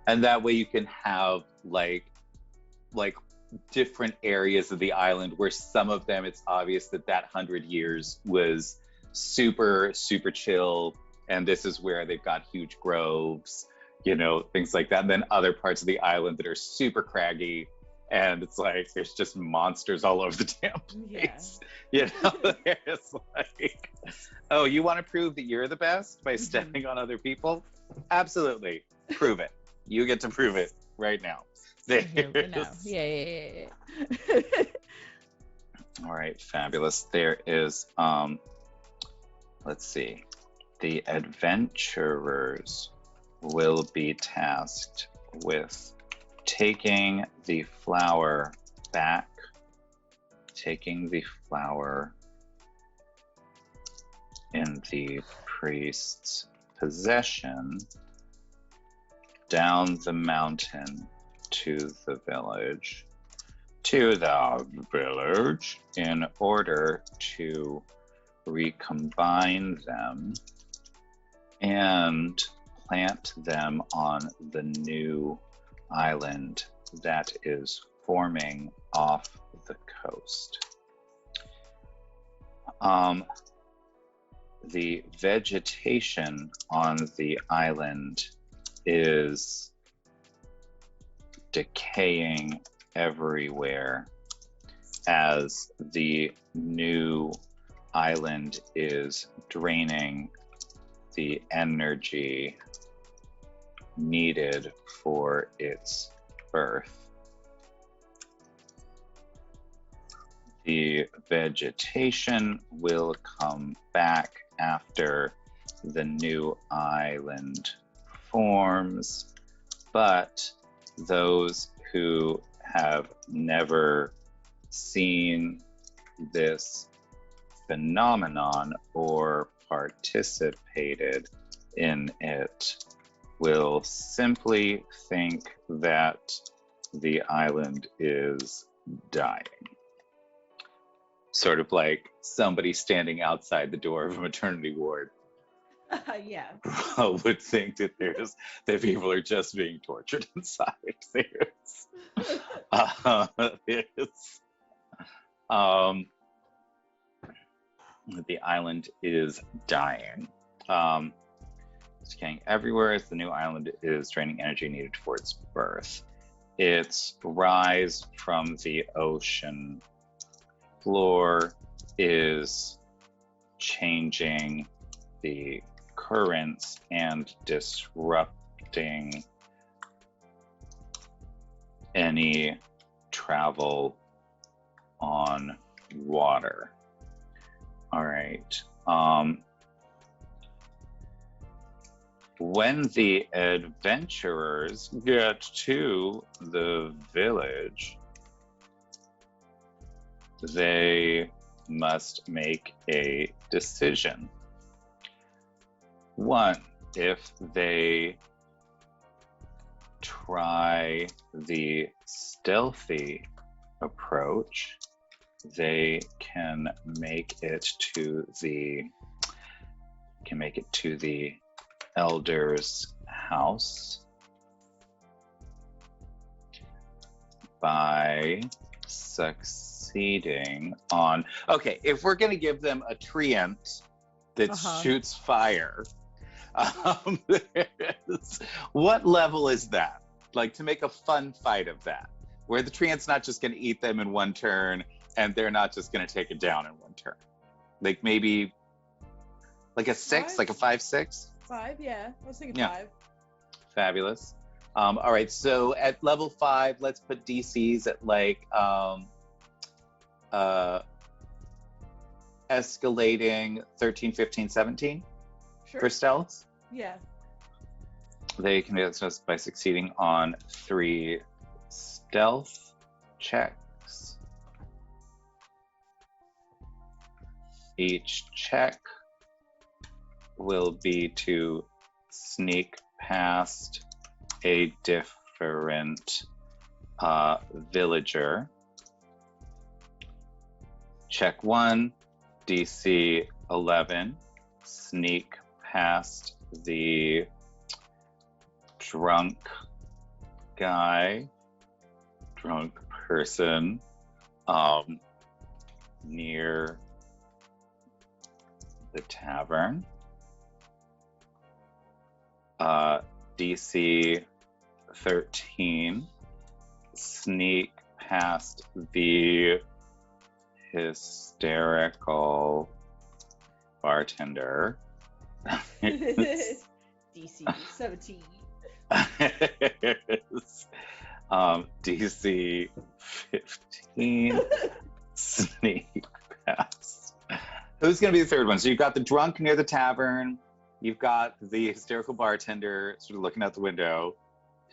And that way you can have like different areas of the island where some of them, it's obvious that 100 years was super chill, and this is where they've got huge groves, things like that. And then other parts of the island that are super craggy, and it's like there's just monsters all over the damn place. There's like, oh, you want to prove that you're the best by stepping on other people? Absolutely, prove it. You get to prove it right now. Yeah. All right, fabulous. There is, let's see, the adventurers will be tasked with taking the flower back, taking the flower in the priest's possession down the mountain to the village, in order to recombine them and plant them on the new island that is forming off the coast. The vegetation on the island is decaying everywhere as the new island is draining the energy needed for its birth. The vegetation will come back after the new island forms, but those who have never seen this phenomenon or participated in it will simply think that the island is dying. Sort of like somebody standing outside the door of a maternity ward. Yeah. Would think that people are just being tortured inside. The island is dying. It's decaying everywhere as the new island is draining energy needed for its birth. Its rise from the ocean floor is changing the currents and disrupting any travel on water. All right. When the adventurers get to the village, they must make a decision. One, if they try the stealthy approach, they can make it to the elder's house by succeeding on. Okay, if we're going to give them a treant that shoots fire, what level is that? Like, to make a fun fight of that, where the treant's not just going to eat them in one turn, and they're not just going to take it down in one turn. Like maybe like a 6, 5? like a 5/6. 5, yeah. I was thinking Yeah. 5. Fabulous. All right, so at level 5, let's put DCs at like escalating 13, 15, 17 Sure. for stealth. Yeah. They can do this by succeeding on 3 stealth checks. Each check will be to sneak past a different villager. Check 1, DC 11, sneak past the drunk person near the tavern. DC 13, sneak past the hysterical bartender. DC 17. DC 15, sneak past. Who's going to be the third one? So you've got the drunk near the tavern. You've got the hysterical bartender sort of looking out the window.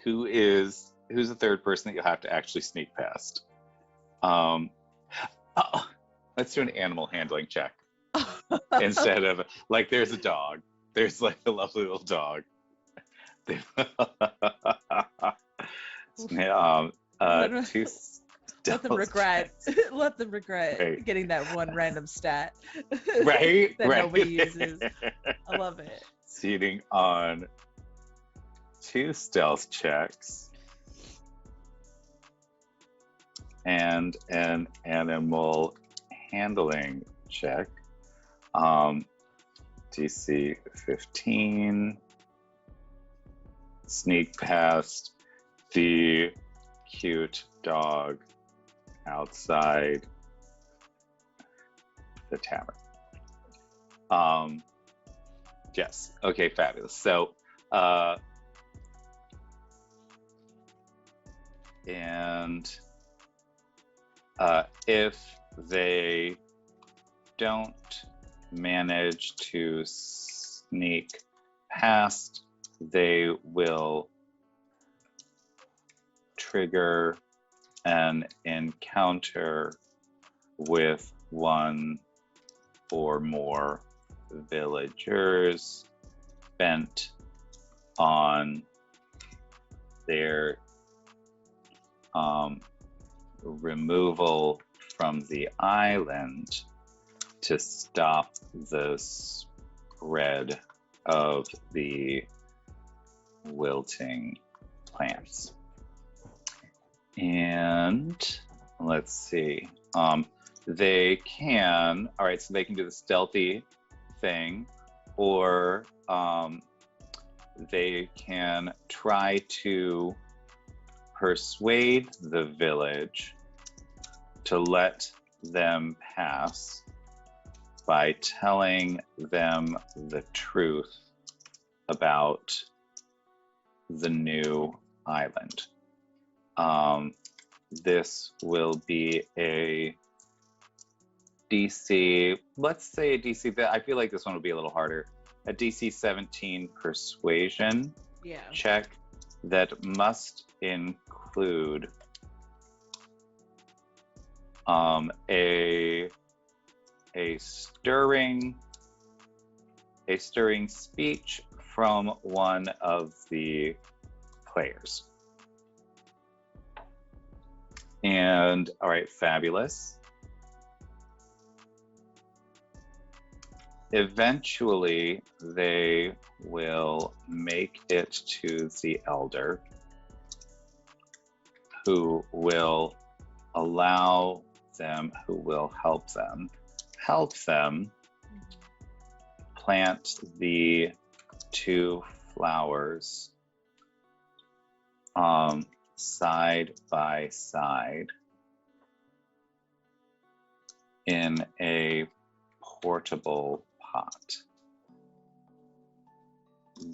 Who's the third person that you'll have to actually sneak past? Let's do an animal handling check instead of like there's a dog. There's like a lovely little dog. Two Let them regret. Let them regret right. getting that one random stat. Right, that right. nobody uses. I love it. Succeeding on 2 stealth checks and an animal handling check. DC 15. Sneak past the cute dog outside the tavern. Yes. Okay, fabulous. So and if they don't manage to sneak past, they will trigger an encounter with one or more villagers bent on their removal from the island to stop the spread of the wilting plants. And let's see, they can, all right, so they can do the stealthy thing, or they can try to persuade the village to let them pass by telling them the truth about the new island. This will be a DC, let's say a DC, I feel like this one will be a little harder, a DC 17 persuasion check that must include a stirring speech from one of the players. And all right, fabulous. Eventually, they will make it to the elder, who will allow them, who will help them plant the 2 flowers side by side in a portable pot.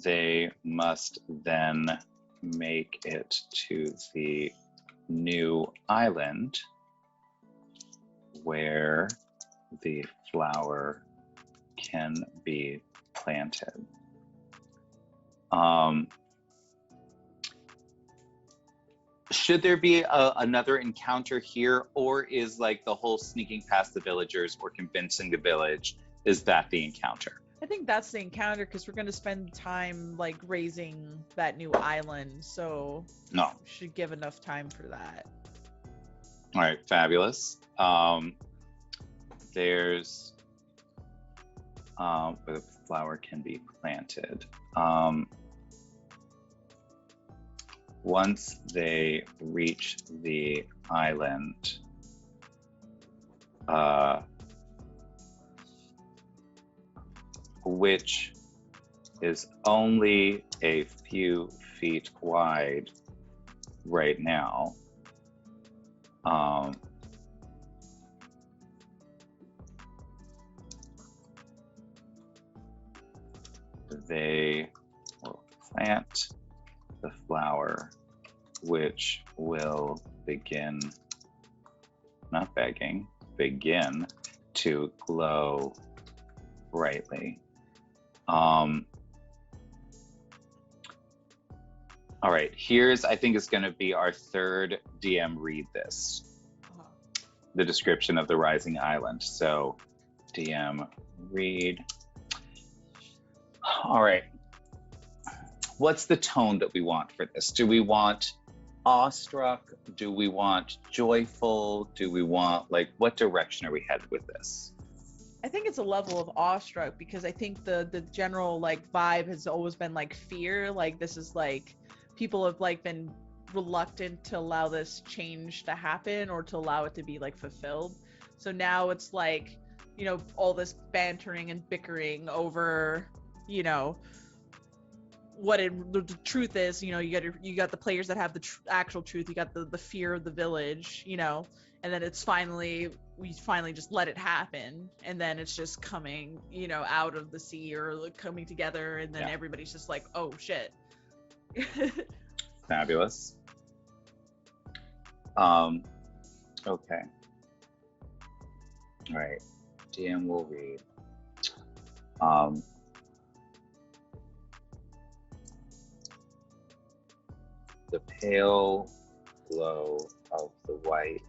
They must then make it to the new island where the flower can be planted. Should there be another encounter here, or is like the whole sneaking past the villagers or convincing the village, is that the encounter? I think that's the encounter because we're going to spend time like raising that new island, so No. should give enough time for that. All right, fabulous. There's where the flower can be planted. Once they reach the island, which is only a few feet wide right now, they will plant the flower, which will begin to glow brightly. All right, I think is going to be our third DM read this. The description of the rising island. So DM read. All right. What's the tone that we want for this? Do we want awestruck? Do we want joyful? Do we want, like, what direction are we headed with this? I think it's a level of awestruck because I think the general like vibe has always been like fear. Like this is like people have like been reluctant to allow this change to happen or to allow it to be like fulfilled. So now it's like, you know, all this bantering and bickering over, you know, what the truth is. You know, you got the players that have the actual truth. You got the fear of the village, you know, and then we finally just let it happen, and then it's just coming, you know, out of the sea or like coming together, and then everybody's just like, oh shit. Fabulous. Okay. All right. DM will read. The pale glow of the white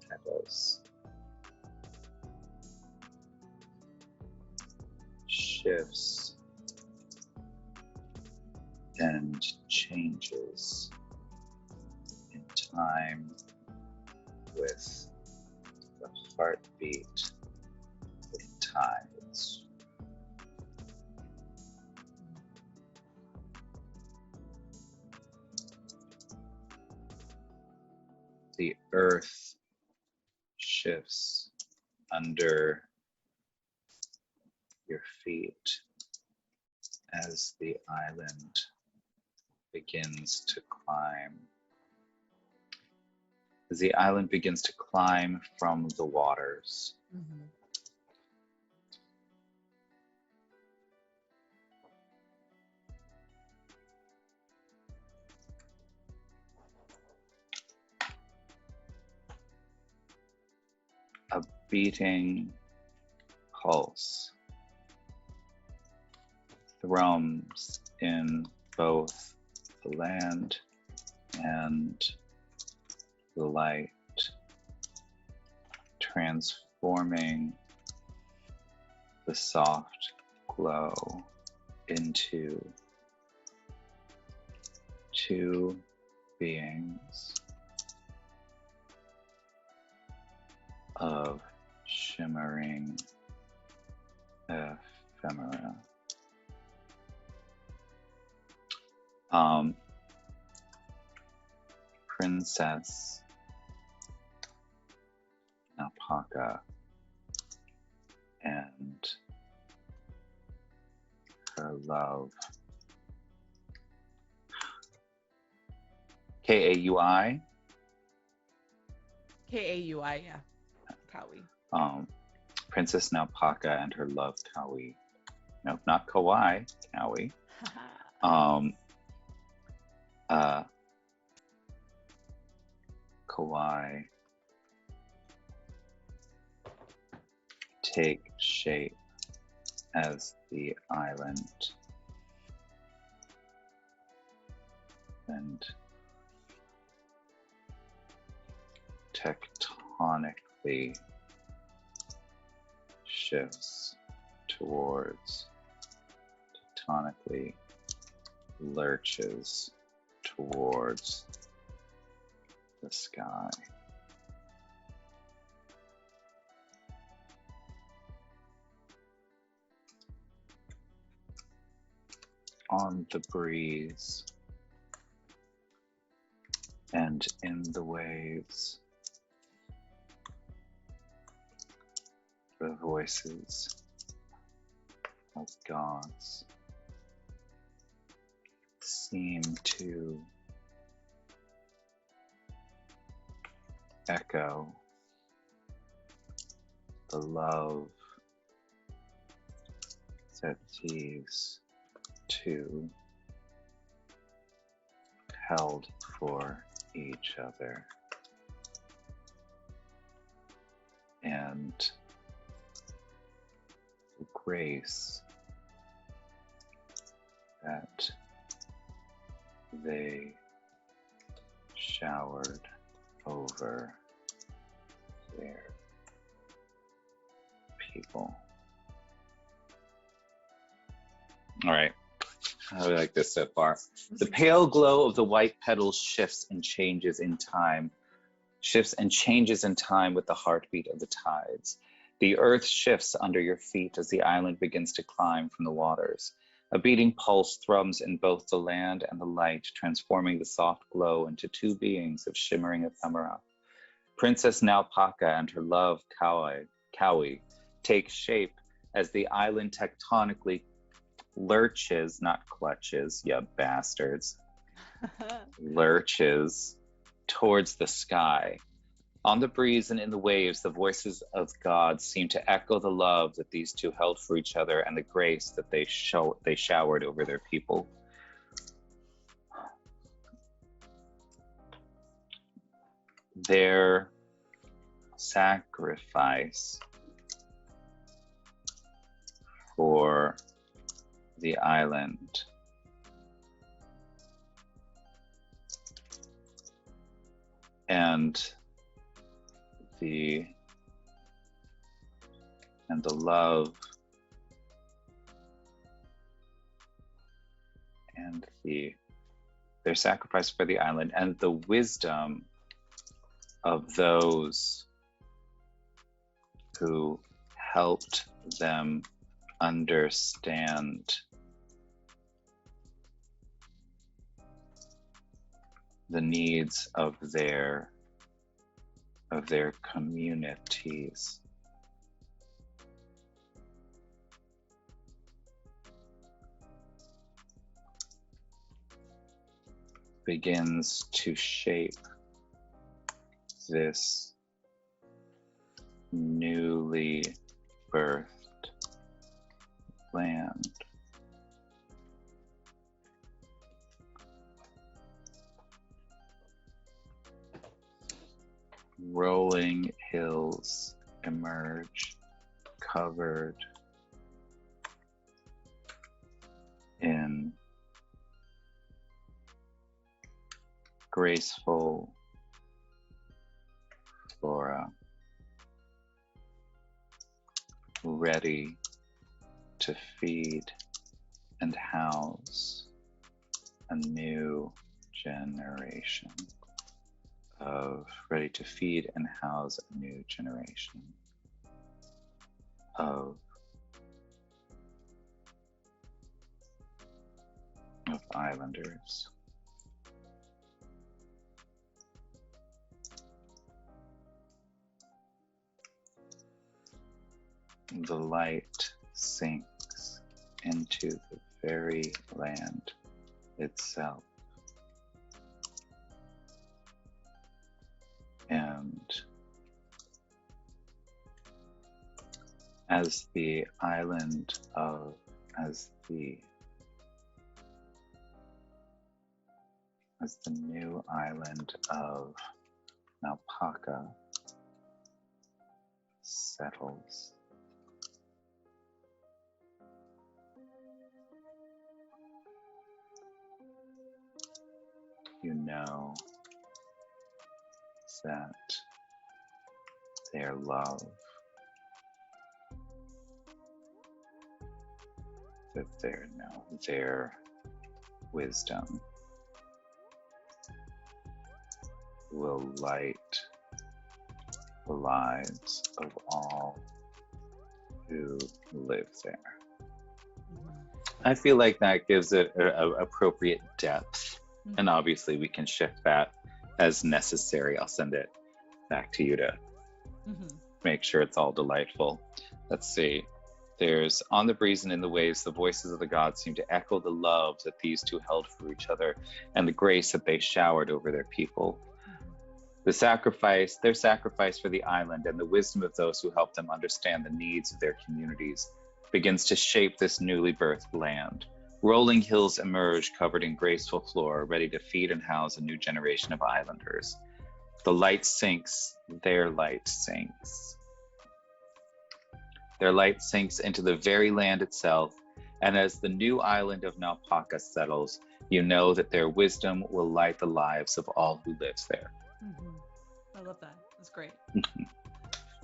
petals shifts and changes in time with the heartbeat of tides. The earth shifts under your feet as the island begins to climb. As the island begins to climb from the waters. Mm-hmm. A beating pulse thrums in both the land and the light, transforming the soft glow into 2 beings of shimmering ephemera. Princess Naupaka and her love. Kaui. Kaui, yeah. Kaui. Princess Naupaka and her love, Kaui. Nope, not Kawaii, Kaui. Kawaii take shape as the island and tectonically shifts towards, tectonically lurches towards the sky. On the breeze and in the waves, the voices of gods seem to echo the love that these two held for each other, and the grace that they showered over their people. All right. How do we like this so far? The pale glow of the white petals shifts and changes in time with the heartbeat of the tides. The earth shifts under your feet as the island begins to climb from the waters. A beating pulse thrums in both the land and the light, transforming the soft glow into two beings of shimmering ephemera. Princess Naupaka and her love, Kaui, take shape as the island tectonically lurches, not clutches, you bastards, lurches towards the sky. On the breeze and in the waves, the voices of gods seem to echo the love that these two held for each other and the grace that they showered over their people. Their sacrifice for the island and the love and their sacrifice for the island and the wisdom of those who helped them understand the needs of their communities. Begins to shape this newly birthed land. Rolling hills emerge, covered in graceful flora, ready to feed and house a new generation ready to feed and house a new generation of islanders. the light sinks into the very land itself. And as the new island of Naupaka settles, you know that their love, that their wisdom will light the lives of all who live there. I feel like that gives it appropriate depth, and obviously we can shift that as necessary. I'll send it back to you to make sure it's all delightful. Let's see. There's on the breeze and in the waves, the voices of the gods seem to echo the love that these two held for each other and the grace that they showered over their people. Their sacrifice for the island and the wisdom of those who helped them understand the needs of their communities begins to shape this newly birthed land. Rolling hills emerge covered in graceful flora, ready to feed and house a new generation of islanders. The light sinks, their light sinks. Their light sinks into the very land itself, and as the new island of Naupaka settles, you know that their wisdom will light the lives of all who lives there. I love that. That's great.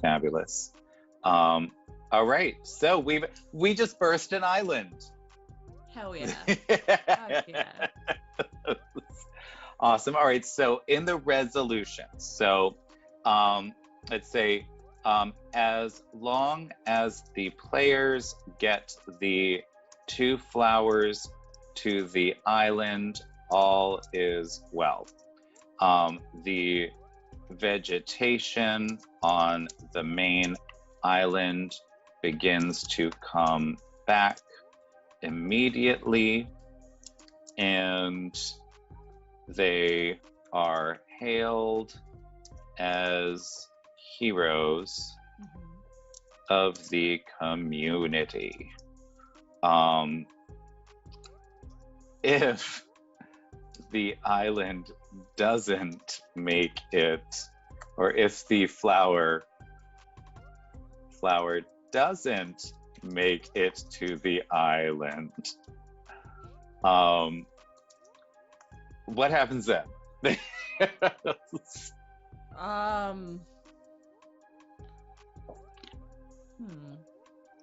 Fabulous. All right, so we just burst an island. Hell yeah. Fuck yeah. Awesome. All right, so in the resolution, so let's say as long as the players get the 2 flowers to the island, all is well. The vegetation on the main island begins to come back immediately, and they are hailed as heroes of the community. If the island doesn't make it, or if the flower doesn't make it to the island, what happens then?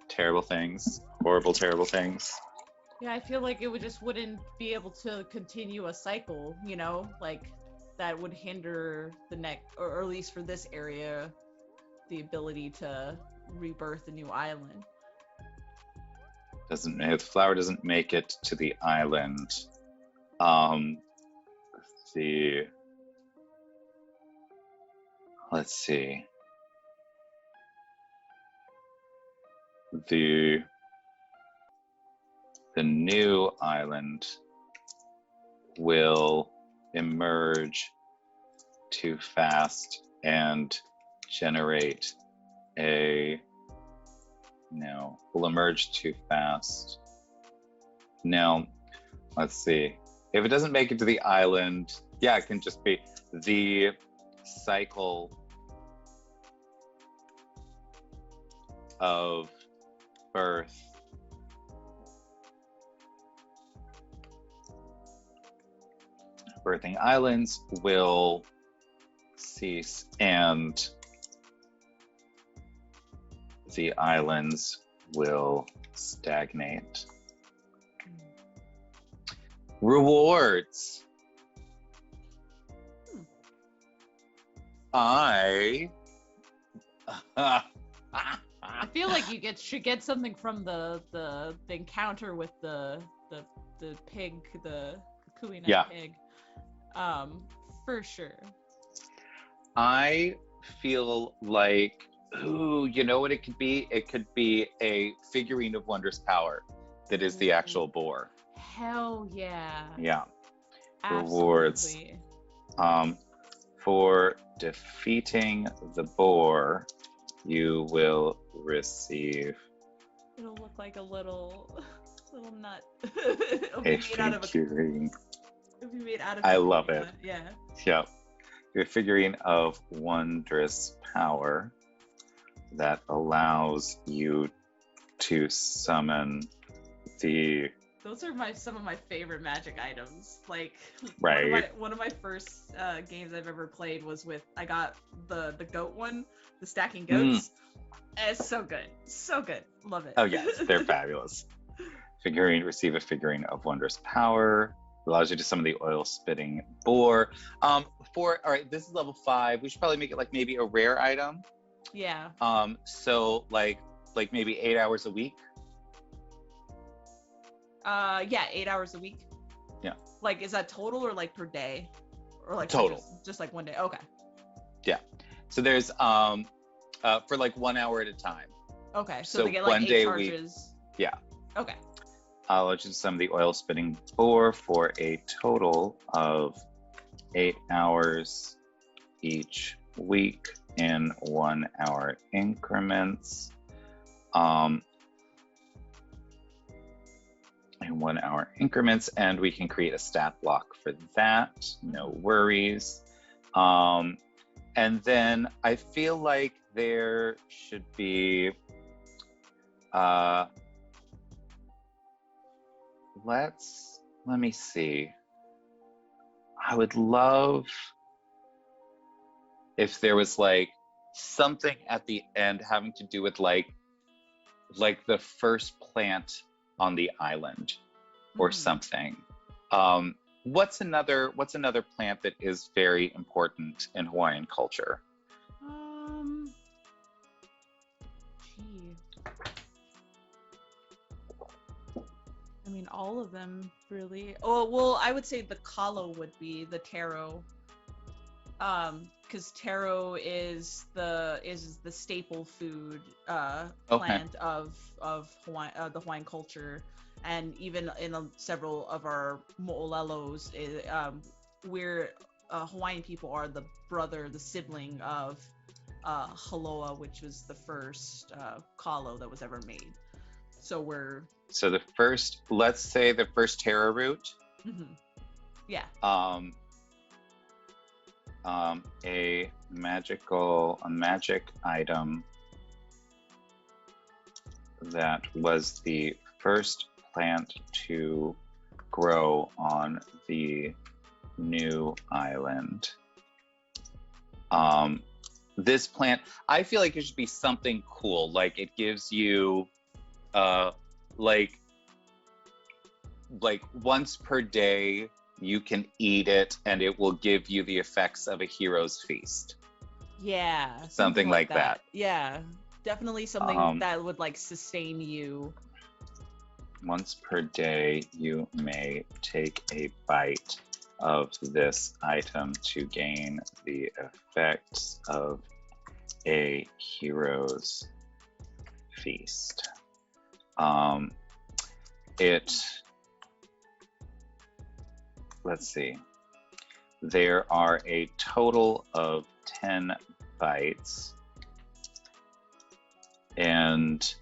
Terrible things, horrible, terrible things. Yeah, I feel like it wouldn't be able to continue a cycle, you know, like that would hinder the next, or at least for this area, the ability to rebirth a new island. The flower doesn't make it to the island. Let's see. The new island will emerge too fast and generate will emerge too fast. Now, let's see. If it doesn't make it to the island, yeah, it can just be the cycle of birth birthing islands will cease, and the islands will stagnate. Rewards. I feel like you should get something from the encounter with the pig, the Kuina pig. For sure. I feel like Ooh, you know what it could be? It could be a figurine of wondrous power that is the Ooh, actual boar. hell yeah. Yeah. Rewards. Absolutely. For defeating the boar, you will receive It'll look like a little little nut. It'll a be made out of a figurine. it'll be made out of I a love it. nut. Yeah. Yep. A figurine of wondrous power that allows you to summon the Those are some of my favorite magic items. Like right. one of my first games I've ever played was with I got the goat one, the stacking goats. It's so good. So good. Love it. Oh yes, they're fabulous. Figurine, receive a figurine of wondrous power. Allows you to summon the oil spitting boar. All right, this is level 5. We should probably make it like maybe a rare item. Yeah. So like maybe 8 hours a week. Yeah, 8 hours a week. Yeah. Like, is that total or like per day? Or like total? Just like one day. Okay. Yeah. So there's for like 1 hour at a time. Okay. So they get like 1 8 day charges. a week. Yeah. Okay. I'll let you summon the oil spitting boar for a total of 8 hours each week in 1 hour increments. In 1 hour increments, and we can create a stat block for that. No worries. And then I feel like there should be let me see. I would love if there was like something at the end having to do with like the first plant on the island or something. What's another plant that is very important in Hawaiian culture? Gee. I mean, all of them really. Oh, well, I would say the kalo would be the taro. Because taro is the staple food plant of Hawaii, the Hawaiian culture, and even in several of our mo'olelos, we're Hawaiian people are the sibling of Haloa, which was the first kalo that was ever made. So the first, let's say the first taro root. Mm-hmm. Yeah. A magic item that was the first plant to grow on the new island. This plant, I feel like it should be something cool, like it gives you like once per day you can eat it and it will give you the effects of a hero's feast. Yeah, something like that. Yeah, definitely something that would like sustain you. Once per day you may take a bite of this item to gain the effects of a hero's feast. Let's see. There are a total of 10 bites, and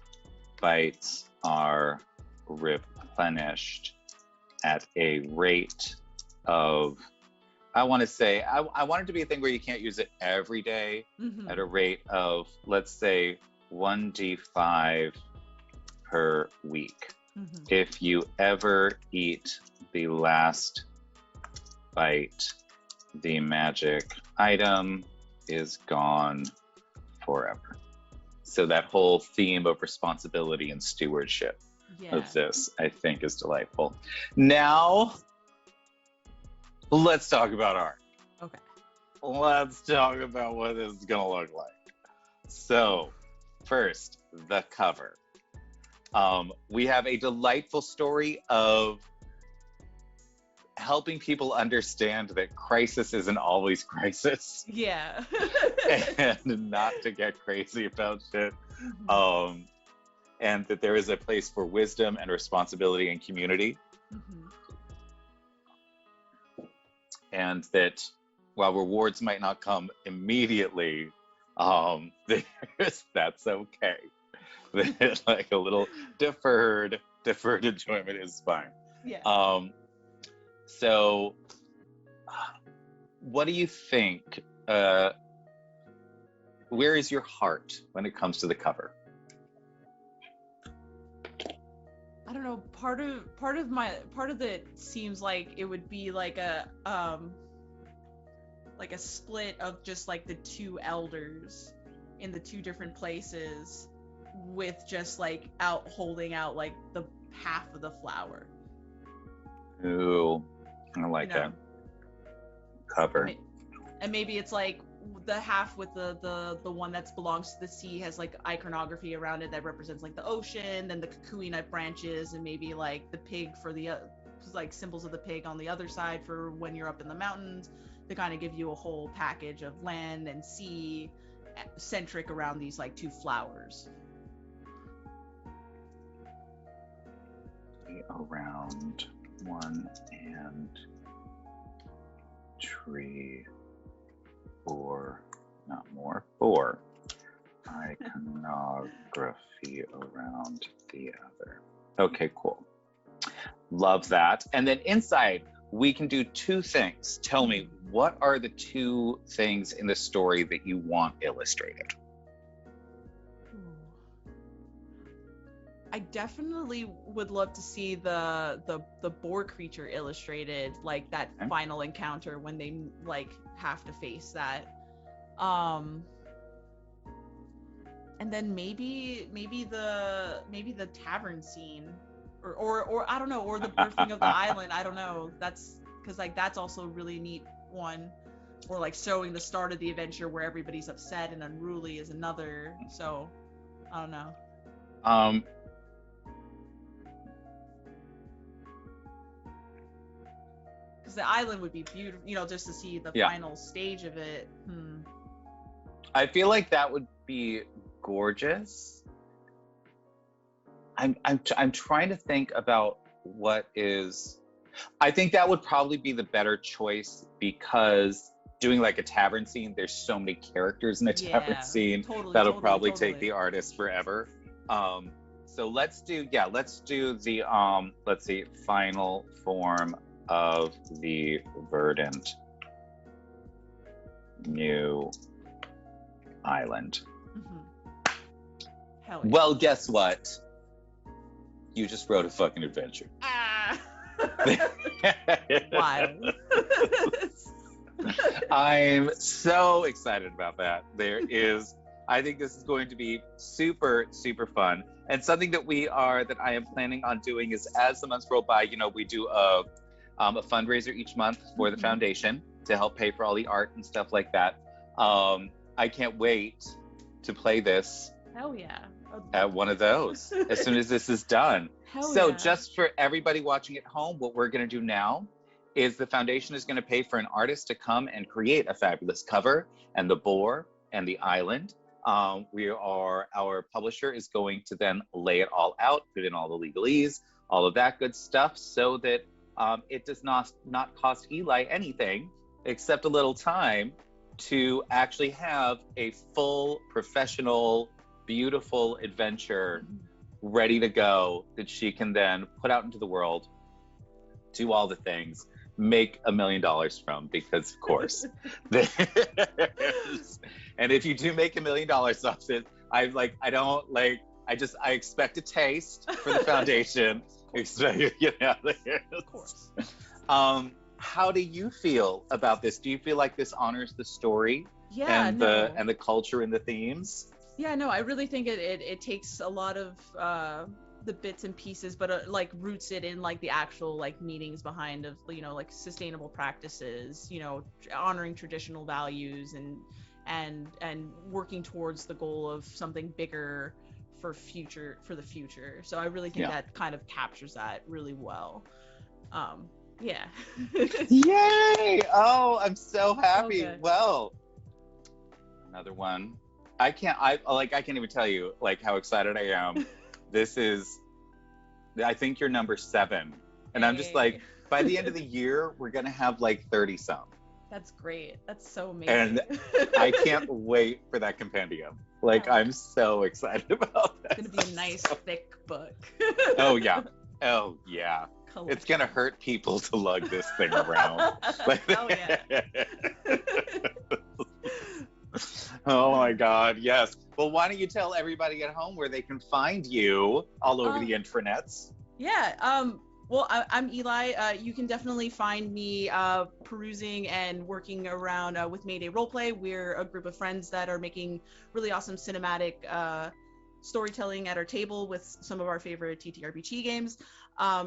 bites are replenished at a rate of, I want to say, I want it to be a thing where you can't use it every day, at a rate of, let's say, 1d5 per week. If you ever eat the last bite, the magic item is gone forever. So that whole theme of responsibility and stewardship of this, I think, is delightful. Now, let's talk about art. Okay. Let's talk about what this is gonna look like. So, first, the cover. We have a delightful story of helping people understand that crisis isn't always crisis. Yeah. And not to get crazy about shit. Mhm. And that there is a place for wisdom and responsibility and community. Mhm. And that while rewards might not come immediately, that's okay. That, like, a little deferred enjoyment is fine. Yeah. So what do you think? Where is your heart when it comes to the cover? I don't know. Part of it seems like it would be like a split of just like the two elders in the two different places, with just like holding out like the half of the flower. Ooh, I like that cover. And maybe it's like the half with the one that belongs to the sea has like iconography around it that represents like the ocean, then the kukui nut branches, and maybe like the pig for the like symbols of the pig on the other side for when you're up in the mountains, to kind of give you a whole package of land and sea centric around these like two flowers. Around one and tree, four, not more, four iconography around the other. Okay, cool. Love that. And then inside, we can do two things. Tell me, what are the two things in the story that you want illustrated? I definitely would love to see the boar creature illustrated, like that final encounter when they like have to face that. And then maybe the tavern scene, or I don't know, or the birthing of the island. I don't know. That's because like that's also a really neat one. Or like showing the start of the adventure where everybody's upset and unruly is another. So I don't know. Because the island would be beautiful, just to see the final stage of it. I feel like that would be gorgeous. I'm trying to think about what is. I think that would probably be the better choice, because doing like a tavern scene, there's so many characters in a tavern scene that'll probably take the artist forever. So let's do the let's see, final form of the verdant new island. Hell yeah. Well, guess what? You just wrote a fucking adventure. Wild. I'm so excited about that. I think this is going to be super, super fun. And something that I am planning on doing is, as the months roll by, we do a fundraiser each month for the foundation to help pay for all the art and stuff like that. I can't wait to play this. Hell yeah. At one of those as soon as this is done. Just for everybody watching at home, what we're going to do now is the foundation is going to pay for an artist to come and create a fabulous cover and the boar and the island. Our publisher is going to then lay it all out, put in all the legalese, all of that good stuff, so that it does not cost Eli anything except a little time to actually have a full professional, beautiful adventure ready to go that she can then put out into the world, do all the things, make $1 million from, because of course. And if you do make $1 million off it, I expect a taste for the foundation. Of course. How do you feel about this? Do you feel like this honors the story and the culture and the themes? Yeah, no, I really think it takes a lot of the bits and pieces, but like roots it in like the actual like meanings behind of like sustainable practices, honoring traditional values and working towards the goal of something bigger for the future. So I really think that kind of captures that really well. Yeah. Yay! Oh, I'm so happy. good. Well, another one. I can't even tell you like how excited I am. This is, I think you're number 7. And I'm just like, Hey. by the end of the year, we're gonna have like 30 some. That's great. That's so amazing. And I can't wait for that compendium. Like, I'm so excited about that. It's gonna be a nice thick book. Oh yeah. Oh yeah. Collection. It's gonna hurt people to lug this thing around. Oh yeah. Oh my God, yes. Well, why don't you tell everybody at home where they can find you all over the intranets? Yeah. Well, I'm Eli. You can definitely find me perusing and working around with Mayday Roleplay. We're a group of friends that are making really awesome cinematic storytelling at our table with some of our favorite TTRPG games.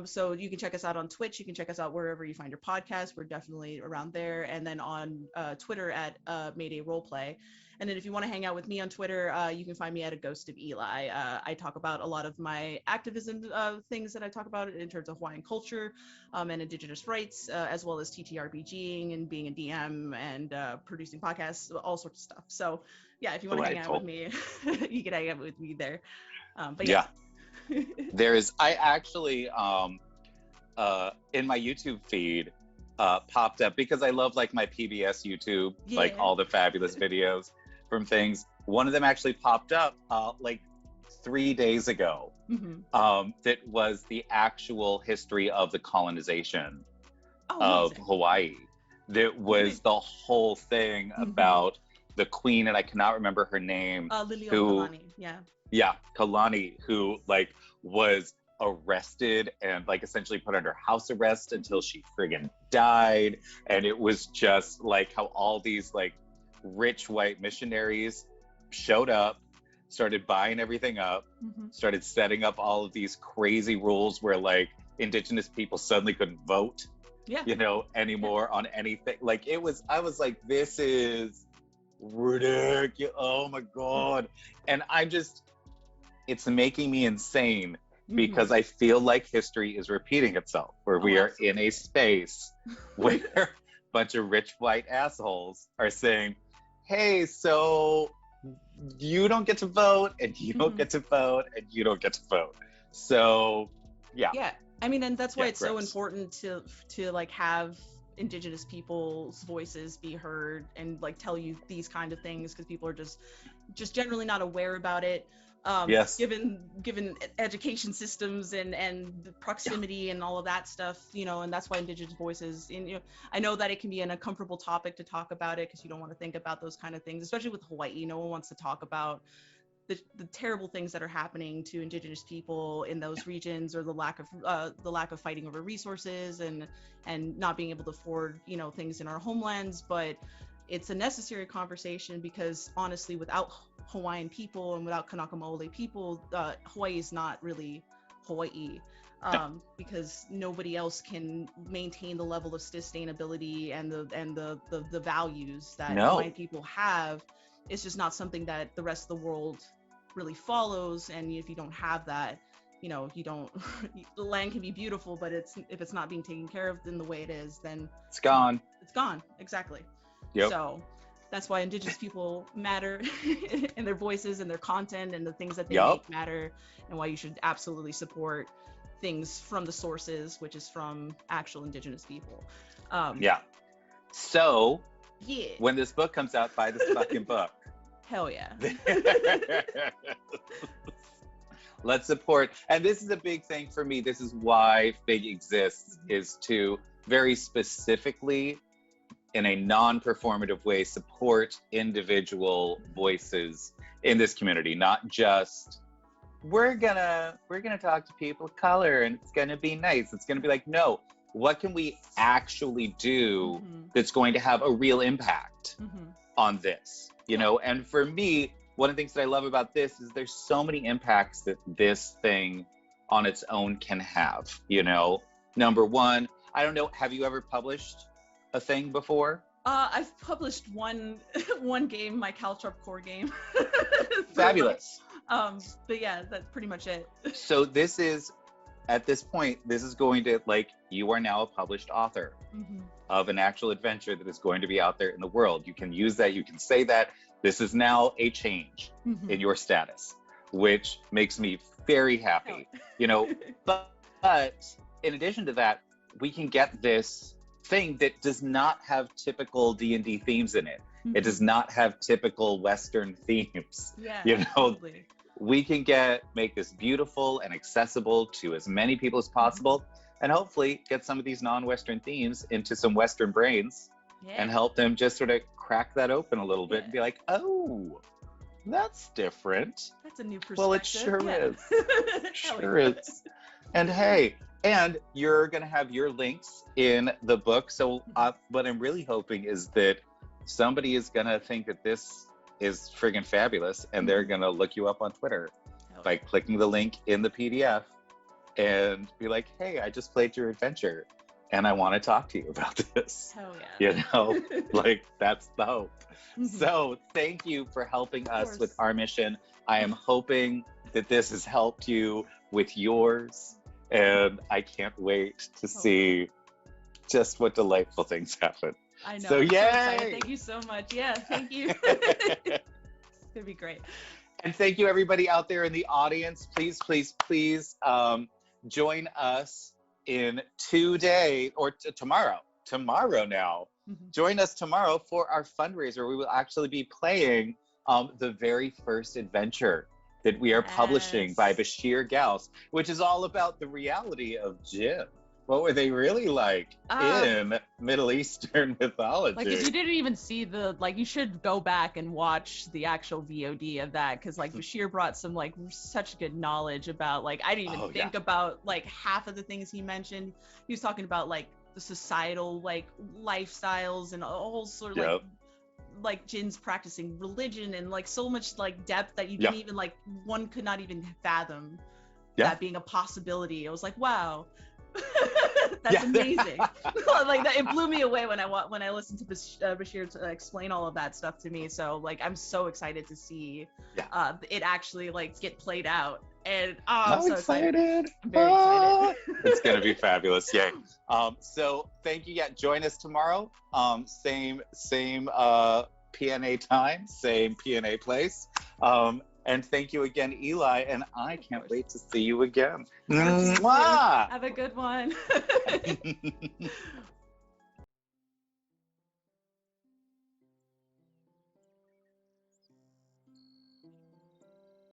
So you can check us out on Twitch. You can check us out wherever you find your podcast. We're definitely around there. And then on Twitter at Mayday Roleplay. And then if you want to hang out with me on Twitter, you can find me at A Ghost of Eli. I talk about a lot of my activism things that I talk about in terms of Hawaiian culture and Indigenous rights, as well as TTRPGing and being a DM and producing podcasts, all sorts of stuff. So yeah, if you want to hang out with me, you can hang out with me there. But yeah. I actually, in my YouTube feed, popped up because I love like my PBS YouTube, like all the fabulous videos from things. One of them actually popped up like 3 days ago. That was the actual history of the colonization of Hawaii. That was the whole thing about the queen, and I cannot remember her name. Kalani, yeah, Kalani, who like was arrested and like essentially put under house arrest until she friggin' died. And it was just like how all these like rich white missionaries showed up, started buying everything up, started setting up all of these crazy rules where like Indigenous people suddenly couldn't vote, anymore on anything. Like I was like, this is ridiculous. Oh my God. And it's making me insane because I feel like history is repeating itself, where we are in a space where a bunch of rich white assholes are saying, hey, so you don't get to vote, and you don't get to vote, and you don't get to vote. So, yeah. Yeah, I mean, and that's why it's so important to like have Indigenous people's voices be heard and like tell you these kind of things, because people are just generally not aware about it. Given education systems and the proximity and all of that stuff, and that's why Indigenous voices, and I know that it can be an uncomfortable topic to talk about it because you don't want to think about those kind of things, especially with Hawaii. No one wants to talk about the terrible things that are happening to Indigenous people in those regions, or the lack of fighting over resources and not being able to afford things in our homelands. But it's a necessary conversation because honestly, without Hawaiian people and without Kanaka Maoli people, Hawaii is not really Hawaii, because nobody else can maintain the level of sustainability and the values that Hawaiian people have. It's just not something that the rest of the world really follows. And if you don't have that, you don't. The land can be beautiful, but if it's not being taken care of in the way it is, then it's gone. It's gone. Exactly. Yep. So that's why Indigenous people matter, and their voices and their content and the things that they make matter, and why you should absolutely support things from the sources, which is from actual Indigenous people. So when this book comes out, buy this fucking book. Hell yeah. Let's support. And this is a big thing for me. This is why FIG exists, is to very specifically, in a non-performative way, support individual voices in this community. Not just, we're gonna talk to people of color and it's gonna be nice. It's gonna be like, no, what can we actually do that's going to have a real impact on this? And for me, one of the things that I love about this is there's so many impacts that this thing on its own can have. Number one, I don't know, have you ever published a thing before? I've published one game, my Caltrop core game. Fabulous. But yeah, that's pretty much it. So this is at this point, this is going to, like, you are now a published author of an actual adventure that is going to be out there in the world. You can use that, you can say that. This is now a change in your status, which makes me very happy. You know, but in addition to that, we can get this thing that does not have typical D&D themes in it. It does not have typical Western themes. Yeah, you know, totally. we can make this beautiful and accessible to as many people as possible, and hopefully get some of these non-Western themes into some Western brains and help them just sort of crack that open a little bit and be like, oh, that's different. That's a new perspective. Well, it sure is. Sure is. And hey, and you're going to have your links in the book. So what I'm really hoping is that somebody is going to think that this is friggin' fabulous, and they're going to look you up on Twitter by clicking the link in the PDF and be like, hey, I just played your adventure and I want to talk to you about this. Hell yeah. You know, like, that's the hope. So thank you for helping us with our mission. I am hoping that this has helped you with yours, and I can't wait to see just what delightful things happen. I know. So, I'm yay! so excited. Thank you so much. Yeah, thank you. It's gonna be great. And thank you, everybody out there in the audience. Please, please, please join us in 2 days, or tomorrow now. Join us tomorrow for our fundraiser. We will actually be playing the very first adventure that we are publishing by Bashir Gauss, which is all about the reality of jinn. What were they really like in Middle Eastern mythology? Like, if you didn't even see you should go back and watch the actual VOD of that, because like Bashir brought some like such good knowledge about, like, I didn't even think about like half of the things he mentioned. He was talking about like the societal like lifestyles and a whole sort of like jinns practicing religion, and like so much like depth that you didn't even like, one could not even fathom that being a possibility. I was like, wow. That's amazing. Like that, it blew me away when I listened to Bashir to explain all of that stuff to me. So like, I'm so excited to see it actually like get played out. And I'm so excited. I'm very excited. It's gonna be fabulous. Yay. So thank you. Join us tomorrow. Same PNA time, same PNA place. And thank you again, Eli, and I can't wait to see you again. Mwah! Have a good one.